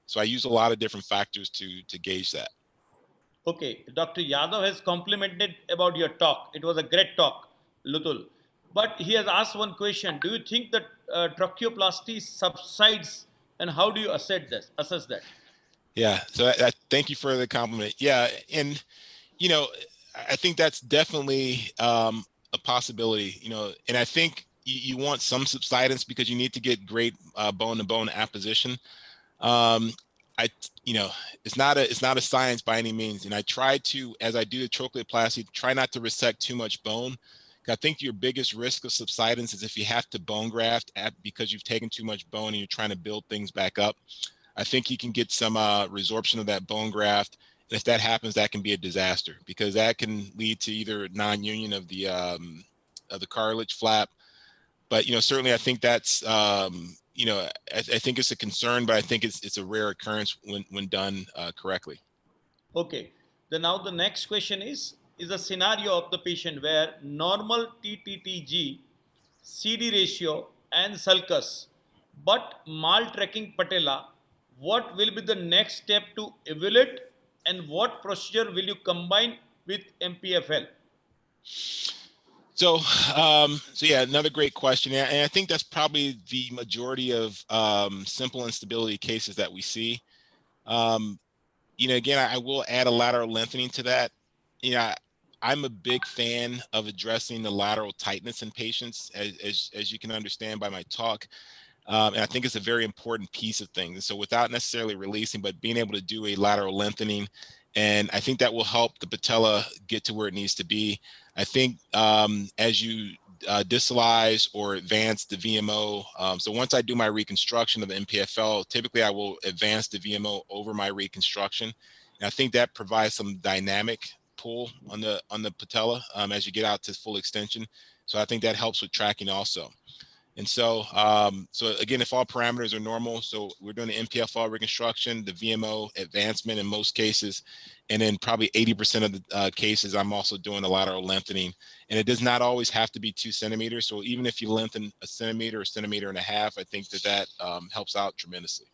So I use a lot of different factors to gauge that. Okay, Dr. Yadav has complimented about your talk. It was a great talk, Lutul. But he has asked one question. Do you think that tracheoplasty subsides, and how do you assess that? Yeah, so thank you for the compliment. Yeah, and I think that's definitely a possibility. And I think you want some subsidence because you need to get great bone-to-bone apposition. It's not a science by any means. And I try to, as I do the trochleoplasty, try not to resect too much bone. I think your biggest risk of subsidence is if you have to bone graft because you've taken too much bone and you're trying to build things back up. I think you can get some resorption of that bone graft. And if that happens, that can be a disaster because that can lead to either non-union of the cartilage flap. But, certainly I think that's, I think it's a concern, but I think it's a rare occurrence when done correctly. Okay. Now the next question is a scenario of the patient where normal TTTG, CD ratio and sulcus, but mal-tracking patella, what will be the next step to evaluate and what procedure will you combine with MPFL? So yeah, another great question. And I think that's probably the majority of simple instability cases that we see. Again, I will add a lateral lengthening to that. I'm a big fan of addressing the lateral tightness in patients, as you can understand by my talk. And I think it's a very important piece of things. So without necessarily releasing, but being able to do a lateral lengthening, and I think that will help the patella get to where it needs to be. I think as you distalize or advance the VMO, so once I do my reconstruction of the MPFL, typically I will advance the VMO over my reconstruction. And I think that provides some dynamic pull on the patella as you get out to full extension. So I think that helps with tracking also. And so, so again, if all parameters are normal, so we're doing the MPFL reconstruction, the VMO advancement in most cases, and then probably 80% of the cases, I'm also doing a lateral lengthening. And it does not always have to be 2 centimeters. So even if you lengthen a centimeter or centimeter and a half, I think that helps out tremendously.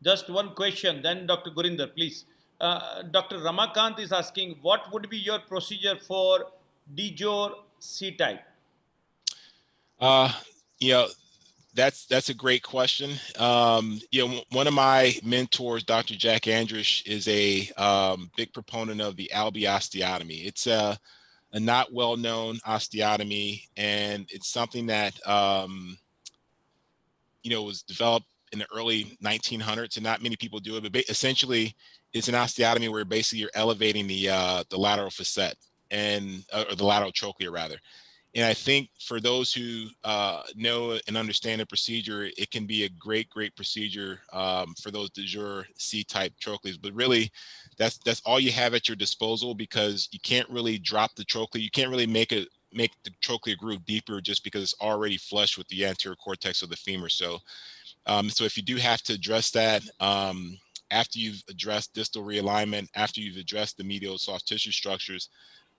Just one question, then Dr. Gurinder, please. Dr. Ramakant is asking, what would be your procedure for DJOR C-type? You know, that's a great question. You know, one of my mentors, Dr. Jack Andrish, is a big proponent of the Albee osteotomy. It's a not well-known osteotomy, and it's something that you know, was developed in the early 1900s, and not many people do it. But essentially, it's an osteotomy where basically you're elevating the lateral facet and or the lateral trochlea rather. And I think for those who know and understand the procedure, it can be a great procedure for those de jure C-type trochleas. But really, that's all you have at your disposal, because you can't really drop the trochlea. You can't really make the trochlea groove deeper just because it's already flush with the anterior cortex of the femur. So, so if you do have to address that, after you've addressed distal realignment, after you've addressed the medial soft tissue structures,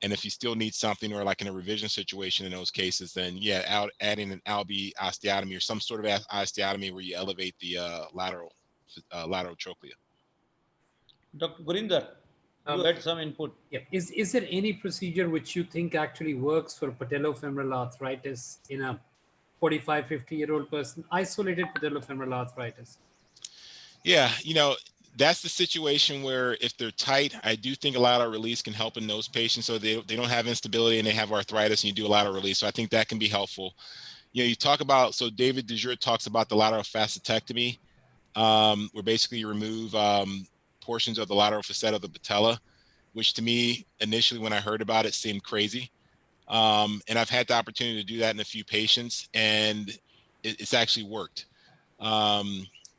and if you still need something, or like in a revision situation in those cases, then yeah, adding an Albee osteotomy or some sort of osteotomy where you elevate the lateral trochlea. Dr. Gurinder, you had some input. Yeah. Is there any procedure which you think actually works for patellofemoral arthritis in a 45, 50-year-old person, isolated patellofemoral arthritis? Yeah, you know, that's the situation where if they're tight, I do think a lateral release can help in those patients. So they don't have instability and they have arthritis, and you do a lateral release. So I think that can be helpful. You know, you talk about, so David de Jure talks about the lateral facetectomy, where basically you remove portions of the lateral facet of the patella, which to me, initially when I heard about it, seemed crazy. And I've had the opportunity to do that in a few patients, and it's actually worked.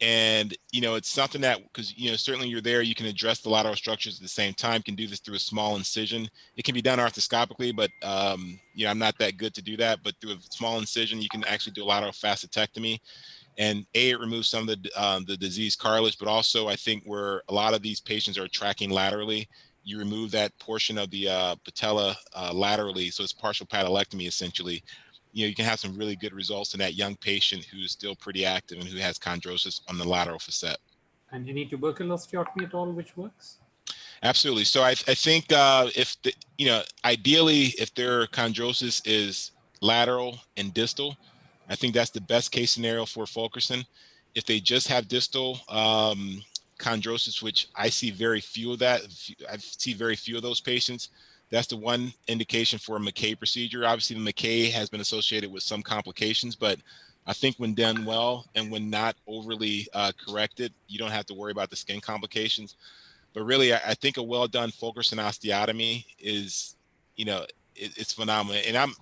And, you know, it's something that, because, you know, certainly you're there, you can address the lateral structures at the same time, can do this through a small incision. It can be done arthroscopically, but, you know, I'm not that good to do that. But through a small incision, you can actually do a lateral facetectomy. And it removes some of the disease cartilage, but also I think where a lot of these patients are tracking laterally, you remove that portion of the patella laterally. So it's partial patelectomy essentially. You know, you can have some really good results in that young patient who's still pretty active and who has chondrosis on the lateral facet. And any tubercle osteotomy at all which works? Absolutely. So I think if the, you know, ideally if their chondrosis is lateral and distal, I think that's the best case scenario for Fulkerson. If they just have distal chondrosis, which I see very few of that, I see very few of those patients, that's the one indication for a McKay procedure. Obviously, the McKay has been associated with some complications, but I think when done well and when not overly corrected, you don't have to worry about the skin complications. But really, I think a well-done Fulkerson osteotomy is, you know, it's phenomenal. And I'm,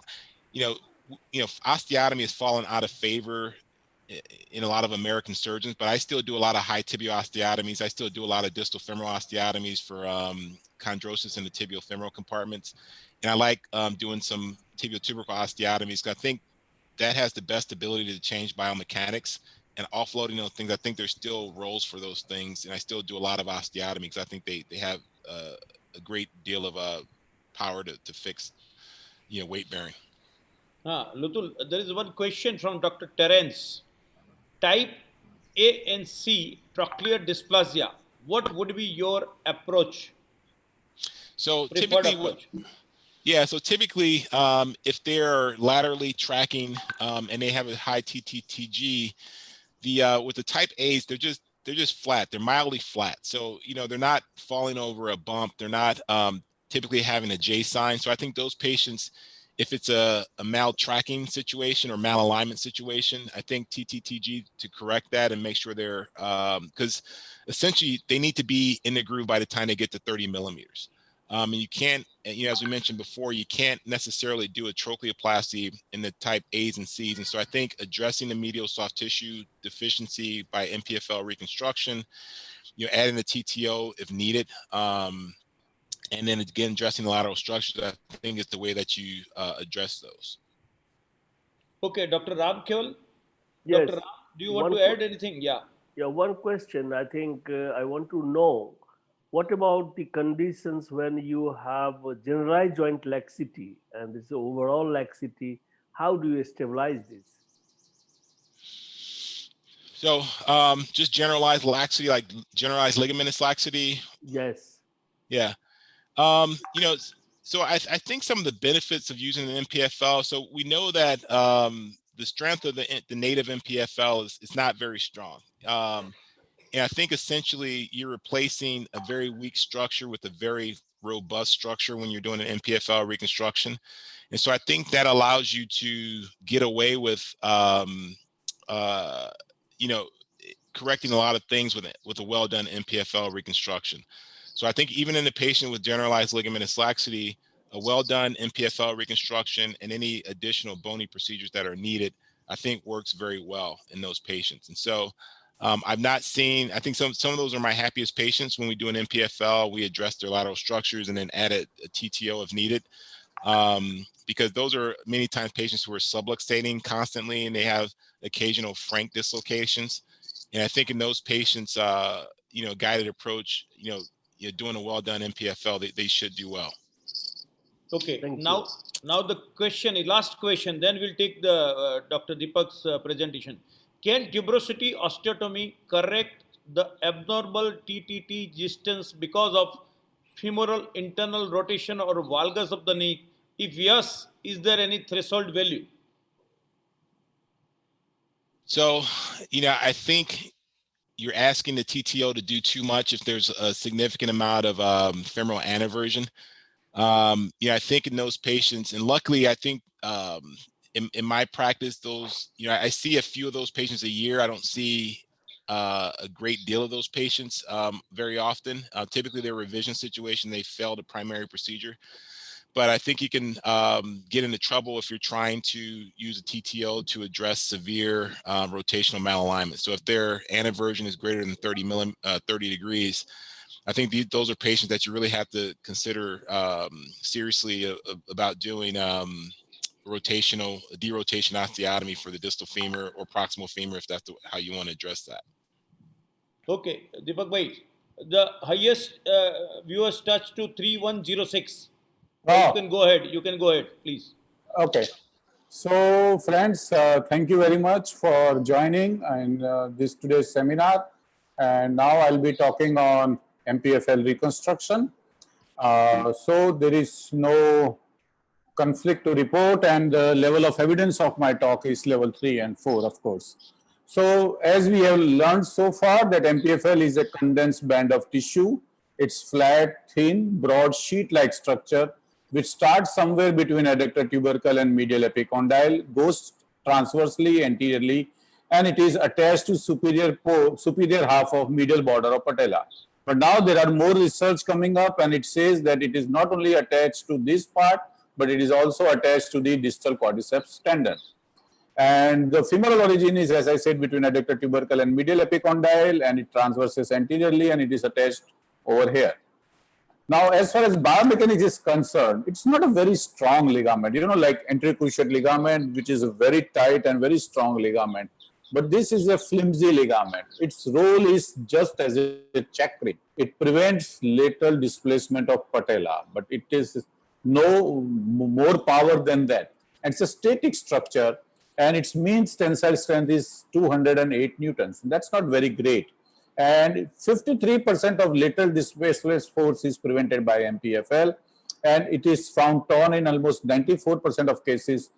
you know, osteotomy has fallen out of favor in a lot of American surgeons, but I still do a lot of high tibial osteotomies. I still do a lot of distal femoral osteotomies for chondrosis in the tibial femoral compartments. And I like doing some tibial tubercle osteotomies, because I think that has the best ability to change biomechanics and offloading those things. I think there's still roles for those things. And I still do a lot of osteotomy because I think they have a great deal of power to fix, you know, weight bearing. Lutul, there is one question from Dr. Terence. Type A and C trochlear dysplasia. What would be your approach? So Preferred typically, approach. Yeah, so typically, if they're laterally tracking and they have a high TTTG, with the type A's, they're just flat. They're mildly flat. So, you know, they're not falling over a bump. They're not typically having a J sign. So I think those patients, if it's a mal-tracking situation or malalignment situation, I think TTTG to correct that and make sure they're, because essentially they need to be in the groove by the time they get to 30 millimeters. And you can't, you know, as we mentioned before, you can't necessarily do a trochleoplasty in the type A's and C's. And so I think addressing the medial soft tissue deficiency by MPFL reconstruction, you know, adding the TTO if needed, And then again, addressing the lateral structures, I think is the way that you address those. Okay, Dr. Ram Keval. Yes. Dr. Ram, do you want to add anything? Yeah. Yeah, one question I think I want to know. What about the conditions when you have a generalized joint laxity and this overall laxity? How do you stabilize this? So just generalized laxity, like generalized ligamentous laxity. Yes. Yeah. You know, so I think some of the benefits of using an MPFL. So we know that the strength of the native MPFL is not very strong. And I think essentially you're replacing a very weak structure with a very robust structure when you're doing an MPFL reconstruction. And so I think that allows you to get away with, you know, correcting a lot of things with a well done MPFL reconstruction. So I think even in a patient with generalized ligamentous laxity, a well done MPFL reconstruction and any additional bony procedures that are needed, I think works very well in those patients. And so I've not seen, I think some of those are my happiest patients. When we do an MPFL, we address their lateral structures and then add a TTO if needed. Because those are many times patients who are subluxating constantly and they have occasional frank dislocations. And I think in those patients, you know, guided approach, you know, you're doing a well done MPFL, they should do well. Okay, now the question, last question, then we'll take the Dr. Deepak's presentation. Can tuberosity osteotomy correct the abnormal TTT distance because of femoral internal rotation or valgus of the knee? If yes, is there any threshold value? So, you know, I think you're asking the TTO to do too much if there's a significant amount of femoral anaversion. Yeah, I think in those patients, and luckily, I think in my practice, those, you know, I see a few of those patients a year. I don't see a great deal of those patients very often. Typically, they're a revision situation. They failed a primary procedure. But I think you can get into trouble if you're trying to use a TTO to address severe rotational malalignment. So if their anaversion is greater than 30 degrees, I think those are patients that you really have to consider seriously about doing derotation osteotomy for the distal femur or proximal femur, if that's how you want to address that. Okay, Deepak bhai, the highest viewers touch to 3106. You can go ahead. You can go ahead, please. Okay. So, friends, thank you very much for joining in this today's seminar. And now I'll be talking on MPFL reconstruction. So there is no conflict to report, and the level of evidence of my talk is level 3 and 4, of course. So as we have learned so far, that MPFL is a condensed band of tissue. It's flat, thin, broad sheet-like structure which starts somewhere between adductor tubercle and medial epicondyle, goes transversely anteriorly, and it is attached to superior half of medial border of patella. But now there are more research coming up, and it says that it is not only attached to this part, but it is also attached to the distal quadriceps tendon. And the femoral origin is, as I said, between adductor tubercle and medial epicondyle, and it transverses anteriorly, and it is attached over here. Now, as far as biomechanics is concerned, it's not a very strong ligament, you know, like anterocruciate ligament, which is a very tight and very strong ligament. But this is a flimsy ligament. Its role is just as a check ring. It prevents lateral displacement of patella, but it is no more power than that. And it's a static structure, and its mean tensile strength is 208 newtons. That's not very great. And 53% of lateral displacement force is prevented by MPFL, and it is found torn in almost 94% of cases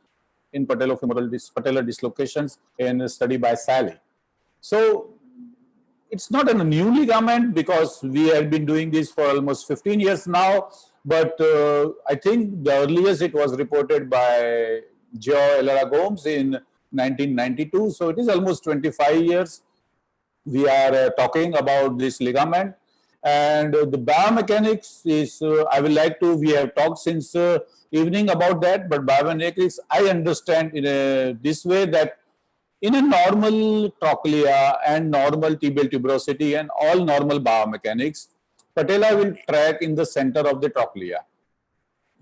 in patellar dislocations in a study by Sally. So it's not a new ligament because we have been doing this for almost 15 years now, but I think the earliest it was reported by Joe Elara Gomes in 1992, so it is almost 25 years. We are talking about this ligament, and the biomechanics is, we have talked since evening about that, but biomechanics, I understand in this way that in a normal trochlea and normal tibial tuberosity and all normal biomechanics, patella will track in the center of the trochlea.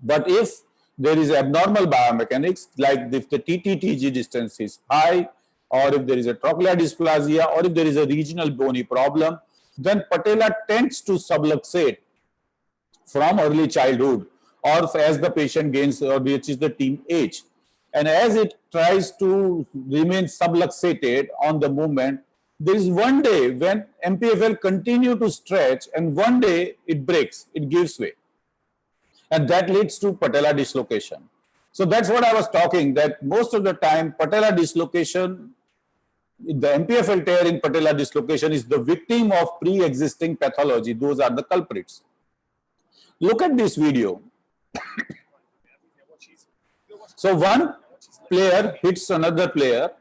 But if there is abnormal biomechanics, like if the TTTG distance is high, or if there is a trochlear dysplasia, or if there is a regional bony problem, then patella tends to subluxate from early childhood or as the patient gains or reaches the teen age. And as it tries to remain subluxated on the movement, there is one day when MPFL continue to stretch and one day it breaks, it gives way. And that leads to patella dislocation. So that's what I was talking, that most of the time patella dislocation, the MPFL tear in patella dislocation is the victim of pre-existing pathology. Those are the culprits. Look at this video. So one player hits another player.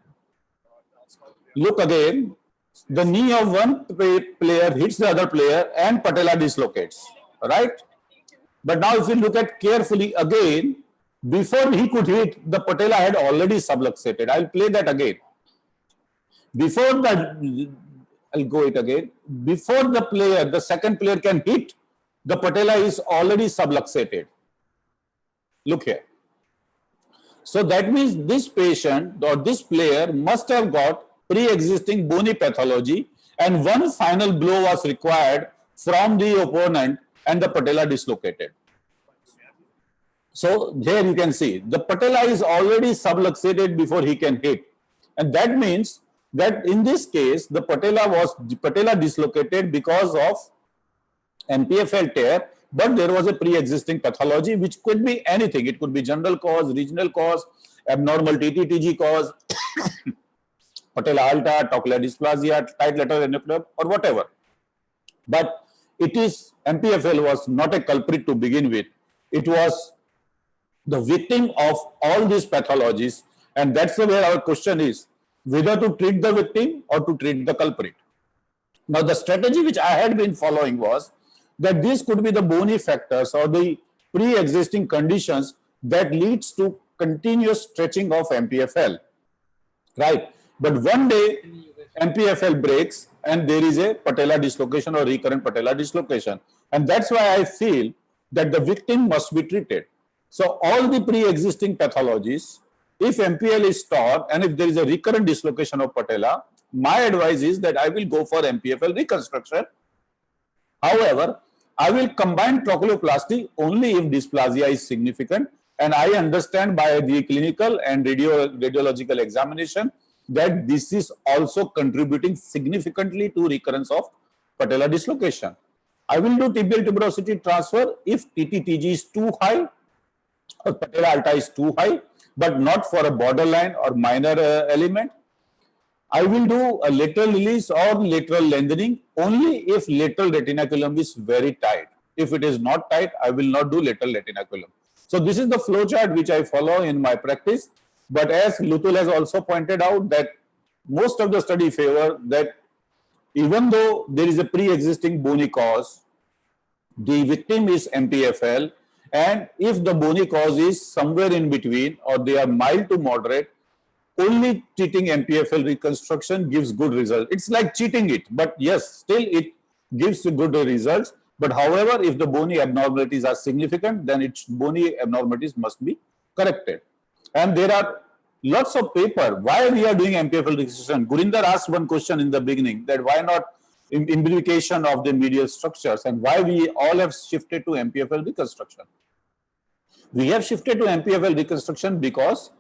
Look again. The knee of one player hits the other player and patella dislocates. Right? But now if you look at carefully again, before he could hit, the patella had already subluxated. I'll play that again. Before that, I'll go it again. Before the player, the second player can hit, the patella is already subluxated. Look here. So that means this patient or this player must have got pre-existing bony pathology and one final blow was required from the opponent and the patella dislocated. So here you can see the patella is already subluxated before he can hit. And that means that in this case, the patella dislocated because of MPFL tear, but there was a pre-existing pathology which could be anything. It could be general cause, regional cause, abnormal TTTG cause, patella alta, trochlear dysplasia, tight lateral endocardium, or whatever. But it is, MPFL was not a culprit to begin with. It was the victim of all these pathologies, and that's where our question is, whether to treat the victim or to treat the culprit. Now, the strategy which I had been following was that these could be the bony factors or the pre-existing conditions that leads to continuous stretching of MPFL, right? But one day MPFL breaks and there is a patella dislocation or recurrent patella dislocation. And that's why I feel that the victim must be treated. So all the pre-existing pathologies, if MPL is taught and if there is a recurrent dislocation of patella, my advice is that I will go for MPFL reconstruction. However, I will combine trochleoplasty only if dysplasia is significant, and I understand by the clinical and radiological examination that this is also contributing significantly to recurrence of patella dislocation. I will do tibial tuberosity transfer if TTTG is too high or patella alta is too high, but not for a borderline or minor element. I will do a lateral release or lateral lengthening only if lateral retinaculum is very tight. If it is not tight, I will not do lateral retinaculum. So this is the flow chart which I follow in my practice. But as Lutul has also pointed out, that most of the study favor that even though there is a pre-existing bony cause, the victim is MPFL, and if the bony cause is somewhere in between or they are mild to moderate, only treating MPFL reconstruction gives good results. It's like cheating it, but yes, still it gives good results. But however, if the bony abnormalities are significant, then bony abnormalities must be corrected. And there are lots of paper. Why we are doing MPFL reconstruction? Gurinder asked one question in the beginning, that why not imbrication of the medial structures, and why we all have shifted to MPFL reconstruction. We have shifted to MPFL reconstruction because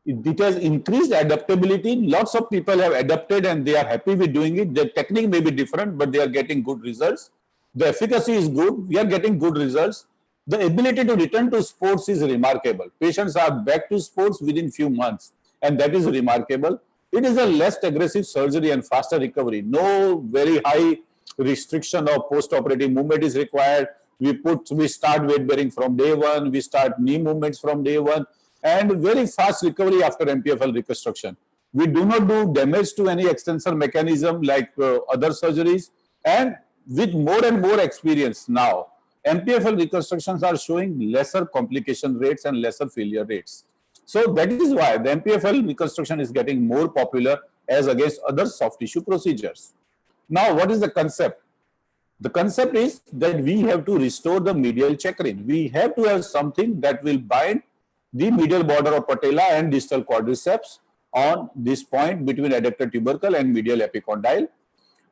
it has increased adaptability. Lots of people have adapted and they are happy with doing it. The technique may be different, but they are getting good results. The efficacy is good. We are getting good results. The ability to return to sports is remarkable. Patients are back to sports within few months, and that is remarkable. It is a less aggressive surgery and faster recovery. No very high restriction of post-operative movement is required. We start weight bearing from day one. We start knee movements from day one, and very fast recovery after MPFL reconstruction. We do not do damage to any extensor mechanism like other surgeries, and with more and more experience now, MPFL reconstructions are showing lesser complication rates and lesser failure rates. So that is why the MPFL reconstruction is getting more popular as against other soft tissue procedures. Now, what is the concept? The concept is that we have to restore the medial chakra. We have to have something that will bind the medial border of patella and distal quadriceps on this point between adductor tubercle and medial epicondyle.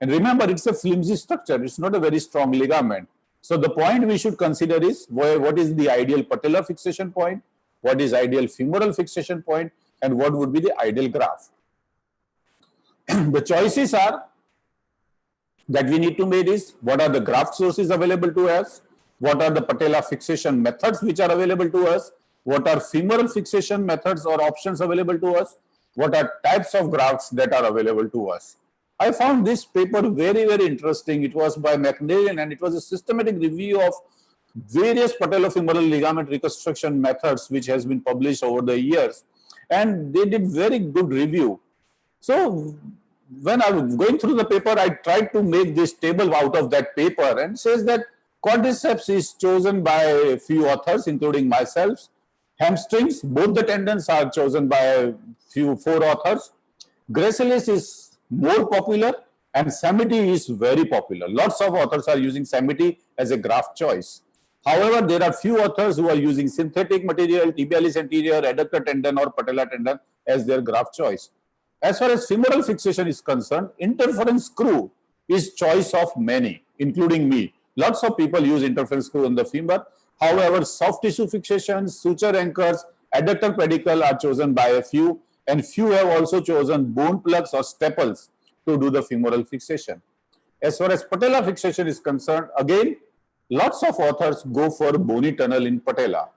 And remember, it's a flimsy structure. It's not a very strong ligament. So the point we should consider is what is the ideal patellar fixation point, what is ideal femoral fixation point, and what would be the ideal graft. The choices are that we need to make is what are the graft sources available to us, what are the patella fixation methods which are available to us, what are femoral fixation methods or options available to us, what are types of grafts that are available to us. I found this paper very, very interesting. It was by McNarian and it was a systematic review of various patellofemoral ligament reconstruction methods which has been published over the years, and they did very good review. So when I was going through the paper, I tried to make this table out of that paper, and says that quadriceps is chosen by a few authors, including myself. Hamstrings, both the tendons are chosen by four authors. Gracilis is more popular, and Samity is very popular. Lots of authors are using Samity as a graft choice. However, there are few authors who are using synthetic material, tibialis anterior, adductor tendon or patella tendon as their graft choice. As far as femoral fixation is concerned, interference screw is choice of many, including me. Lots of people use interference screw in the femur. However, soft tissue fixation, suture anchors, adductor pedicle are chosen by a few, and few have also chosen bone plugs or staples to do the femoral fixation. As far as patella fixation is concerned, again, lots of authors go for bony tunnel in patella.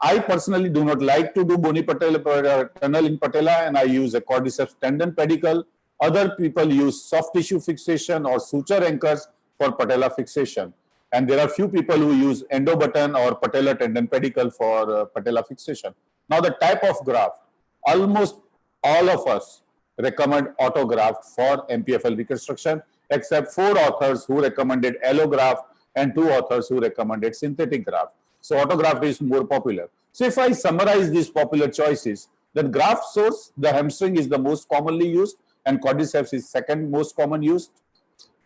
I personally do not like to do bony tunnel in patella, and I use a quadriceps tendon pedicle. Other people use soft tissue fixation or suture anchors for patella fixation. And there are few people who use endo button or patella tendon pedicle for patella fixation. Now the type of graft, almost all of us recommend autograft for MPFL reconstruction, except 4 authors who recommended allograft and 2 authors who recommended synthetic graft. So autograft is more popular. So if I summarize these popular choices, the graft source, the hamstring is the most commonly used and quadriceps is second most common used.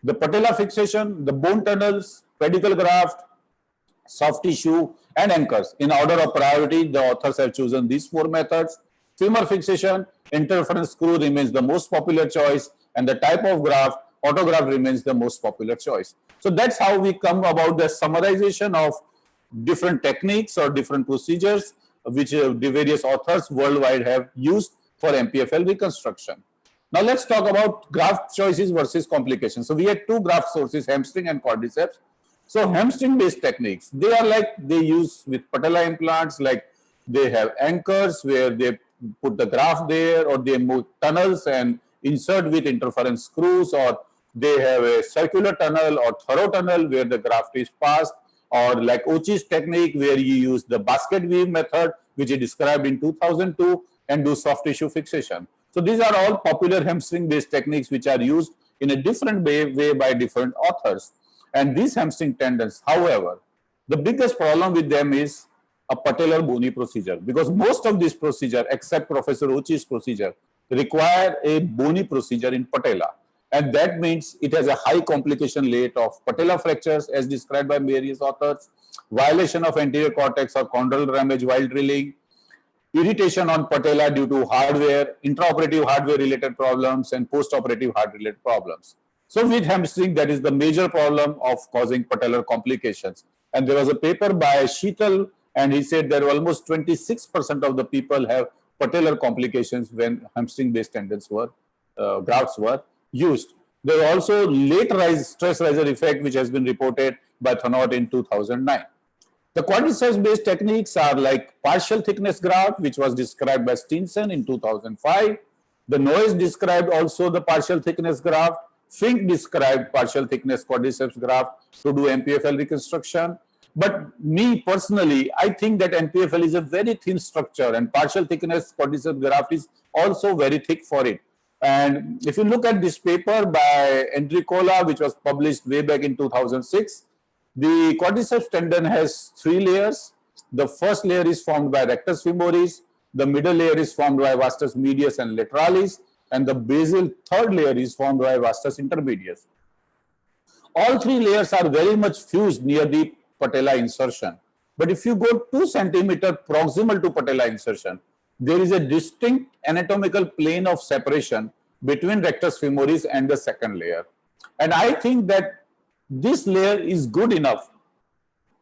The patella fixation, the bone tunnels, pedicle graft, soft tissue and anchors. In order of priority, the authors have chosen these 4 methods. Femur fixation, interference screw remains the most popular choice, and the type of graft, autograft remains the most popular choice. So that's how we come about the summarization of different techniques or different procedures which the various authors worldwide have used for MPFL reconstruction. Now let's talk about graft choices versus complications. So we had 2 graft sources, hamstring and quadriceps. So hamstring based techniques, they are like they use with patella implants, like they have anchors where they put the graft there, or they move tunnels and insert with interference screws, or they have a circular tunnel or thorough tunnel where the graft is passed, or like Ochi's technique where you use the basket weave method, which is described in 2002, and do soft tissue fixation. So these are all popular hamstring based techniques which are used in a different way by different authors. And these hamstring tendons, however, the biggest problem with them is a patellar bony procedure, because most of this procedure, except Professor Ochi's procedure, require a bony procedure in patella. And that means it has a high complication rate of patella fractures as described by various authors, violation of anterior cortex or chondral damage while drilling, irritation on patella due to hardware, intraoperative hardware related problems, and postoperative heart related problems. So with hamstring, that is the major problem of causing patellar complications. And there was a paper by Sheetal, and he said that almost 26% of the people have patellar complications when hamstring based tendons were, grafts were used. There are also late rise stress riser effect, which has been reported by Thanot in 2009. The quadriceps based techniques are like partial thickness graft, which was described by Stinson in 2005. The Noyes described also the partial thickness graft. Fink described partial thickness quadriceps graft to do MPFL reconstruction. But me personally, I think that MPFL is a very thin structure, and partial thickness quadriceps graft is also very thick for it. And if you look at this paper by Enricola, which was published way back in 2006, the quadriceps tendon has 3 layers. The first layer is formed by rectus femoris, the middle layer is formed by vastus medius and lateralis, and the basal 3rd layer is formed by vastus intermedius. all three layers are very much fused near the patella insertion. But if you go 2 centimeter proximal to patella insertion, there is a distinct anatomical plane of separation between rectus femoris and the second layer. And I think that this layer is good enough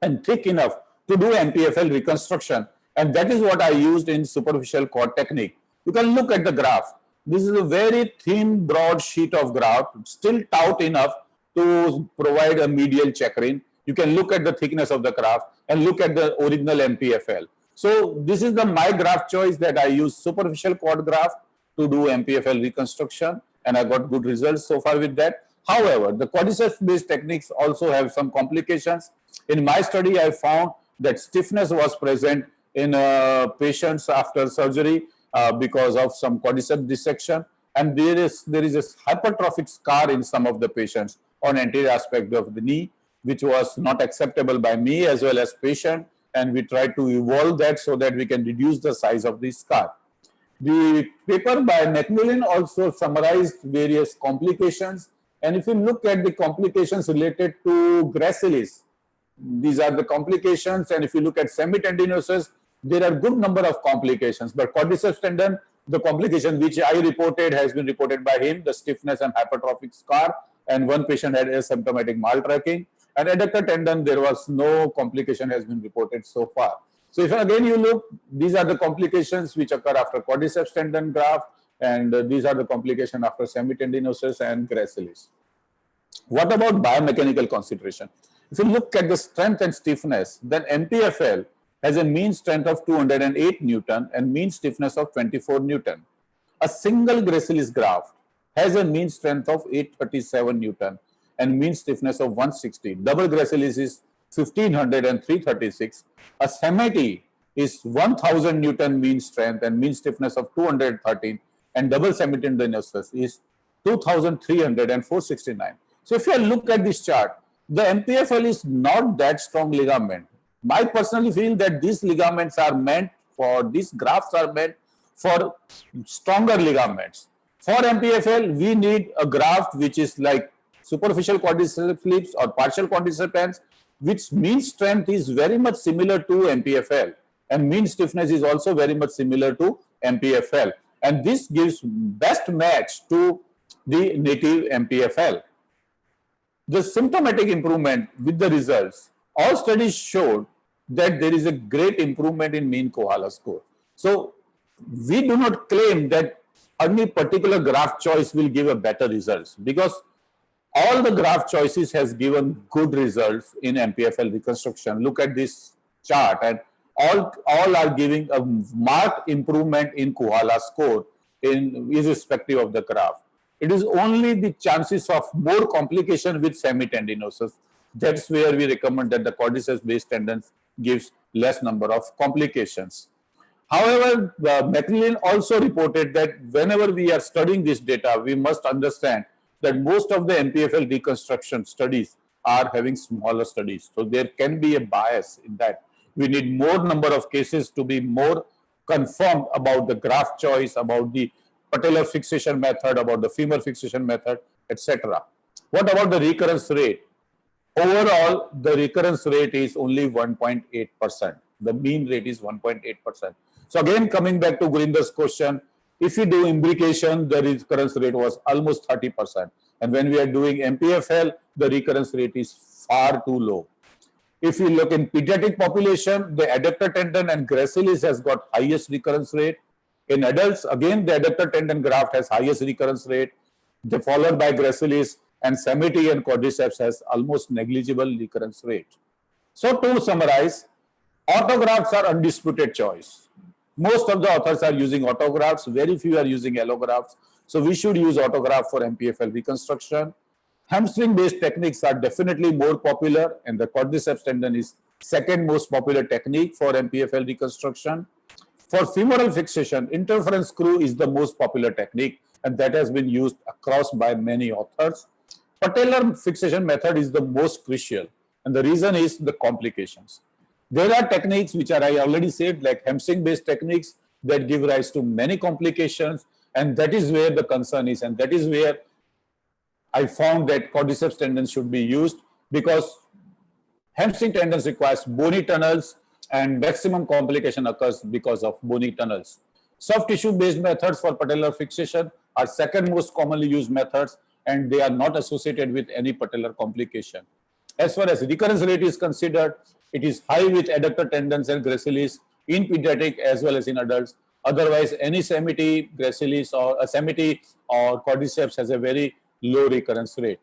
and thick enough to do MPFL reconstruction. And that is what I used in superficial cord technique. You can look at the graph. This is a very thin, broad sheet of graph, still taut enough to provide a medial checkerin. You can look at the thickness of the graph and look at the original MPFL. So this is my graph choice that I use superficial cord graph to do MPFL reconstruction, and I got good results so far with that. However, the quadriceps-based techniques also have some complications. In my study, I found that stiffness was present in patients after surgery because of some quadriceps dissection, and there is a hypertrophic scar in some of the patients on anterior aspect of the knee, which was not acceptable by me as well as patient, and we tried to evolve that so that we can reduce the size of the scar. The paper by Macmillan also summarized various complications, and if you look at the complications related to gracilis, these are the complications, and if you look at semitendinosus, there are good number of complications, but quadriceps tendon, the complication which I reported has been reported by him, the stiffness and hypertrophic scar, and one patient had asymptomatic maltracking. And adductor tendon, there was no complication has been reported so far. So if again you look, these are the complications which occur after quadriceps tendon graft, and these are the complications after semitendinosus and gracilis. What about biomechanical consideration? If you look at the strength and stiffness, then MPFL has a mean strength of 208 Newton and mean stiffness of 24 Newton. A single gracilis graft has a mean strength of 837 Newton and mean stiffness of 160. Double gracilis is 1500 and 336. A semity is 1000 Newton mean strength and mean stiffness of 213, and double semitendinosus is 2300 and 469. So if you look at this chart, the MPFL is not that strong ligament. I personally feel that these ligaments are meant for, these grafts are meant for stronger ligaments. For MPFL, we need a graft which is like superficial quadriceps slips or partial quadriceps tendons, which mean strength is very much similar to MPFL, and mean stiffness is also very much similar to MPFL. And this gives best match to the native MPFL. The symptomatic improvement with the results, all studies showed that there is a great improvement in mean Kohala score. So we do not claim that any particular graft choice will give a better results, because all the graft choices has given good results in MPFL reconstruction. Look at this chart, and all are giving a marked improvement in Kohala score in irrespective of the graft. It is only the chances of more complication with semitendinosus. That's where we recommend that the quadriceps-based tendons gives less number of complications. However, Macmillan also reported that whenever we are studying this data, we must understand that most of the MPFL reconstruction studies are having smaller studies. So there can be a bias in that. We need more number of cases to be more confirmed about the graft choice, about the patellar fixation method, about the femur fixation method, etc. What about the recurrence rate? Overall, the recurrence rate is only 1.8%. The mean rate is 1.8%. So again, coming back to Gurinder's question, if you do imbrication, the recurrence rate was almost 30%. And when we are doing MPFL, the recurrence rate is far too low. If you look in pediatric population, the adductor tendon and gracilis has got highest recurrence rate. In adults, again, the adductor tendon graft has highest recurrence rate, followed by gracilis, and semity and quadriceps has almost negligible recurrence rate. So to summarize, autografts are undisputed choice. Most of the authors are using autografts, very few are using allografts. So we should use autograft for MPFL reconstruction. Hamstring-based techniques are definitely more popular, and the quadriceps tendon is second most popular technique for MPFL reconstruction. For femoral fixation, interference screw is the most popular technique, and that has been used across by many authors. Patellar fixation method is the most crucial, and the reason is the complications. There are techniques which are, I already said, like hamstring-based techniques that give rise to many complications, and that is where the concern is, and that is where I found that quadriceps tendon should be used because hamstring tendons requires bony tunnels and maximum complication occurs because of bony tunnels. Soft tissue based methods for patellar fixation are second most commonly used methods and they are not associated with any patellar complication. As far as recurrence rate is considered, it is high with adductor tendons and gracilis in pediatric as well as in adults. Otherwise, any semity, gracilis or semity or quadriceps has a very low recurrence rate.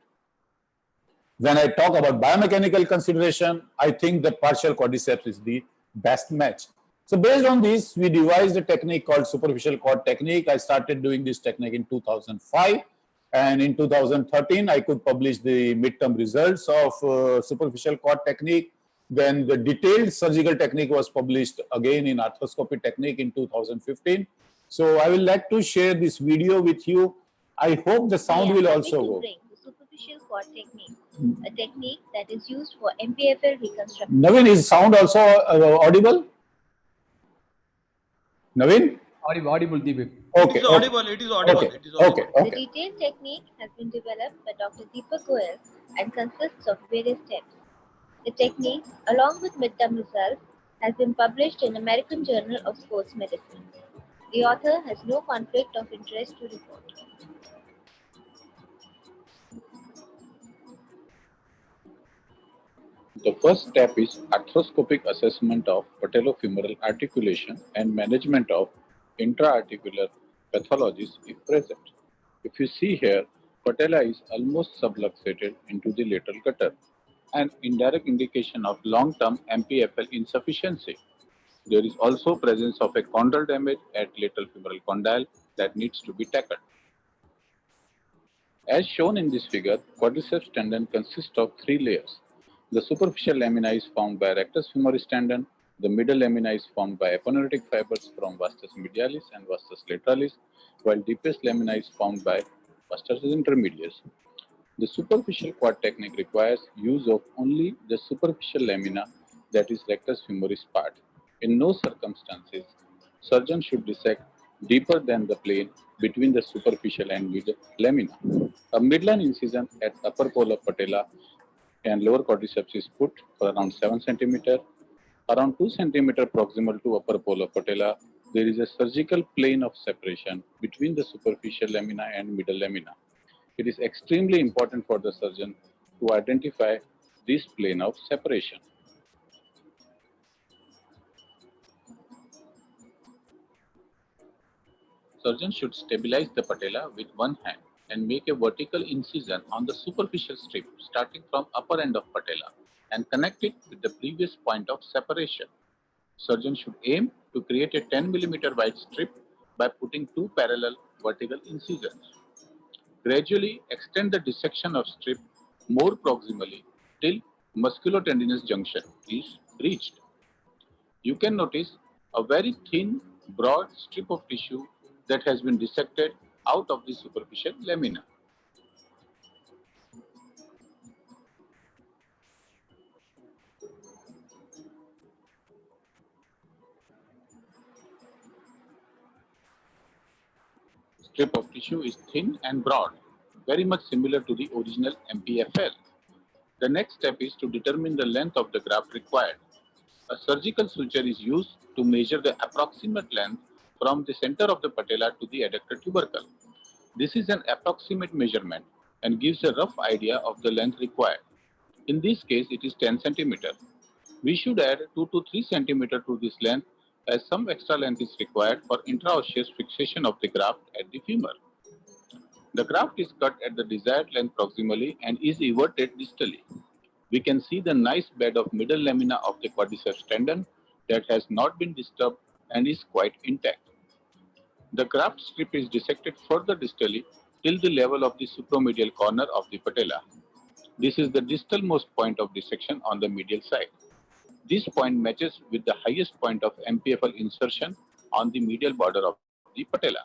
When I talk about biomechanical consideration, I think the partial quadriceps is the best match. So based on this, we devised a technique called superficial quad technique. I started doing this technique in 2005. And in 2013, I could publish the midterm results of superficial quad technique. Then the detailed surgical technique was published again in arthroscopy technique in 2015. So I will like to share this video with you. I hope the sound will also go. Superficial quad technique, a technique that is used for MPFL reconstruction. Navin, is sound also audible? Navin? Audible, Deepak. Okay. It is audible. It is audible. Okay. It is audible. Okay. The detailed technique has been developed by Dr. Deepak Goyal and consists of various steps. The technique, along with midterm results, has been published in American Journal of Sports Medicine. The author has no conflict of interest to report. The first step is arthroscopic assessment of patellofemoral articulation and management of intra-articular pathologies if present. If you see here, patella is almost subluxated into the lateral gutter, an indirect indication of long-term MPFL insufficiency. There is also presence of a chondral damage at lateral femoral condyle that needs to be tackled. As shown in this figure, quadriceps tendon consists of three layers. The superficial lamina is formed by rectus femoris tendon. The middle lamina is formed by aponeurotic fibers from vastus medialis and vastus lateralis, while deepest lamina is formed by vastus intermedius. The superficial quad technique requires use of only the superficial lamina, that is rectus femoris part. In no circumstances, surgeon should dissect deeper than the plane between the superficial and mid lamina. A midline incision at upper pole of patella and lower quadriceps is put for around 7 cm. Around 2 cm proximal to upper pole of patella, there is a surgical plane of separation between the superficial lamina and middle lamina. It is extremely important for the surgeon to identify this plane of separation. Surgeon should stabilize the patella with one hand and make a vertical incision on the superficial strip starting from upper end of patella and connect it with the previous point of separation. Surgeon should aim to create a 10 mm wide strip by putting two parallel vertical incisions. Gradually extend the dissection of strip more proximally till musculotendinous junction is reached. You can notice a very thin, broad strip of tissue that has been dissected out of the superficial lamina. Strip of tissue is thin and broad, very much similar to the original MPFL. The next step is to determine the length of the graft required. A surgical suture is used to measure the approximate length from the center of the patella to the adductor tubercle. This is an approximate measurement and gives a rough idea of the length required. In this case, it is 10 cm. We should add 2 to 3 cm to this length as some extra length is required for intraosseous fixation of the graft at the femur. The graft is cut at the desired length proximally and is everted distally. We can see the nice bed of middle lamina of the quadriceps tendon that has not been disturbed and is quite intact. The graft strip is dissected further distally till the level of the supromedial corner of the patella. This is the distalmost point of dissection on the medial side. This point matches with the highest point of MPFL insertion on the medial border of the patella.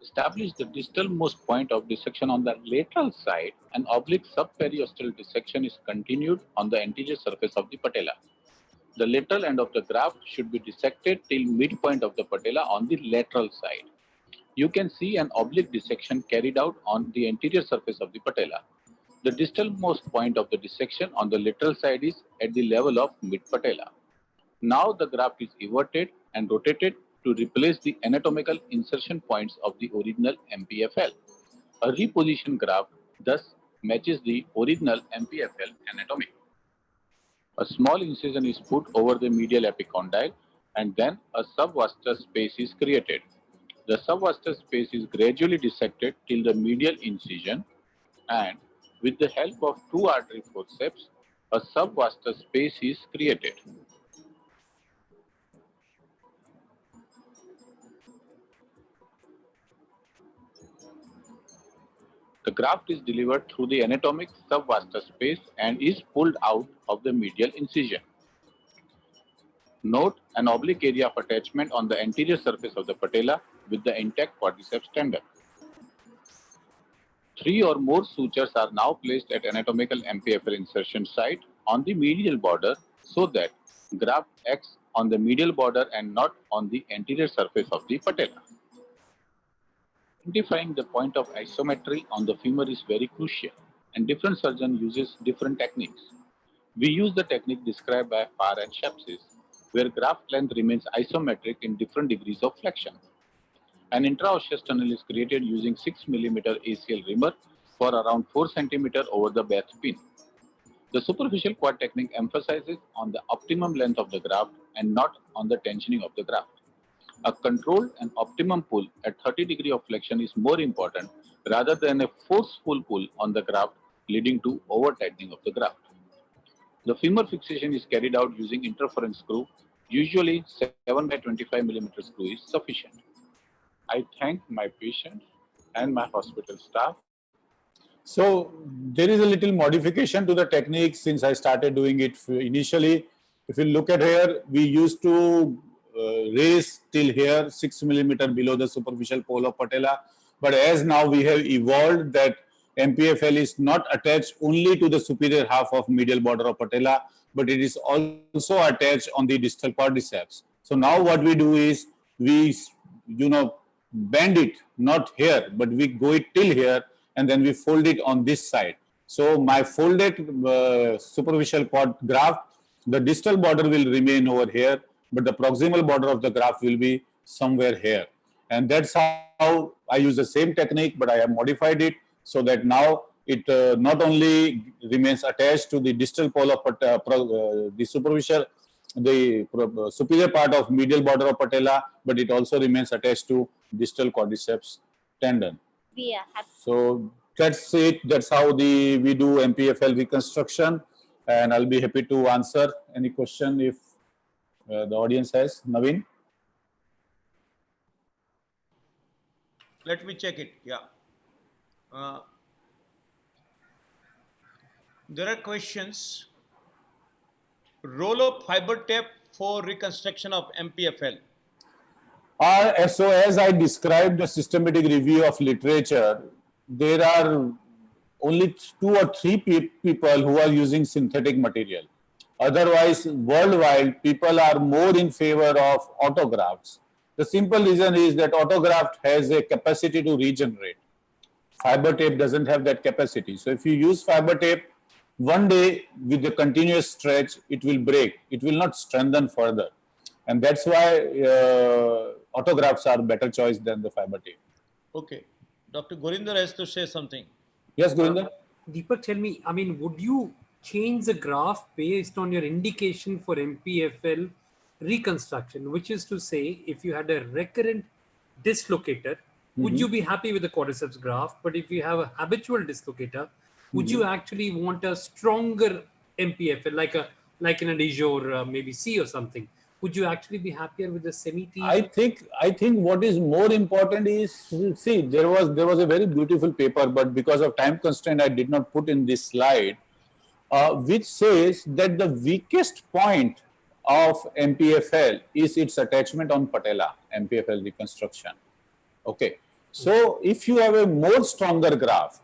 Establish the distalmost point of dissection on the lateral side, and oblique subperiosteal dissection is continued on the anterior surface of the patella. The lateral end of the graft should be dissected till midpoint of the patella on the lateral side. you can see an oblique dissection carried out on the anterior surface of the patella. The distalmost point of the dissection on the lateral side is at the level of mid-patella. Now the graft is everted and rotated to replace the anatomical insertion points of the original MPFL. A repositioned graft thus matches the original MPFL anatomy. A small incision is put over the medial epicondyle and then a subvascular space is created. The subvascular space is gradually dissected till the medial incision, and with the help of two artery forceps, a subvascular space is created. The graft is delivered through the anatomic subvascular space and is pulled out of the medial incision. Note an oblique area of attachment on the anterior surface of the patella with the intact quadriceps tendon. 3 or more sutures are now placed at anatomical MPFL insertion site on the medial border so that graft acts on the medial border and not on the anterior surface of the patella. Identifying the point of isometry on the femur is very crucial, and different surgeon uses different techniques. We use the technique described by Farr and Shapsis, where graft length remains isometric in different degrees of flexion. An intraosseous tunnel is created using 6 mm ACL reamer for around 4 cm over the bath pin. The superficial quad technique emphasizes on the optimum length of the graft and not on the tensioning of the graft. A controlled and optimum pull at 30 degrees of flexion is more important rather than a forceful pull on the graft leading to over-tightening of the graft. The femur fixation is carried out using interference screw. Usually 7 by 25 mm screw is sufficient. I thank my patient and my hospital staff. So there is a little modification to the technique since I started doing it initially. If you look at here, we used to raise till here 6 mm below the superficial pole of patella. But as now we have evolved that MPFL is not attached only to the superior half of medial border of patella, but it is also attached on the distal quadriceps. So now what we do is we, bend it, not here, but we go it till here and then we fold it on this side. So my folded superficial quad graft, the distal border will remain over here, but the proximal border of the graft will be somewhere here. And that's how I use the same technique, but I have modified it so that now it not only remains attached to the distal pole of the superior part of medial border of patella, but it also remains attached to distal quadriceps tendon. Yeah. So that's it. That's how we do MPFL reconstruction, and I'll be happy to answer any question if the audience has. Navin? Let me check it. Yeah. There are questions. Roll of fiber tape for reconstruction of MPFL. So as I described the systematic review of literature, there are only 2 or 3 people who are using synthetic material. Otherwise, worldwide, people are more in favor of autografts. The simple reason is that autograft has a capacity to regenerate. Fiber tape doesn't have that capacity. So if you use fiber tape, one day with the continuous stretch, it will break. It will not strengthen further. And that's why autografts are better choice than the fiber tape. Okay. Dr. Gurinder has to say something. Yes, Gurinder? Deepak, tell me, would you change the graft based on your indication for MPFL reconstruction, which is to say, if you had a recurrent dislocator, would you be happy with the quadriceps graft? But if you have a habitual dislocator, would you actually want a stronger MPFL, like in a Dijon or maybe C or something? Would you actually be happier with the semi-T? I think what is more important is, see, there was a very beautiful paper, but because of time constraint, I did not put in this slide, which says that the weakest point of MPFL is its attachment on patella, MPFL reconstruction. Okay. So if you have a more stronger graft,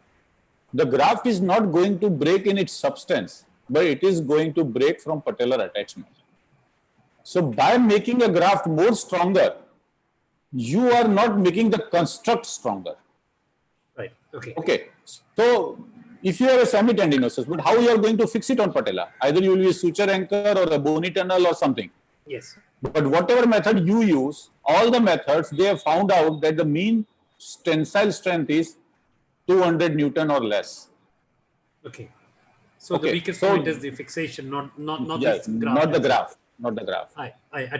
the graft is not going to break in its substance, but it is going to break from patellar attachment. So by making a graft more stronger, you are not making the construct stronger. Right. Okay. Okay. So if you have a semitendinosus, but how you are going to fix it on patella? Either you will use suture anchor or a bony tunnel or something. Yes. But whatever method you use, all the methods, they have found out that the mean tensile strength is 200 Newton or less. Okay. So the weakest point is the fixation, not yeah, this graph. not the graph. Not the graph. I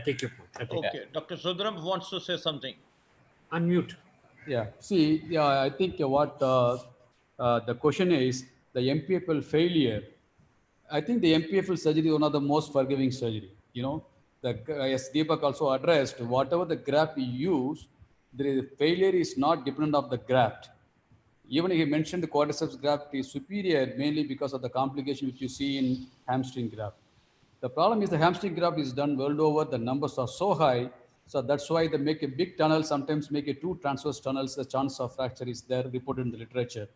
take your point. Okay. Dr. Sundaram wants to say something. Unmute. Yeah. See, yeah, I think what the question is, the MPFL failure. I think the MPFL surgery is one of the most forgiving surgery. You know, as Deepak also addressed, whatever the graft you use, the failure is not dependent of the graft. Even he mentioned the quadriceps graft is superior mainly because of the complication which you see in hamstring graft. The problem is the hamstring graft is done world over. The numbers are so high. So that's why they make a big tunnel, sometimes make a 2 transverse tunnels. The chance of fracture is there reported in the literature.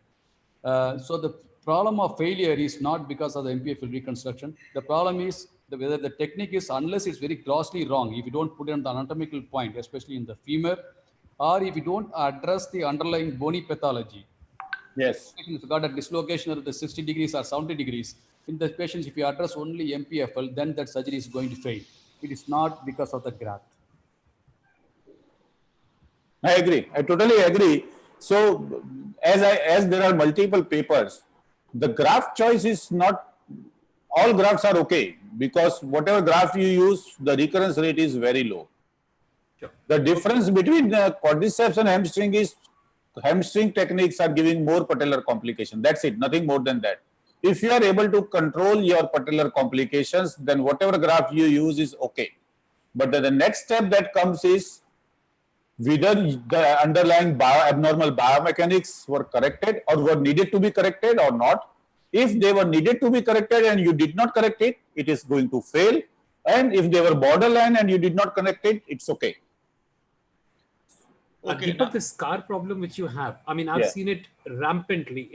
So the problem of failure is not because of the MPFL reconstruction. The problem is whether the technique is, unless it's very grossly wrong, if you don't put it on the anatomical point, especially in the femur, or if you don't address the underlying bony pathology. Yes. If you got a dislocation of the 60 degrees or 70 degrees, in the patients, if you address only MPFL, then that surgery is going to fail. It is not because of the graft. I agree. I totally agree. So, as there are multiple papers, the graft choice is not, all grafts are okay, because whatever graft you use, the recurrence rate is very low. Sure. The difference between the quadriceps and hamstring is, hamstring techniques are giving more patellar complication. That's it, nothing more than that. If you are able to control your patellar complications, then whatever graft you use is okay. But the next step that comes is whether the underlying abnormal biomechanics were corrected or were needed to be corrected or not. If they were needed to be corrected and you did not correct it, it is going to fail. And if they were borderline and you did not correct it, it's okay. Okay, Deepak, the scar problem which you have, I mean, I've seen it rampantly.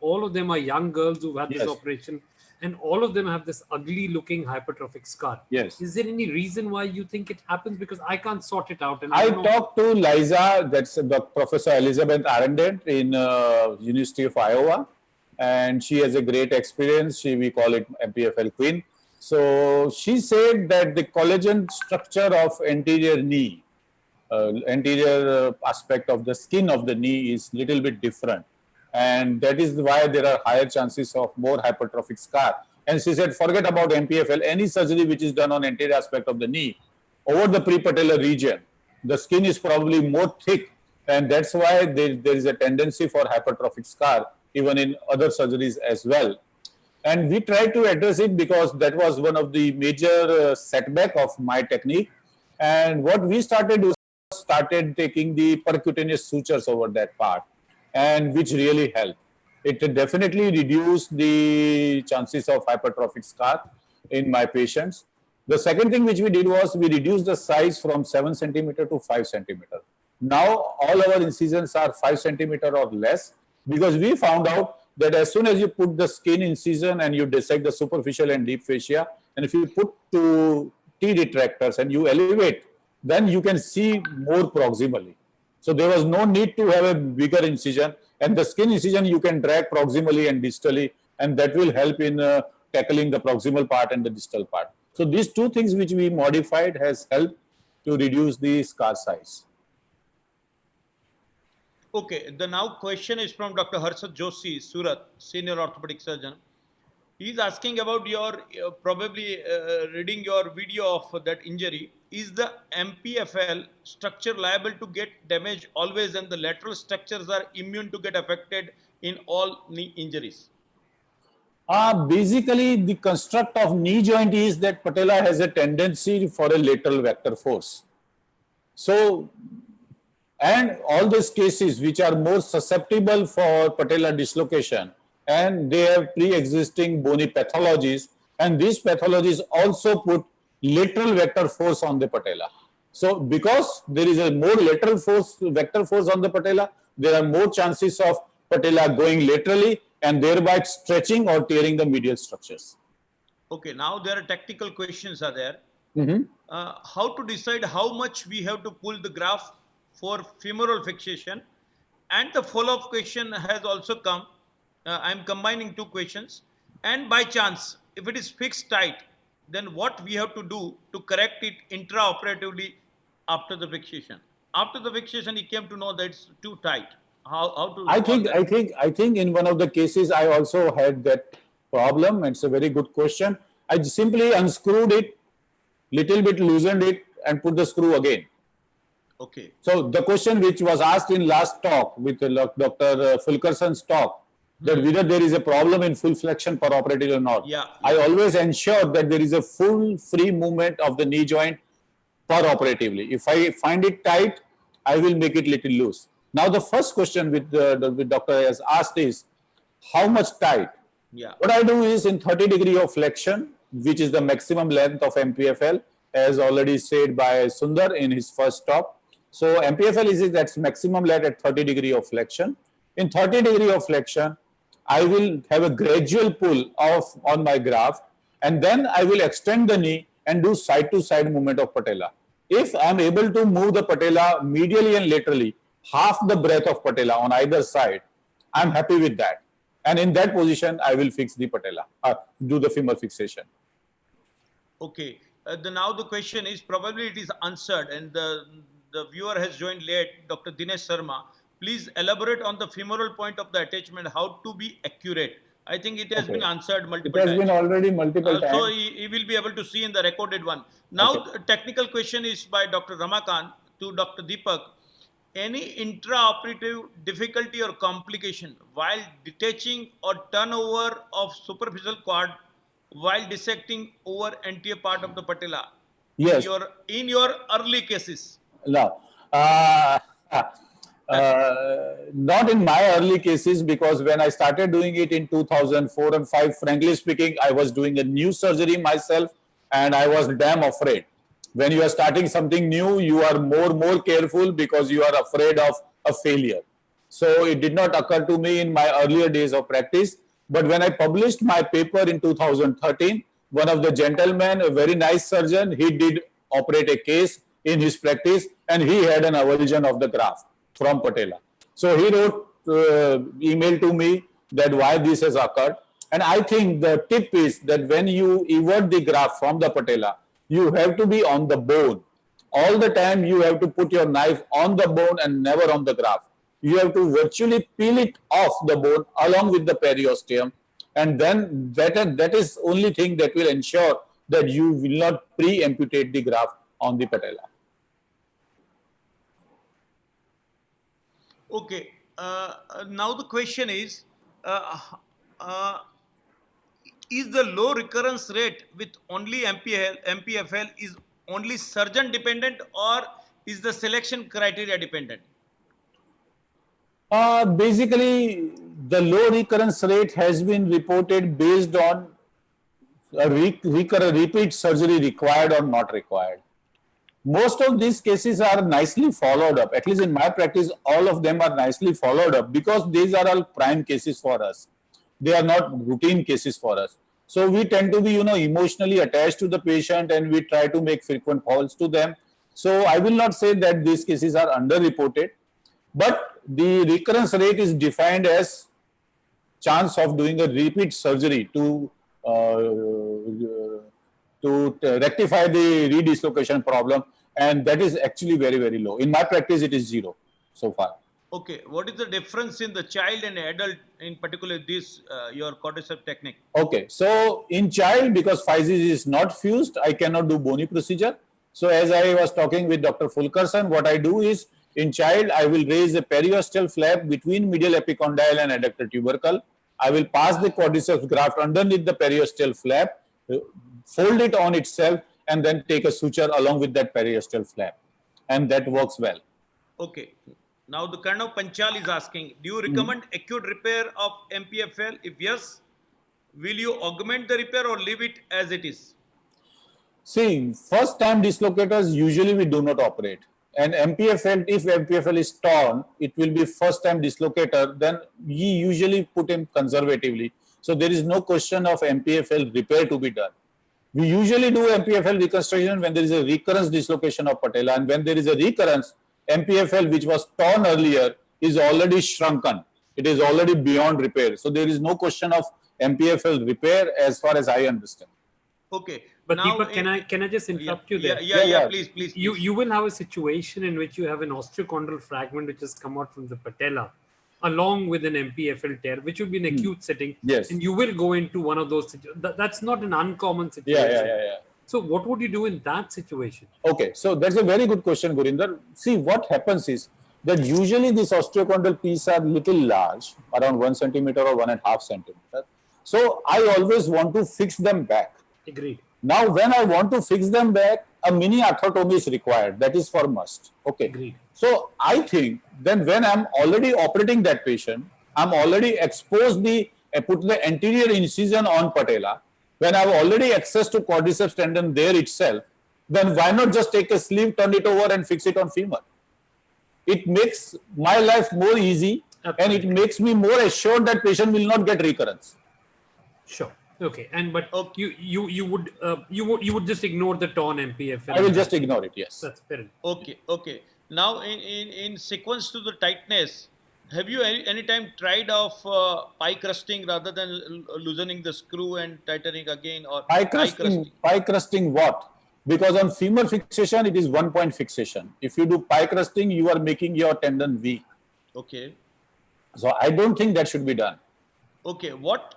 All of them are young girls who've had this operation, and all of them have this ugly looking hypertrophic scar. Yes. Is there any reason why you think it happens? Because I can't sort it out. And I talked to Liza, that's Professor Elizabeth Arendent in University of Iowa, and she has a great experience. We call it MPFL Queen. So she said that the collagen structure of anterior knee, anterior aspect of the skin of the knee is little bit different, and that is why there are higher chances of more hypertrophic scar. And she said, forget about MPFL, any surgery which is done on anterior aspect of the knee, over the prepatellar region, the skin is probably more thick, and that's why there is a tendency for hypertrophic scar even in other surgeries as well. And we tried to address it because that was one of the major setback of my technique. And what we started taking the percutaneous sutures over that part, and which really helped. It definitely reduced the chances of hypertrophic scar in my patients. The second thing which we did was we reduced the size from 7 centimeter to 5 centimeter. Now all our incisions are 5 centimeter or less, because we found out that as soon as you put the skin incision and you dissect the superficial and deep fascia, and if you put two T retractors and you elevate, then you can see more proximally. So there was no need to have a bigger incision, and the skin incision you can drag proximally and distally, and that will help in tackling the proximal part and the distal part. So these two things which we modified has helped to reduce the scar size. Okay, the now question is from Dr. Harshad Joshi, Surat, senior orthopedic surgeon. He's asking about your probably reading your video of that injury. Is the MPFL structure liable to get damaged always, and the lateral structures are immune to get affected in all knee injuries? Basically, the construct of knee joint is that patella has a tendency for a lateral vector force. So, and all these cases which are more susceptible for patellar dislocation, and they have pre-existing bony pathologies, and these pathologies also put lateral vector force on the patella. So because there is a more lateral force, vector force on the patella, there are more chances of patella going laterally and thereby stretching or tearing the medial structures. Okay, now there are tactical questions are there. Mm-hmm. How to decide how much we have to pull the graft for femoral fixation? And the follow-up question has also come. I'm combining two questions. And by chance, if it is fixed tight, then what we have to do to correct it intraoperatively after the fixation? After the fixation, he came to know that it's too tight. How to solve that? I think in one of the cases I also had that problem. It's a very good question. I simply unscrewed it, little bit loosened it, and put the screw again. Okay. So the question which was asked in last talk with Dr. Fulkerson's talk, that whether there is a problem in full flexion peroperatively or not. Yeah. I always ensure that there is a full free movement of the knee joint peroperatively. If I find it tight, I will make it little loose. Now the first question with the doctor has asked is, how much tight? Yeah. What I do is in 30 degree of flexion, which is the maximum length of MPFL, as already said by Sundar in his first talk. So MPFL is its maximum length at 30 degree of flexion. In 30 degree of flexion, I will have a gradual pull on my graft, and then I will extend the knee and do side to side movement of patella. If I am able to move the patella medially and laterally, half the breadth of patella on either side, I am happy with that. And in that position, I will fix the patella, do the femur fixation. Okay. Now the question is, probably it is answered, and the viewer has joined late, Dr. Dinesh Sharma. Please elaborate on the femoral point of the attachment, how to be accurate. I think it has been answered multiple times. It has been already multiple times. So he will be able to see in the recorded one. Now, the technical question is by Dr. Ramakant to Dr. Deepak. Any intraoperative difficulty or complication while detaching or turnover of superficial cord while dissecting over anterior part of the patella? Yes. In your early cases. No. Not in my early cases, because when I started doing it in 2004 and 5, frankly speaking, I was doing a new surgery myself and I was damn afraid. When you are starting something new, you are more careful because you are afraid of a failure. So it did not occur to me in my earlier days of practice. But when I published my paper in 2013, one of the gentlemen, a very nice surgeon, he did operate a case in his practice and he had an avulsion of the graft from patella. So he wrote email to me that why this has occurred. And I think the tip is that when you evert the graft from the patella, you have to be on the bone. All the time you have to put your knife on the bone and never on the graft. You have to virtually peel it off the bone along with the periosteum. And then that is only thing that will ensure that you will not pre-amputate the graft on the patella. Okay. Now the question is the low recurrence rate with only MPFL is only surgeon dependent, or is the selection criteria dependent? Basically, the low recurrence rate has been reported based on a repeat surgery required or not required. Most of these cases are nicely followed up. At least in my practice, all of them are nicely followed up because these are all prime cases for us. They are not routine cases for us. So we tend to be, emotionally attached to the patient and we try to make frequent calls to them. So I will not say that these cases are underreported, but the recurrence rate is defined as chance of doing a repeat surgery to rectify the redislocation problem, and that is actually very low. In my practice, it is 0 so far. Okay, what is the difference in the child and adult, in particular this your cordyceps technique? Okay, so in child, because physis is not fused, I cannot do bony procedure. So as I was talking with Dr. Fulkerson, what I do is in child, I will raise a periosteal flap between medial epicondyle and adductor tubercle. I will pass the cordyceps graft underneath the periosteal flap, fold it on itself, and then take a suture along with that periosteal flap. And that works well. Okay. Now the Karnav Panchal is asking, do you recommend acute repair of MPFL? If yes, will you augment the repair or leave it as it is? See, first time dislocators, usually we do not operate. And MPFL, if MPFL is torn, it will be first time dislocator, then we usually put him conservatively. So there is no question of MPFL repair to be done. We usually do MPFL reconstruction when there is a recurrence dislocation of patella, and when there is a recurrence, MPFL, which was torn earlier, is already shrunken. It is already beyond repair. So there is no question of MPFL repair as far as I understand. Okay. But now Deepak, can I just interrupt you there? Yeah. Please. You will have a situation in which you have an osteochondral fragment which has come out from the patella, along with an MPFL tear, which will be an acute setting. Yes. And you will go into one of those situations. That's not an uncommon situation. Yeah. So what would you do in that situation? Okay, so that's a very good question, Gurinder. See, what happens is that usually these osteochondral pieces are little large, around 1 centimeter or 1.5 centimeter. So I always want to fix them back. Agreed. Now, when I want to fix them back, a mini arthrotomy is required. That is for must. Okay. Agreed. So I think then when I'm already operating that patient, I'm already exposed put the anterior incision on patella. When I have already access to quadriceps tendon there itself, then why not just take a sleeve, turn it over and fix it on femur? It makes my life more easy. Absolutely. And it makes me more assured that patient will not get recurrence. Sure. Okay. You would just ignore the torn MPFL. I will just ignore it. Yes. That's fair enough. Okay. Now, in sequence to the tightness, have you any time tried of pie crusting rather than loosening the screw and tightening again, or pie crusting what? Because on femur fixation, it is 1-point fixation. If you do pie crusting, you are making your tendon weak. Okay. So I don't think that should be done. Okay. What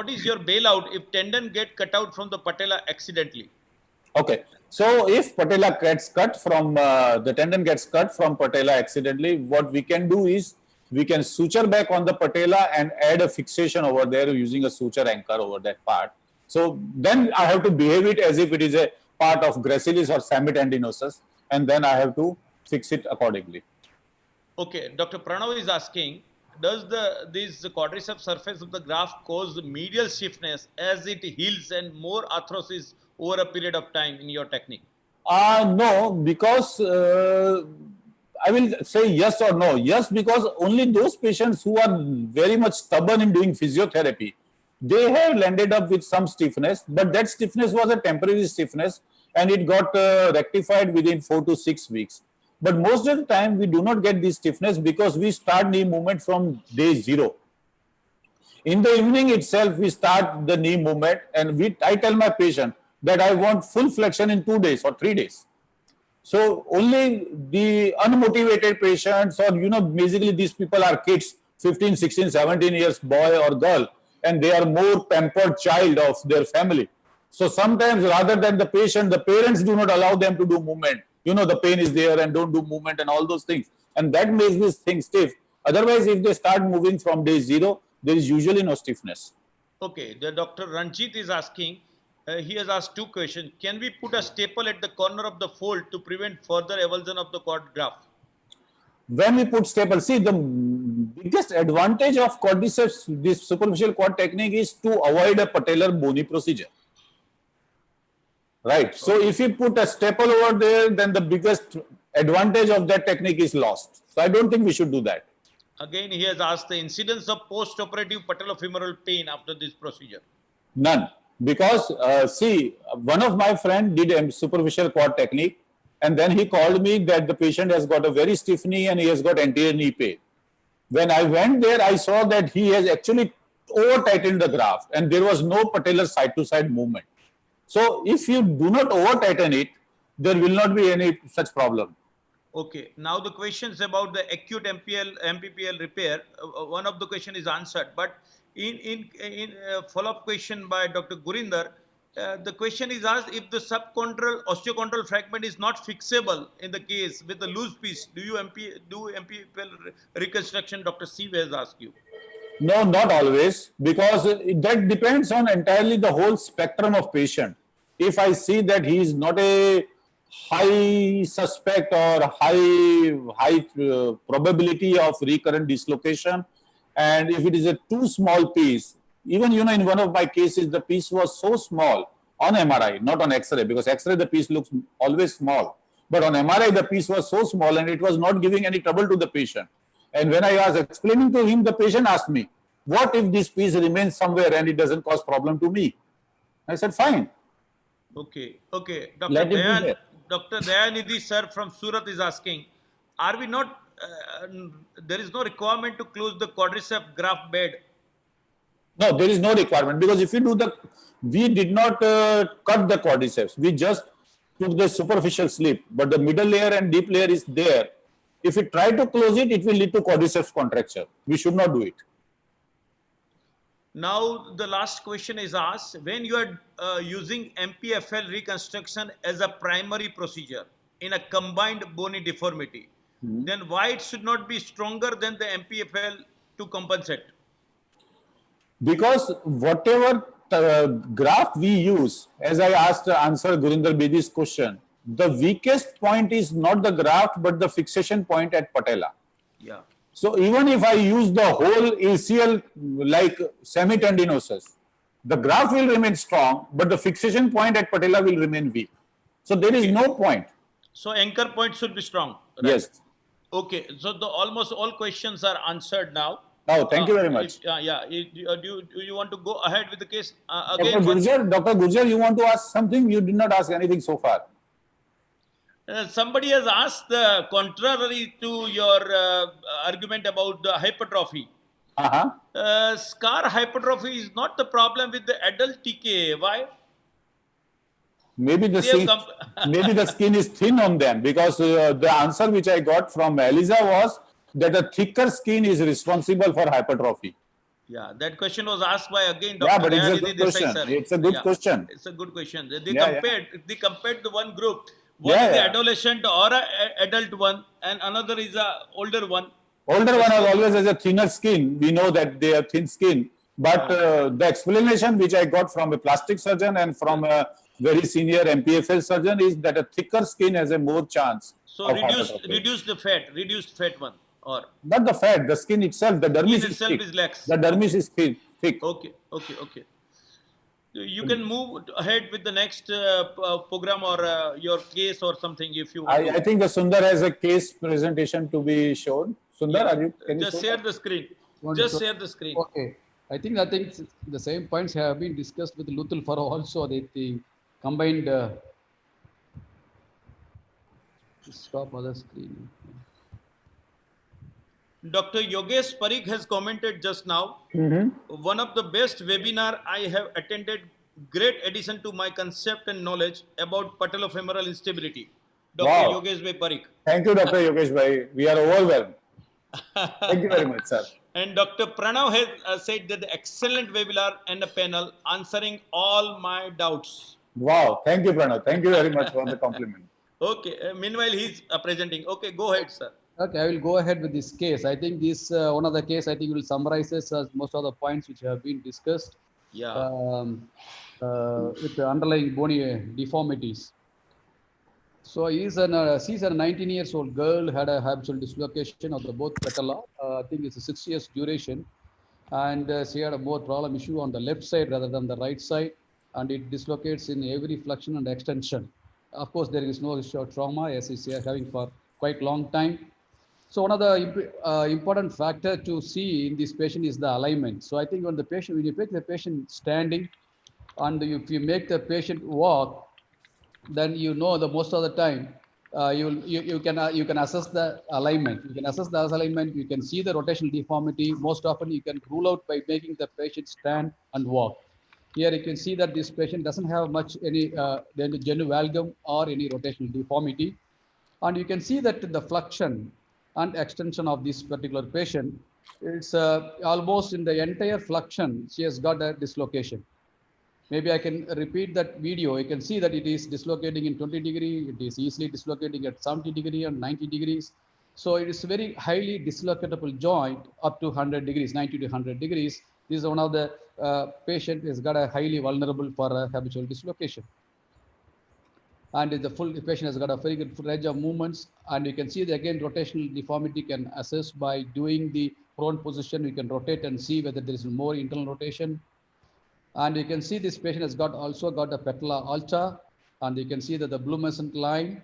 is your bailout if tendon get cut out from the patella accidentally? Okay. So if patella gets cut from, the tendon gets cut from patella accidentally, what we can do is we can suture back on the patella and add a fixation over there using a suture anchor over that part. So then I have to behave it as if it is a part of gracilis or semitendinosus, and then I have to fix it accordingly. Okay. Dr. Pranav is asking, does this quadriceps surface of the graft cause medial stiffness as it heals and more arthrosis over a period of time in your technique? No, because I will say yes or no. Yes, because only those patients who are very much stubborn in doing physiotherapy, they have landed up with some stiffness, but that stiffness was a temporary stiffness and it got rectified within 4 to 6 weeks. But most of the time, we do not get this stiffness because we start knee movement from day 0. In the evening itself, we start the knee movement, and I tell my patient that I want full flexion in 2 days or 3 days. So only the unmotivated patients, or basically these people are kids, 15, 16, 17 years, boy or girl, and they are more pampered child of their family. So sometimes rather than the patient, the parents do not allow them to do movement. The pain is there and don't do movement and all those things. And that makes this thing stiff. Otherwise, if they start moving from day 0, there is usually no stiffness. Okay. The Dr. Ranjit is asking, he has asked 2 questions. Can we put a staple at the corner of the fold to prevent further avulsion of the quad graft? When we put staple, see, the biggest advantage of quadriceps, this superficial quad technique, is to avoid a patellar bony procedure. Right. So if you put a staple over there, then the biggest advantage of that technique is lost. So I don't think we should do that. Again, he has asked the incidence of post-operative patellofemoral pain after this procedure. None. Because, see, one of my friends did a superficial quad technique, and then he called me that the patient has got a very stiff knee and he has got anterior knee pain. When I went there, I saw that he has actually over-tightened the graft and there was no patellar side-to-side movement. So if you do not over-tighten it, there will not be any such problem. Okay. Now the questions about the acute MPPL repair, one of the question is answered. But in follow-up question by Dr. Gurinder, the question is asked, if the subchondral osteochondral fragment is not fixable in the case with the loose piece, do you do MPPL reconstruction? Dr. Siv has asked you. No, not always, because that depends on entirely the whole spectrum of patient. If I see that he is not a high suspect or high probability of recurrent dislocation, and if it is a too small piece, even in one of my cases, the piece was so small on MRI, not on X-ray, because X-ray the piece looks always small, but on MRI the piece was so small and it was not giving any trouble to the patient. And when I was explaining to him, the patient asked me, what if this piece remains somewhere and it doesn't cause problem to me? I said, fine. Okay. Dr. Dayanidhi sir from Surat is asking, are we not, there is no requirement to close the quadriceps graft bed? No, there is no requirement, because if you do the, we did not cut the quadriceps. We just took the superficial slip, but the middle layer and deep layer is there. If we try to close it, it will lead to quadriceps contracture. We should not do it. Now, the last question is asked, when you are using MPFL reconstruction as a primary procedure in a combined bony deformity, then why it should not be stronger than the MPFL to compensate? Because whatever graph we use, as I answered Gurinder Bedi's question, the weakest point is not the graft, but the fixation point at patella. Yeah. So even if I use the whole ACL like semitendinosus, the graft will remain strong, but the fixation point at patella will remain weak. So there is no point. So anchor point should be strong. Right? Yes. Okay. So the almost all questions are answered now. Oh, thank you very much. Do you want to go ahead with the case Dr. again? Dr. Gurjar, you want to ask something? You did not ask anything so far. Somebody has asked contrary to your argument about the hypertrophy. Scar hypertrophy is not the problem with the adult TKA. Why? Maybe the skin is thin on them, because the answer which I got from Eliza was that a thicker skin is responsible for hypertrophy. Yeah, that question was asked by again Yeah, Dr. but it's a good question. It's a good question. It's a good question. They compared the one group. One Yeah, is the yeah. adolescent or a adult one, and another is a older one. Older one has always has a thinner skin. We know that they have thin skin. But the explanation which I got from a plastic surgeon and from a very senior MPFL surgeon is that a thicker skin has a more chance. So of reduced fat one, or not the fat, the skin itself, the dermis skin is itself thick. is lax. The dermis is thick. Okay. You can move ahead with the next program or your case or something if you want. I think the Sundar has a case presentation to be shown. Sundar, can you just show share that? the screen. Share the screen. Okay. I think the same points have been discussed with Luthul Faro also. The combined stop other screen. Dr. Yogesh Parikh has commented just now. One of the best webinar I have attended. Great addition to my concept and knowledge about patellofemoral instability. Dr. Wow. Yogesh Parikh. Thank you, Dr. Yogesh Bhai. We are overwhelmed. Thank you very much, sir. And Dr. Pranav has said that the excellent webinar and a panel answering all my doubts. Wow. Thank you, Pranav. Thank you very much for the compliment. Okay. Meanwhile, he's presenting. Okay, go ahead, sir. Okay, I will go ahead with this case. I think this one of the case I think will summarize most of the points which have been discussed. Yeah. With the underlying bony deformities. So she's a 19 years old girl, had a habitual dislocation of the both patella. I think it's a 6 years duration, and she had a more problem issue on the left side rather than the right side, and it dislocates in every flexion and extension. Of course, there is no trauma as is having for quite long time. So one of the important factor to see in this patient is the alignment. So I think when you make the patient standing, and if you make the patient walk, then you know the most of the time you can assess the alignment. You can assess the alignment. You can see the rotational deformity. Most often you can rule out by making the patient stand and walk. Here you can see that this patient doesn't have much any genu valgum or any rotational deformity, and you can see that the flexion and extension of this particular patient, it's almost in the entire flexion she has got a dislocation. Maybe I can repeat that video. You can see that it is dislocating in 20 degree. It is easily dislocating at 70 degree and 90 degrees. So it is very highly dislocatable joint up to 100 degrees, 90 to 100 degrees. This is one of the patient has got a highly vulnerable for a habitual dislocation. And the patient has got a very good range of movements. And you can see that again, rotational deformity can assess by doing the prone position. We can rotate and see whether there is more internal rotation. And you can see this patient has also got a patella alta, and you can see that the Blumescent line,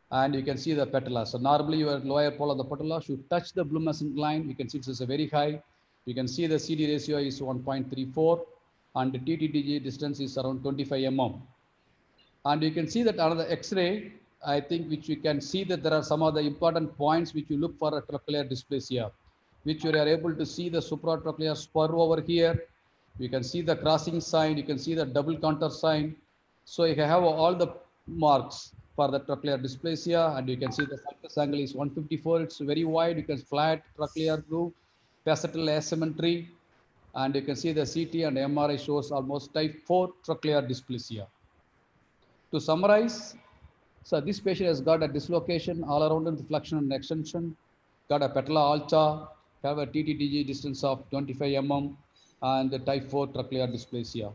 and you can see the patella. So normally your lower pole of the patella should touch the Blumescent line. You can see this is a very high. You can see the CD ratio is 1.34, and the TTDG distance is around 25 mm. And you can see that another X-ray, I think which we can see that there are some of the important points which you look for a trochlear dysplasia, which you are able to see the supratrochlear spur over here. You can see the crossing sign, you can see the double contour sign. So you have all the marks for the trochlear dysplasia, and you can see the sulcus angle is 154. It's very wide. You can flat trochlear groove, facetal asymmetry, and you can see the CT and MRI shows almost type 4 trochlear dysplasia. To summarize, so this patient has got a dislocation all around in the flexion and extension, got a patella alta, have a TTTG distance of 25 mm, and the type 4 trochlear dysplasia.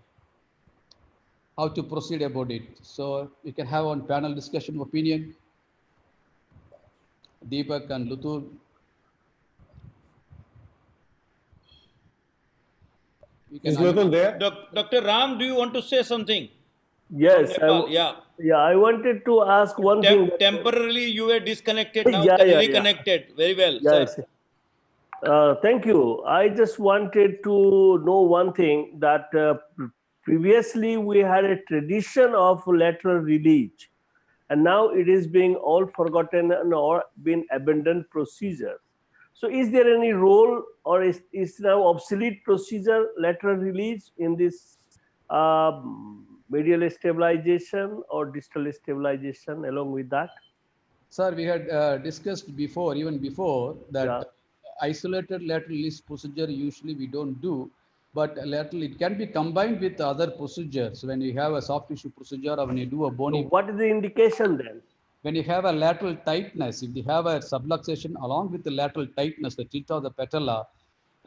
How to proceed about it? So we can have one panel discussion opinion. Deepak and Lutul. Is Lutul there? Dr. Ram, do you want to say something? Yes, Yeah. I wanted to ask one thing. Temporarily you were disconnected, now reconnected. Very well, yes. sir. Thank you. I just wanted to know one thing, that previously we had a tradition of lateral release, and now it is being all forgotten and or been abandoned procedure. So is there any role, or is now obsolete procedure lateral release in this medial stabilization or distal stabilization along with that? Sir, we had discussed before, even before, that isolated lateral release procedure usually we don't do, but lateral, it can be combined with other procedures. When you have a soft tissue procedure or when you do a bony. So what is the indication then? When you have a lateral tightness, if you have a subluxation along with the lateral tightness, the tilt of the patella,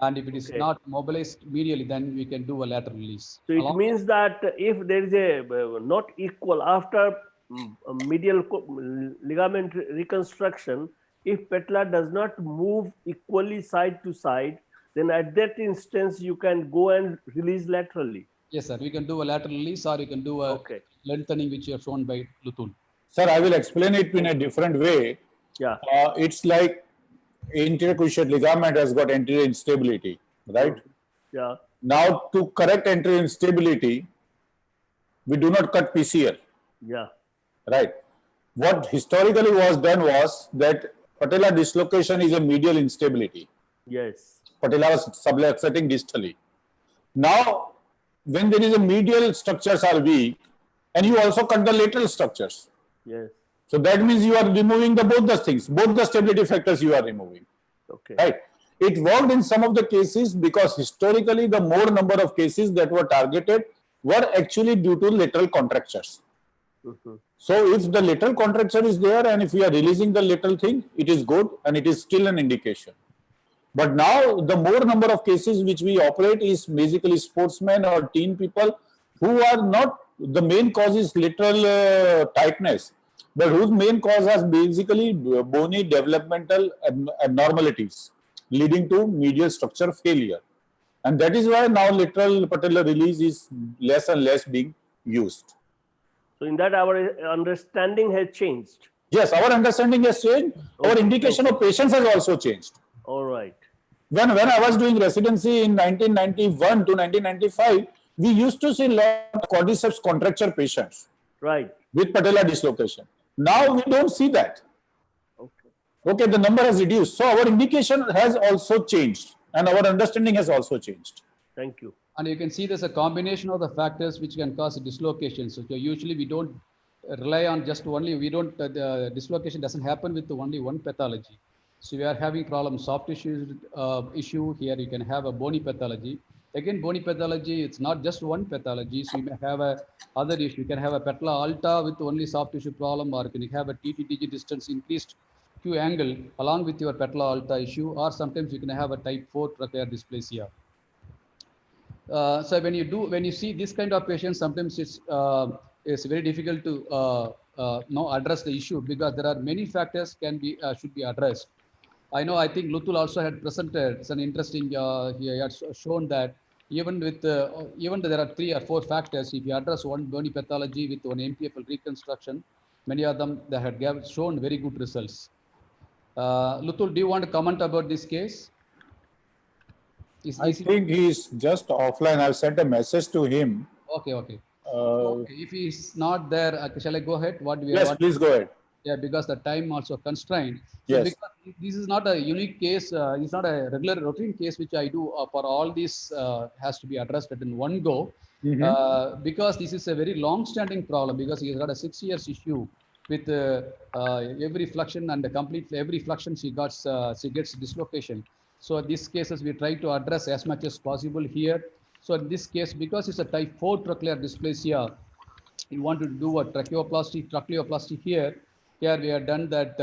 and if it is not mobilized medially, then we can do a lateral release. So it means that if there is a not equal after medial ligament reconstruction, if patella does not move equally side to side, then at that instance you can go and release laterally. Yes, sir. We can do a lateral release, or you can do a lengthening, which you have shown by Lutul. Sir, I will explain it in a different way. Yeah. It's like anterior cruciate ligament has got anterior instability, right? Yeah. Now, to correct anterior instability, we do not cut PCL. Yeah. Right. What historically was done was that patella dislocation is a medial instability. Yes. Patella was subluxating distally. Now, when there is a medial structures are weak, and you also cut the lateral structures. Yes. So that means you are removing both the things, both the stability factors you are removing. Okay. Right. It worked in some of the cases because historically the more number of cases that were targeted were actually due to lateral contractures. So if the lateral contracture is there and if we are releasing the lateral thing, it is good and it is still an indication. But now the more number of cases which we operate is basically sportsmen or teen people who are not, the main cause is lateral tightness, but whose main cause has basically bony developmental abnormalities leading to medial structure failure. And that is why now lateral patellar release is less and less being used. So in that our understanding has changed. Yes, our understanding has changed. Our indication of patients has also changed. All right. When I was doing residency in 1991 to 1995, we used to see a lot of quadriceps contracture patients. Right. With patella dislocation. Now we don't see that. Okay, the number has reduced. So our indication has also changed and our understanding has also changed. Thank you. And you can see there's a combination of the factors which can cause dislocations. So usually we don't rely on just only, the dislocation doesn't happen with only one pathology. So we are having problem soft tissue issue. Here you can have a bony pathology. Again, bony pathology, it's not just one pathology. So you may have a other issue. You can have a patella alta with only soft tissue problem, or you can have a TTTG distance increased Q angle along with your patella alta issue, or sometimes you can have a type 4 trochlear dysplasia. So when you see this kind of patients, sometimes it's very difficult to address the issue because there are many factors should be addressed. I think Lutul also had presented. It's an interesting. He had shown that even though there are 3 or 4 factors, if you address one bony pathology with one MPFL reconstruction, many of them they had shown very good results. Lutul, do you want to comment about this case? I think he's just offline. I've sent a message to him. Okay. Okay. If he's not there, shall I go ahead? Yes, please go ahead. Yeah, because the time also constrained. So Yes. because this is not a unique case, it's not a regular routine case which I do for all these has to be addressed in one go. Because this is a very long-standing problem because he's got a 6 years issue with every flexion and the complete every flexion she gets dislocation. So these cases we try to address as much as possible here. So in this case, because it's a type 4 trochlear dysplasia, you want to do a tracheoplasty here. Here we have done that.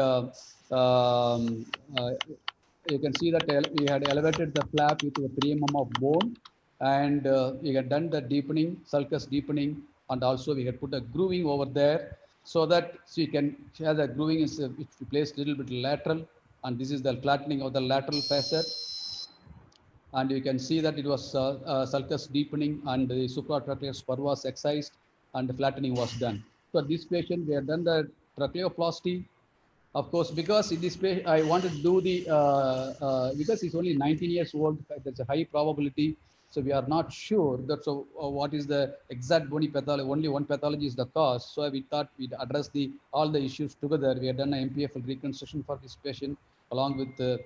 You can see that we had elevated the flap with the 3 mm of bone, and we had done the deepening, sulcus deepening, and also we had put a grooving over there so that she has a grooving is which we placed a little bit lateral, and this is the flattening of the lateral facet. And you can see that it was sulcus deepening and the supratracheal spur was excised and the flattening was done. So this patient, we have done the tracheoplasty. Of course, because in this patient, I wanted to do the, because he's only 19 years old, there's a high probability. So we are not sure that so what is the exact bony pathology, only one pathology is the cause. So we thought we'd address all the issues together. We have done an MPFL reconstruction for this patient along with the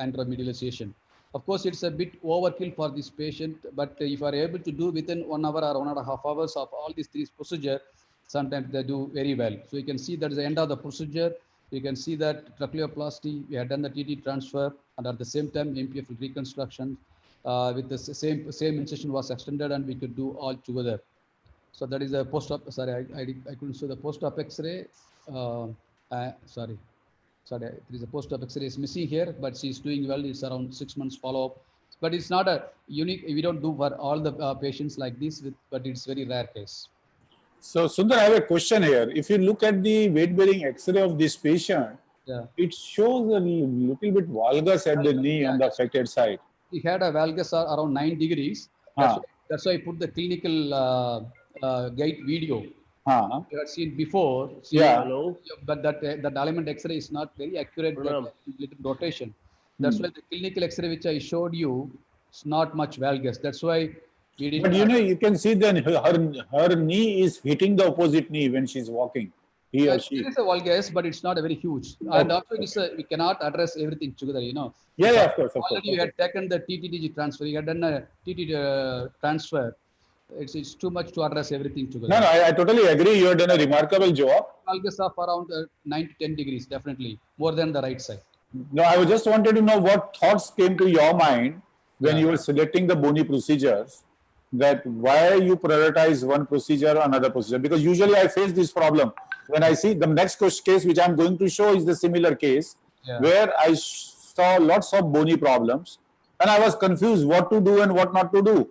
anteromedialization. Of course, it's a bit overkill for this patient, but if you are able to do within 1 hour or 1.5 hours of all these three procedures, sometimes they do very well. So you can see that is the end of the procedure. You can see that tracheoplasty, we had done the TT transfer, and at the same time, MPFL reconstruction with the same incision was extended, and we could do all together. So that is a post-op. Sorry, I couldn't show the post-op X-ray. Sorry, there is a post-op X-ray is missing here, but she's doing well. It's around 6 months follow-up. But it's not a unique. We don't do for all the patients like this, but it's very rare case. So Sundar, I have a question here. If you look at the weight-bearing X-ray of this patient, it shows a little bit valgus at the knee on the affected side. He had a valgus around 9 degrees. That's why I put the clinical gait video. You had seen before. But that element X-ray is not very accurate. Little rotation. That's why the clinical X-ray which I showed you is not much valgus. That's why we didn't. But you can see then her knee is hitting the opposite knee when she's walking. He or she. It is a valgus, but it's not a very huge. And also, we cannot address everything together. Yeah, of course. Already you had taken the TTDG transfer. You had done a TT transfer. It's too much to address everything together. No, I totally agree. You have done a remarkable job. Valgus of around 9 to 10 degrees, definitely more than the right side. No, I just wanted to know what thoughts came to your mind when you were selecting the bony procedures. That why you prioritize one procedure or another procedure? Because usually I face this problem when I see the next case which I'm going to show is the similar case where I saw lots of bony problems and I was confused what to do and what not to do.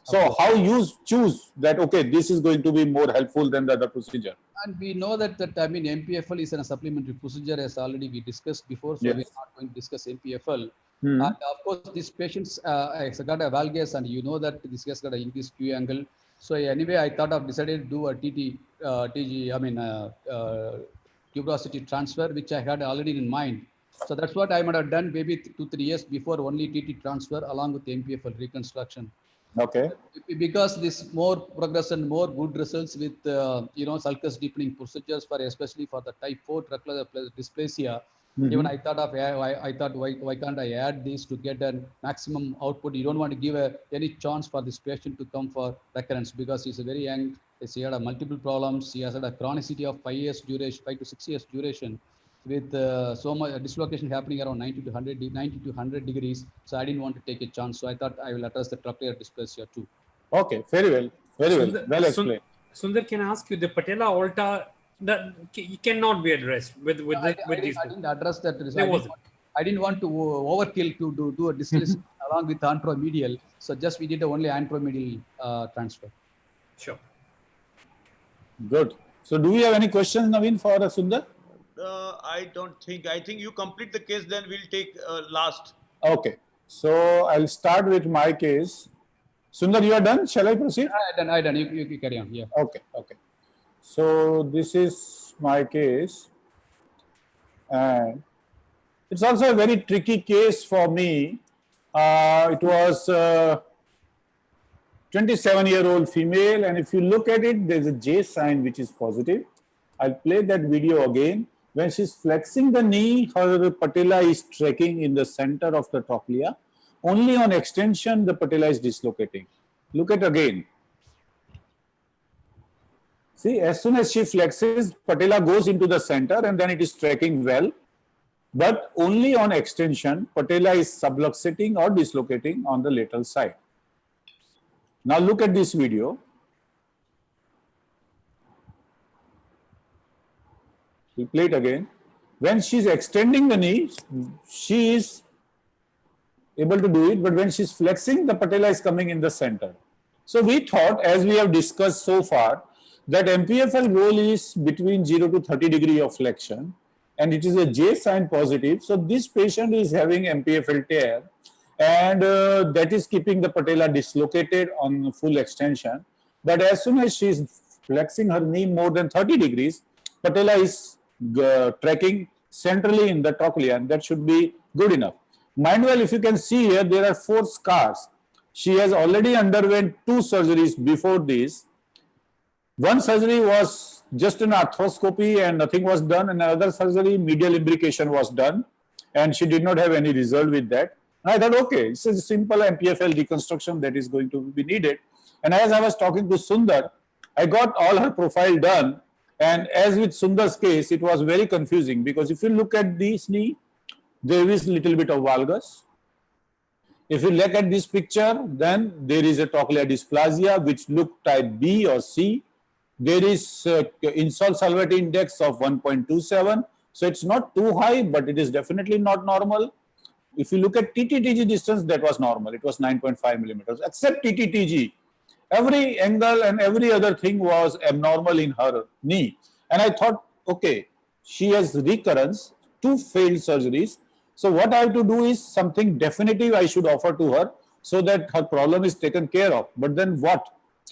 So how you choose that, okay, this is going to be more helpful than the other procedure? And we know that MPFL is a supplementary procedure as already we discussed before. So we're not going to discuss MPFL. And of course, these patients got a valgus, and you know that this case got an increased Q angle. So anyway, I thought of decided to do a tuberosity transfer, which I had already in mind. So that's what I might have done maybe 2-3 years before only TT transfer along with MPFL reconstruction. Okay. Because this more progression, more good results with sulcus deepening procedures for especially for the type 4 tracheal dysplasia. Even I thought why can't I add this to get a maximum output? You don't want to give any chance for this patient to come for recurrence because he's a very young. He had multiple problems. He has had a chronicity of 5 to 6 years duration, with so much dislocation happening around 90 to 100 degrees. So I didn't want to take a chance. So I thought I will address the tracheal dysplasia too. Okay, very well, well explained. Sundar, can I ask you the patella aorta? That cannot be addressed with these. I didn't address that. I didn't want to overkill to do a distillation along with anteromedial. So just we did only anteromedial transfer. Sure. Good. So do we have any questions, Navin, for Sundar? I don't think. I think you complete the case, then we'll take last. Okay. So I'll start with my case. Sundar, you are done? Shall I proceed? I done. You carry on. Yeah. Okay. So this is my case, and it's also a very tricky case for me. It was a 27-year-old female, and if you look at it, there's a J sign which is positive, I'll play that video again. When she's flexing the knee, her patella is tracking in the center of the trochlea. Only on extension, the patella is dislocating. Look at again. See, as soon as she flexes, patella goes into the center and then it is tracking well. But only on extension, patella is subluxating or dislocating on the lateral side. Now look at this video. We'll play it again. When she's extending the knee, she is able to do it, but when she's flexing, the patella is coming in the center. So we thought, as we have discussed so far, that MPFL role is between 0 to 30 degree of flexion, and it is a J sign positive. So this patient is having MPFL tear, and that is keeping the patella dislocated on full extension. But as soon as she is flexing her knee more than 30 degrees, patella is tracking centrally in the trochlea, and that should be good enough. Mind well, if you can see here, there are 4 scars. She has already underwent 2 surgeries before this. One surgery was just an arthroscopy and nothing was done, and another surgery, medial imbrication was done, and she did not have any result with that. And I thought, okay, it's a simple MPFL reconstruction that is going to be needed. And as I was talking to Sundar, I got all her profile done. And as with Sundar's case, it was very confusing because if you look at this knee, there is a little bit of valgus. If you look at this picture, then there is a trochlear dysplasia which look type B or C. There is insult salivary index of 1.27. So it's not too high, but it is definitely not normal. If you look at TTTG distance, that was normal. It was 9.5 millimeters, except TTTG. Every angle and every other thing was abnormal in her knee. And I thought, okay, she has recurrence, 2 failed surgeries. So what I have to do is something definitive I should offer to her so that her problem is taken care of. But then what?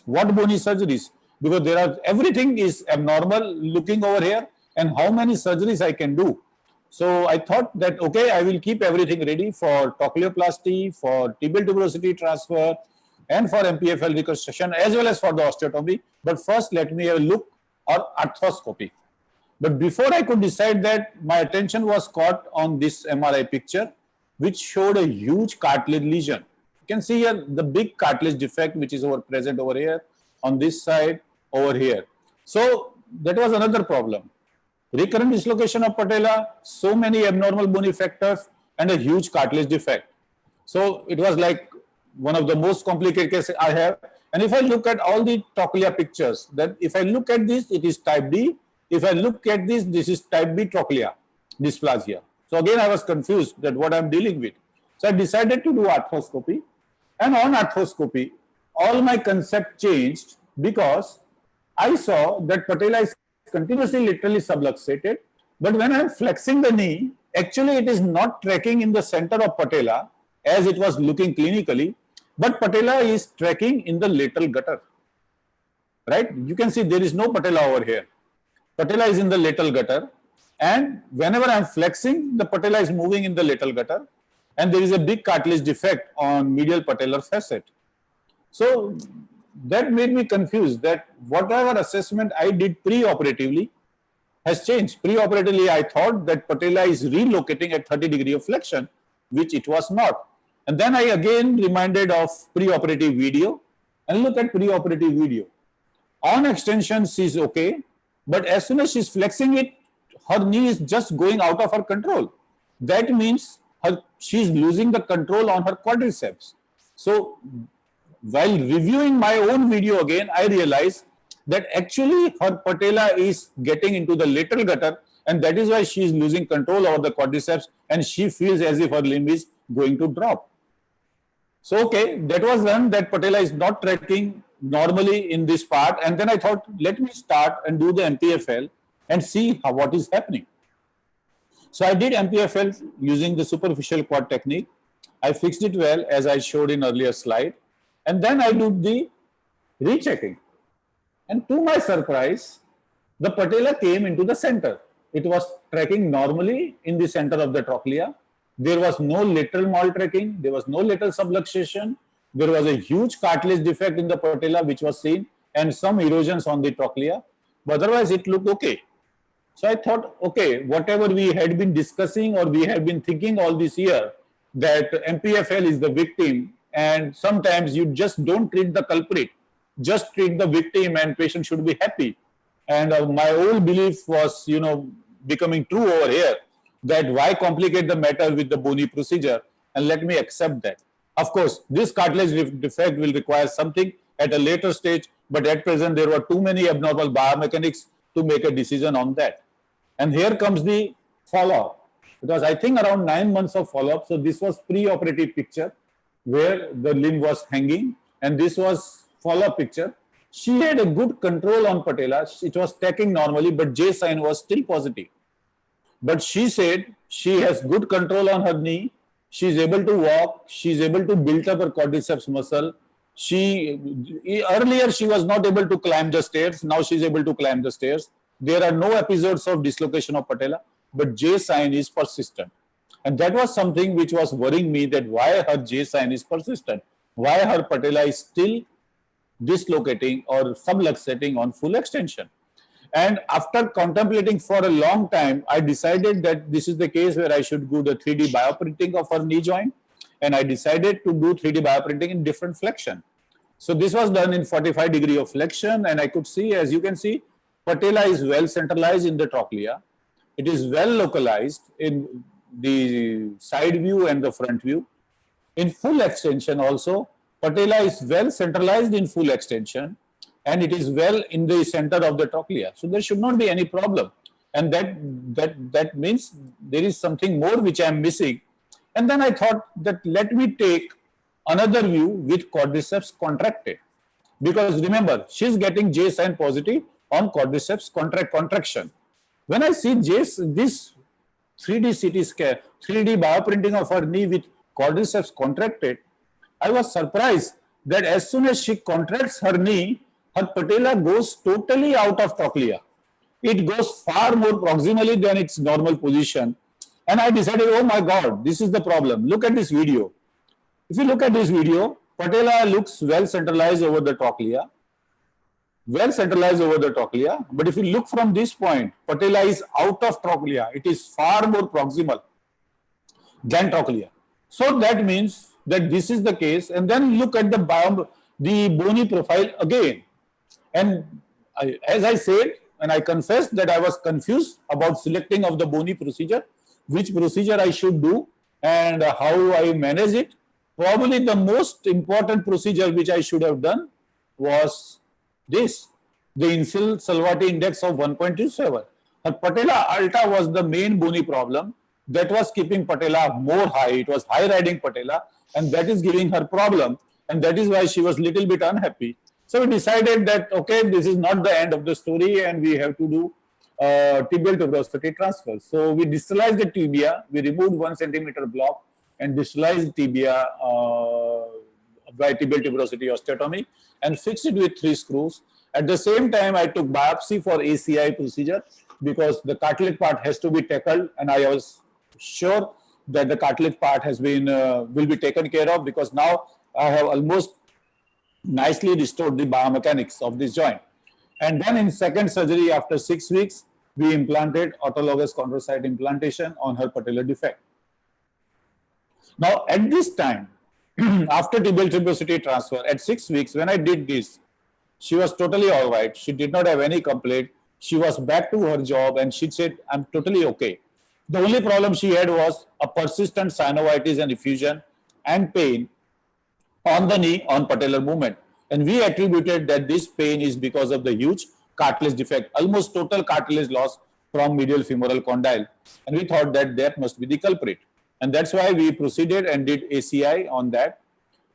What bony surgeries? Because there are, everything is abnormal looking over here, and how many surgeries I can do. So I thought that, okay, I will keep everything ready for trochleoplasty, for tibial tuberosity transfer, and for MPFL reconstruction, as well as for the osteotomy. But first, let me have a look or arthroscopy. But before I could decide that, my attention was caught on this MRI picture, which showed a huge cartilage lesion. You can see here the big cartilage defect, which is present over here, on this side, over here. So that was another problem. Recurrent dislocation of patella, so many abnormal bony factors, and a huge cartilage defect. So it was like one of the most complicated cases I have. And if I look at all the trochlea pictures, then if I look at this, it is type D. If I look at this, this is type B trochlea dysplasia. So again, I was confused that what I'm dealing with. So I decided to do arthroscopy. And on arthroscopy, all my concept changed because I saw that patella is continuously literally subluxated. But when I'm flexing the knee, actually it is not tracking in the center of patella as it was looking clinically, but patella is tracking in the lateral gutter, right? You can see there is no patella over here. Patella is in the lateral gutter, and whenever I'm flexing, the patella is moving in the lateral gutter, and there is a big cartilage defect on medial patellar facet. So that made me confused that whatever assessment I did pre-operatively has changed. Pre-operatively, I thought that patella is relocating at 30 degree of flexion, which it was not. And then I again reminded of pre-operative video and look at pre-operative video. On extension, she's okay, but as soon as she's flexing it, her knee is just going out of her control. That means she's losing the control on her quadriceps. So while reviewing my own video again, I realized that actually her patella is getting into the lateral gutter, and that is why she is losing control over the quadriceps, and she feels as if her limb is going to drop. So, okay, that was done, that patella is not tracking normally in this part, and then I thought, let me start and do the MPFL and see what is happening. So I did MPFL using the superficial quad technique. I fixed it well, as I showed in earlier slide, and then I did the rechecking. And to my surprise, the patella came into the center. It was tracking normally in the center of the trochlea. There was no lateral maltracking. There was no lateral subluxation. There was a huge cartilage defect in the patella which was seen, and some erosions on the trochlea. But otherwise, it looked okay. So I thought, okay, whatever we had been discussing or we have been thinking all this year, that MPFL is the victim, and sometimes you just don't treat the culprit, just treat the victim, and patient should be happy. And my old belief was, becoming true over here, that why complicate the matter with the bony procedure, and let me accept that. Of course, this cartilage defect will require something at a later stage, but at present there were too many abnormal biomechanics to make a decision on that. And here comes the follow-up. It was, I think, around 9 months of follow-up. So this was pre-operative picture where the limb was hanging, and this was follow-up picture. She had a good control on patella. It was stacking normally, but J sign was still positive. But she said she has good control on her knee. She is able to walk. She is able to build up her quadriceps muscle. Earlier she was not able to climb the stairs. Now she is able to climb the stairs. There are no episodes of dislocation of patella, but J sign is persistent. And that was something which was worrying me, that why her J sign is persistent, why her patella is still dislocating or subluxating on full extension. And after contemplating for a long time, I decided that this is the case where I should do the 3D bioprinting of her knee joint, and I decided to do 3D bioprinting in different flexion. So this was done in 45 degree of flexion, and I could see, as you can see, patella is well centralized in the trochlea. It is well localized in the side view and the front view. In full extension also, patella is well centralized in full extension, and it is well in the center of the trochlea. So there should not be any problem. And that means there is something more which I am missing. And then I thought that let me take another view with quadriceps contracted. Because remember, she is getting J sign positive on quadriceps contraction. When I see this 3D CT scan, 3D bioprinting of her knee with quadriceps contracted, I was surprised that as soon as she contracts her knee, her patella goes totally out of trochlea. It goes far more proximally than its normal position. And I decided, oh my God, this is the problem. Look at this video. If you look at this video, patella looks well centralized over the trochlea. Well centralized over the trochlea. But if you look from this point, patella is out of trochlea. It is far more proximal than trochlea. So that means that this is the case. And then look at the bony profile again. And as I said, and I confessed that I was confused about selecting of the bony procedure, which procedure I should do and how I manage it. Probably the most important procedure which I should have done was this, the Insil-Salvati index of 1.27. Her patella alta was the main bony problem that was keeping patella more high. It was high riding patella, and that is giving her problem, and that is why she was little bit unhappy. So we decided that, okay, this is not the end of the story, and we have to do tibial tuberosity transfer. So we distalized the tibia, we removed 1 centimeter block and distalized tibia by tibial tuberosity osteotomy and fixed it with 3 screws. At the same time, I took biopsy for ACI procedure because the cartilage part has to be tackled, and I was sure that the cartilage part has been will be taken care of, because now I have almost nicely restored the biomechanics of this joint. And then in second surgery, after 6 weeks, we implanted autologous chondrocyte implantation on her patellar defect. Now at this time, after tibial tuberosity transfer, at 6 weeks, when I did this, she was totally all right. She did not have any complaint. She was back to her job, and she said, I'm totally okay. The only problem she had was a persistent synovitis and effusion and pain on the knee on patellar movement. And we attributed that this pain is because of the huge cartilage defect, almost total cartilage loss from medial femoral condyle. And we thought that that must be the culprit. And that's why we proceeded and did ACI on that.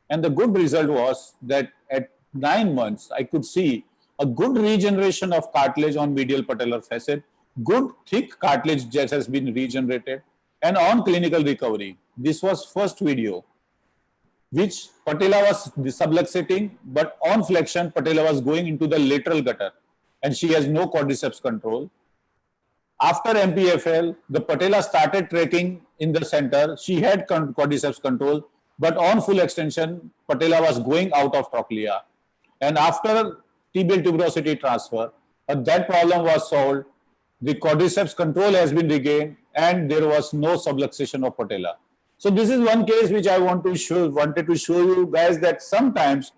And the good result was that at 9 months, I could see a good regeneration of cartilage on medial patellar facet, good thick cartilage that has been regenerated, and on clinical recovery. This was first video, which patella was subluxating, but on flexion, patella was going into the lateral gutter, and she has no quadriceps control. After MPFL, the patella started tracking in the center. She had quadriceps control, but on full extension, patella was going out of trochlea. And after tibial tuberosity transfer, that problem was solved. the quadriceps control has been regained, and there was no subluxation of patella. So this is one case which I wanted to show you guys that sometimes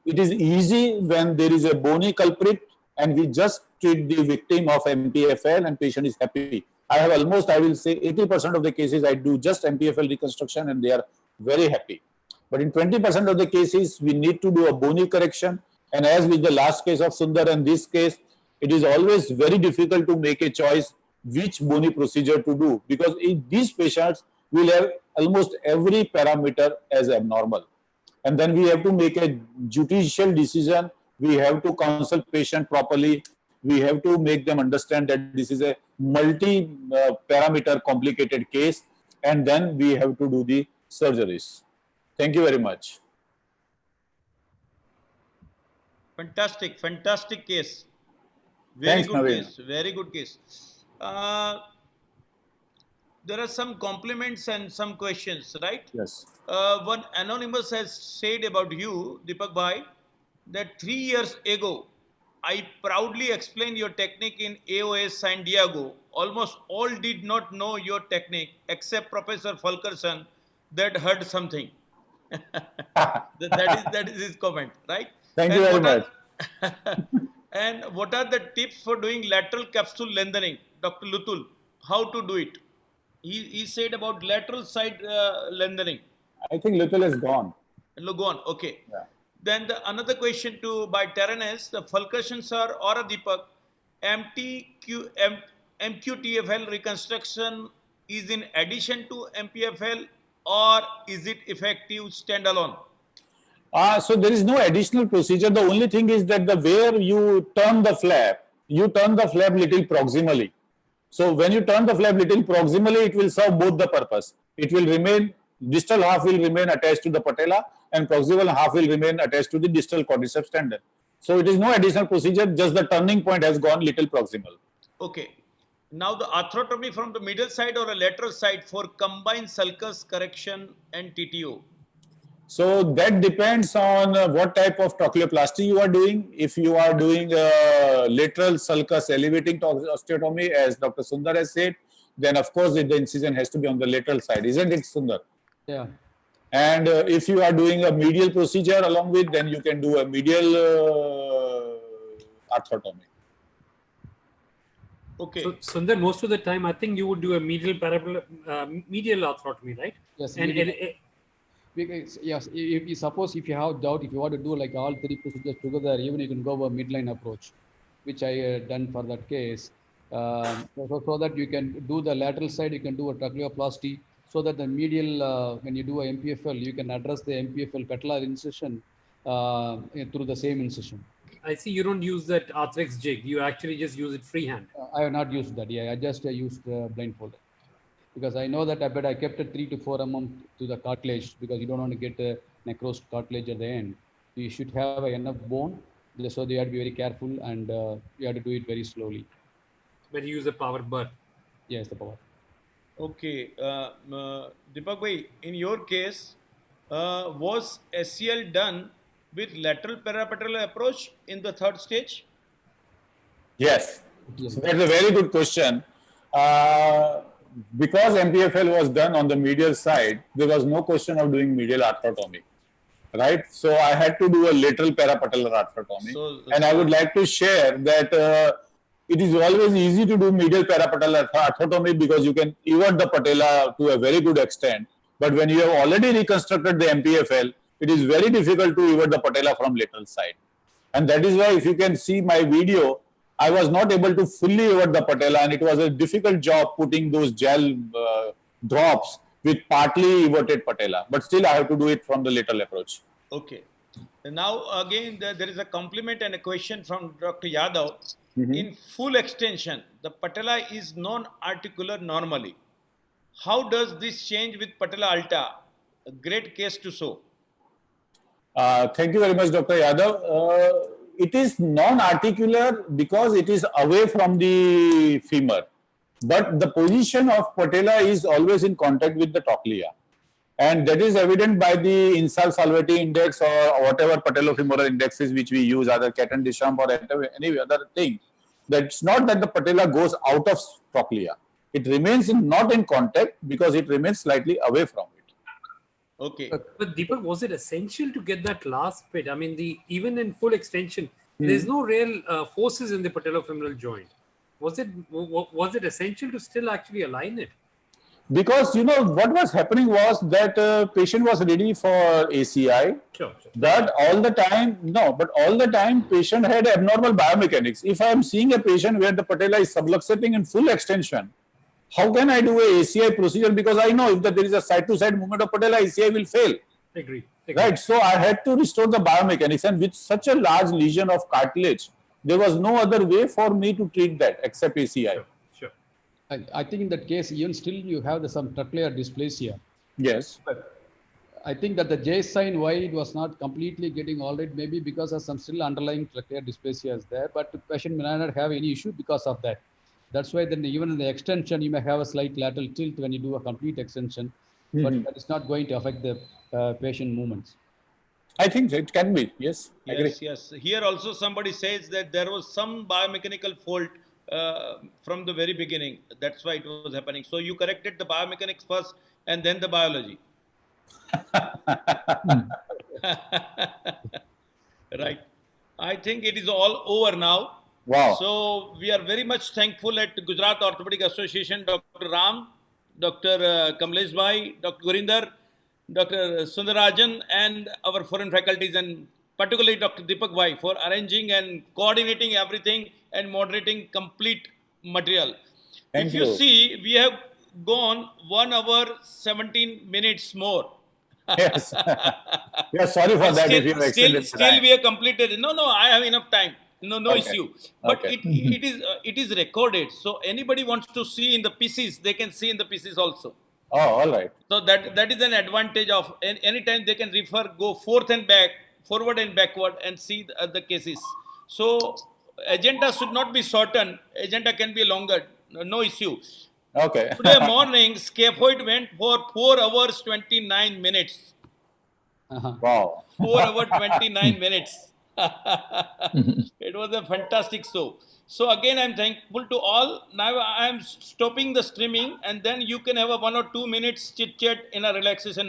it is easy when there is a bony culprit and we just treat the victim of MPFL and patient is happy. I have almost, I will say 80% of the cases I do just MPFL reconstruction and they are very happy. But in 20% of the cases, we need to do a bony correction. And as with the last case of Sundar and this case, it is always very difficult to make a choice which bony procedure to do, because in these patients will have almost every parameter as abnormal. And then we have to make a judicial decision. We have to counsel patient properly. We have to make them understand that this is a multi-parameter complicated case, and then we have to do the surgeries. Thank you very much. Fantastic, fantastic case. Very Thanks, good Navin. case. Very good case. There are some compliments and some questions, right? Yes. One anonymous has said about you, Deepak Bhai, that 3 years ago, I proudly explained your technique in AOS San Diego. Almost all did not know your technique except Professor Fulkerson that heard something. that is his comment, right? Thank you very much. And what are the tips for doing lateral capsule lengthening, Dr. Lutul? How to do it? He said about lateral side lengthening. I think little is gone. Gone. Okay. Yeah. Then another question by Terranes, the Fulkerson sir or a Deepak, MQTFL reconstruction is in addition to MPFL or is it effective standalone? So there is no additional procedure. The only thing is that the where you turn the flap little proximally. So when you turn the flap little proximally, it will serve both the purpose. It will remain, distal half will remain attached to the patella and proximal half will remain attached to the distal quadriceps tendon. So it is no additional procedure, just the turning point has gone little proximal. Okay. Now the arthrotomy from the middle side or a lateral side for combined sulcus correction and TTO. So that depends on what type of trochleoplasty you are doing. If you are doing lateral sulcus elevating osteotomy, as Dr. Sundar has said, then of course the incision has to be on the lateral side, isn't it, Sundar? Yeah. And if you are doing a medial procedure along with, then you can do a medial arthrotomy. Okay. So Sundar, most of the time, I think you would do a medial medial arthrotomy, right? Yes. And Because, yes, if you suppose if you have doubt, if you want to do like all three procedures together, even you can go a midline approach, which I done for that case. So that you can do the lateral side, you can do a trochleoplasty, so that the medial, when you do a MPFL, you can address the MPFL patellar incision through the same incision. I see you don't use that Arthrex jig. You actually just use it freehand. I have not used that. Yeah, I just used blindfolded. Because I know that I kept it 3 to 4 mm to the cartilage, because you don't want to get a necrosed cartilage at the end. You should have enough bone, so you have to be very careful and you have to do it very slowly. But you use a power bar. Yes, the power. Okay. Deepak bhai, in your case, was SCL done with lateral parapatellar approach in the third stage? Yes. So that's a very good question. Because MPFL was done on the medial side, there was no question of doing medial arthrotomy, right? So I had to do a lateral parapatellar arthrotomy. And I would like to share that it is always easy to do medial parapatellar arthrotomy because you can evert the patella to a very good extent. But when you have already reconstructed the MPFL, it is very difficult to evert the patella from lateral side. And that is why if you can see my video, I was not able to fully evert the patella, and it was a difficult job putting those gel drops with partly everted patella. But still, I have to do it from the lateral approach. Okay. Now, again, there is a compliment and a question from Dr. Yadav. In full extension, the patella is non-articular normally. How does this change with patella alta? A great case to show. Thank you very much, Dr. Yadav. It is non-articular because it is away from the femur. But the position of patella is always in contact with the trochlea. And that is evident by the Insal-Salvetti index or whatever patellofemoral indexes which we use, either Caton-Deschamps or any other thing. That's not that the patella goes out of trochlea. It remains not in contact because it remains slightly away from it. Okay. But Deepak, was it essential to get that last bit? I mean, even in full extension, there's no real forces in the patellofemoral joint. Was it essential to still actually align it? Because what was happening was that patient was ready for ACI. Sure. But all the time patient had abnormal biomechanics. If I am seeing a patient where the patella is subluxating in full extension, how can I do a ACI procedure? Because I know if there is a side-to-side movement of patella, ACI will fail. Agree. Right. So I had to restore the biomechanics, and with such a large lesion of cartilage, there was no other way for me to treat that except ACI. Sure. I think in that case, even still you have some trochlear dysplasia. Yes. But I think that the J sign, why it was not completely getting all right, maybe because of some still underlying trochlear dysplasia is there, but the patient may not have any issue because of that. That's why then even in the extension, you may have a slight lateral tilt when you do a complete extension, but that is not going to affect the patient movements. I think it can be, yes. Yes. Here also somebody says that there was some biomechanical fault from the very beginning. That's why it was happening. So you corrected the biomechanics first and then the biology. Right. I think it is all over now. Wow. So we are very much thankful at Gujarat Orthopedic Association, Dr. Ram, Dr. Kamlesh Bhai, Dr. Gurinder, Dr. Sundarajan, and our foreign faculties, and particularly Dr. Deepak Bhai for arranging and coordinating everything and moderating complete material. Thank If you you. see, we have gone 1 hour 17 minutes more. Yes. We are sorry for that if you have extended the Still time. we have completed. No, I have enough time. No Okay. issue. But Okay. it is recorded. So anybody wants to see in the PCs, they can see in the PCs also. Oh, all right. So that is an advantage of anytime they can go forward and backward and see the cases. So agenda should not be shortened. Agenda can be longer. No issue. Okay. Today morning, scaphoid went for 4 hours 29 minutes. Wow. 4 hours 29 minutes. It was a fantastic show. So again, I'm thankful to all. Now I'm stopping the streaming, and then you can have a 1 or 2 minutes chit chat in a relaxation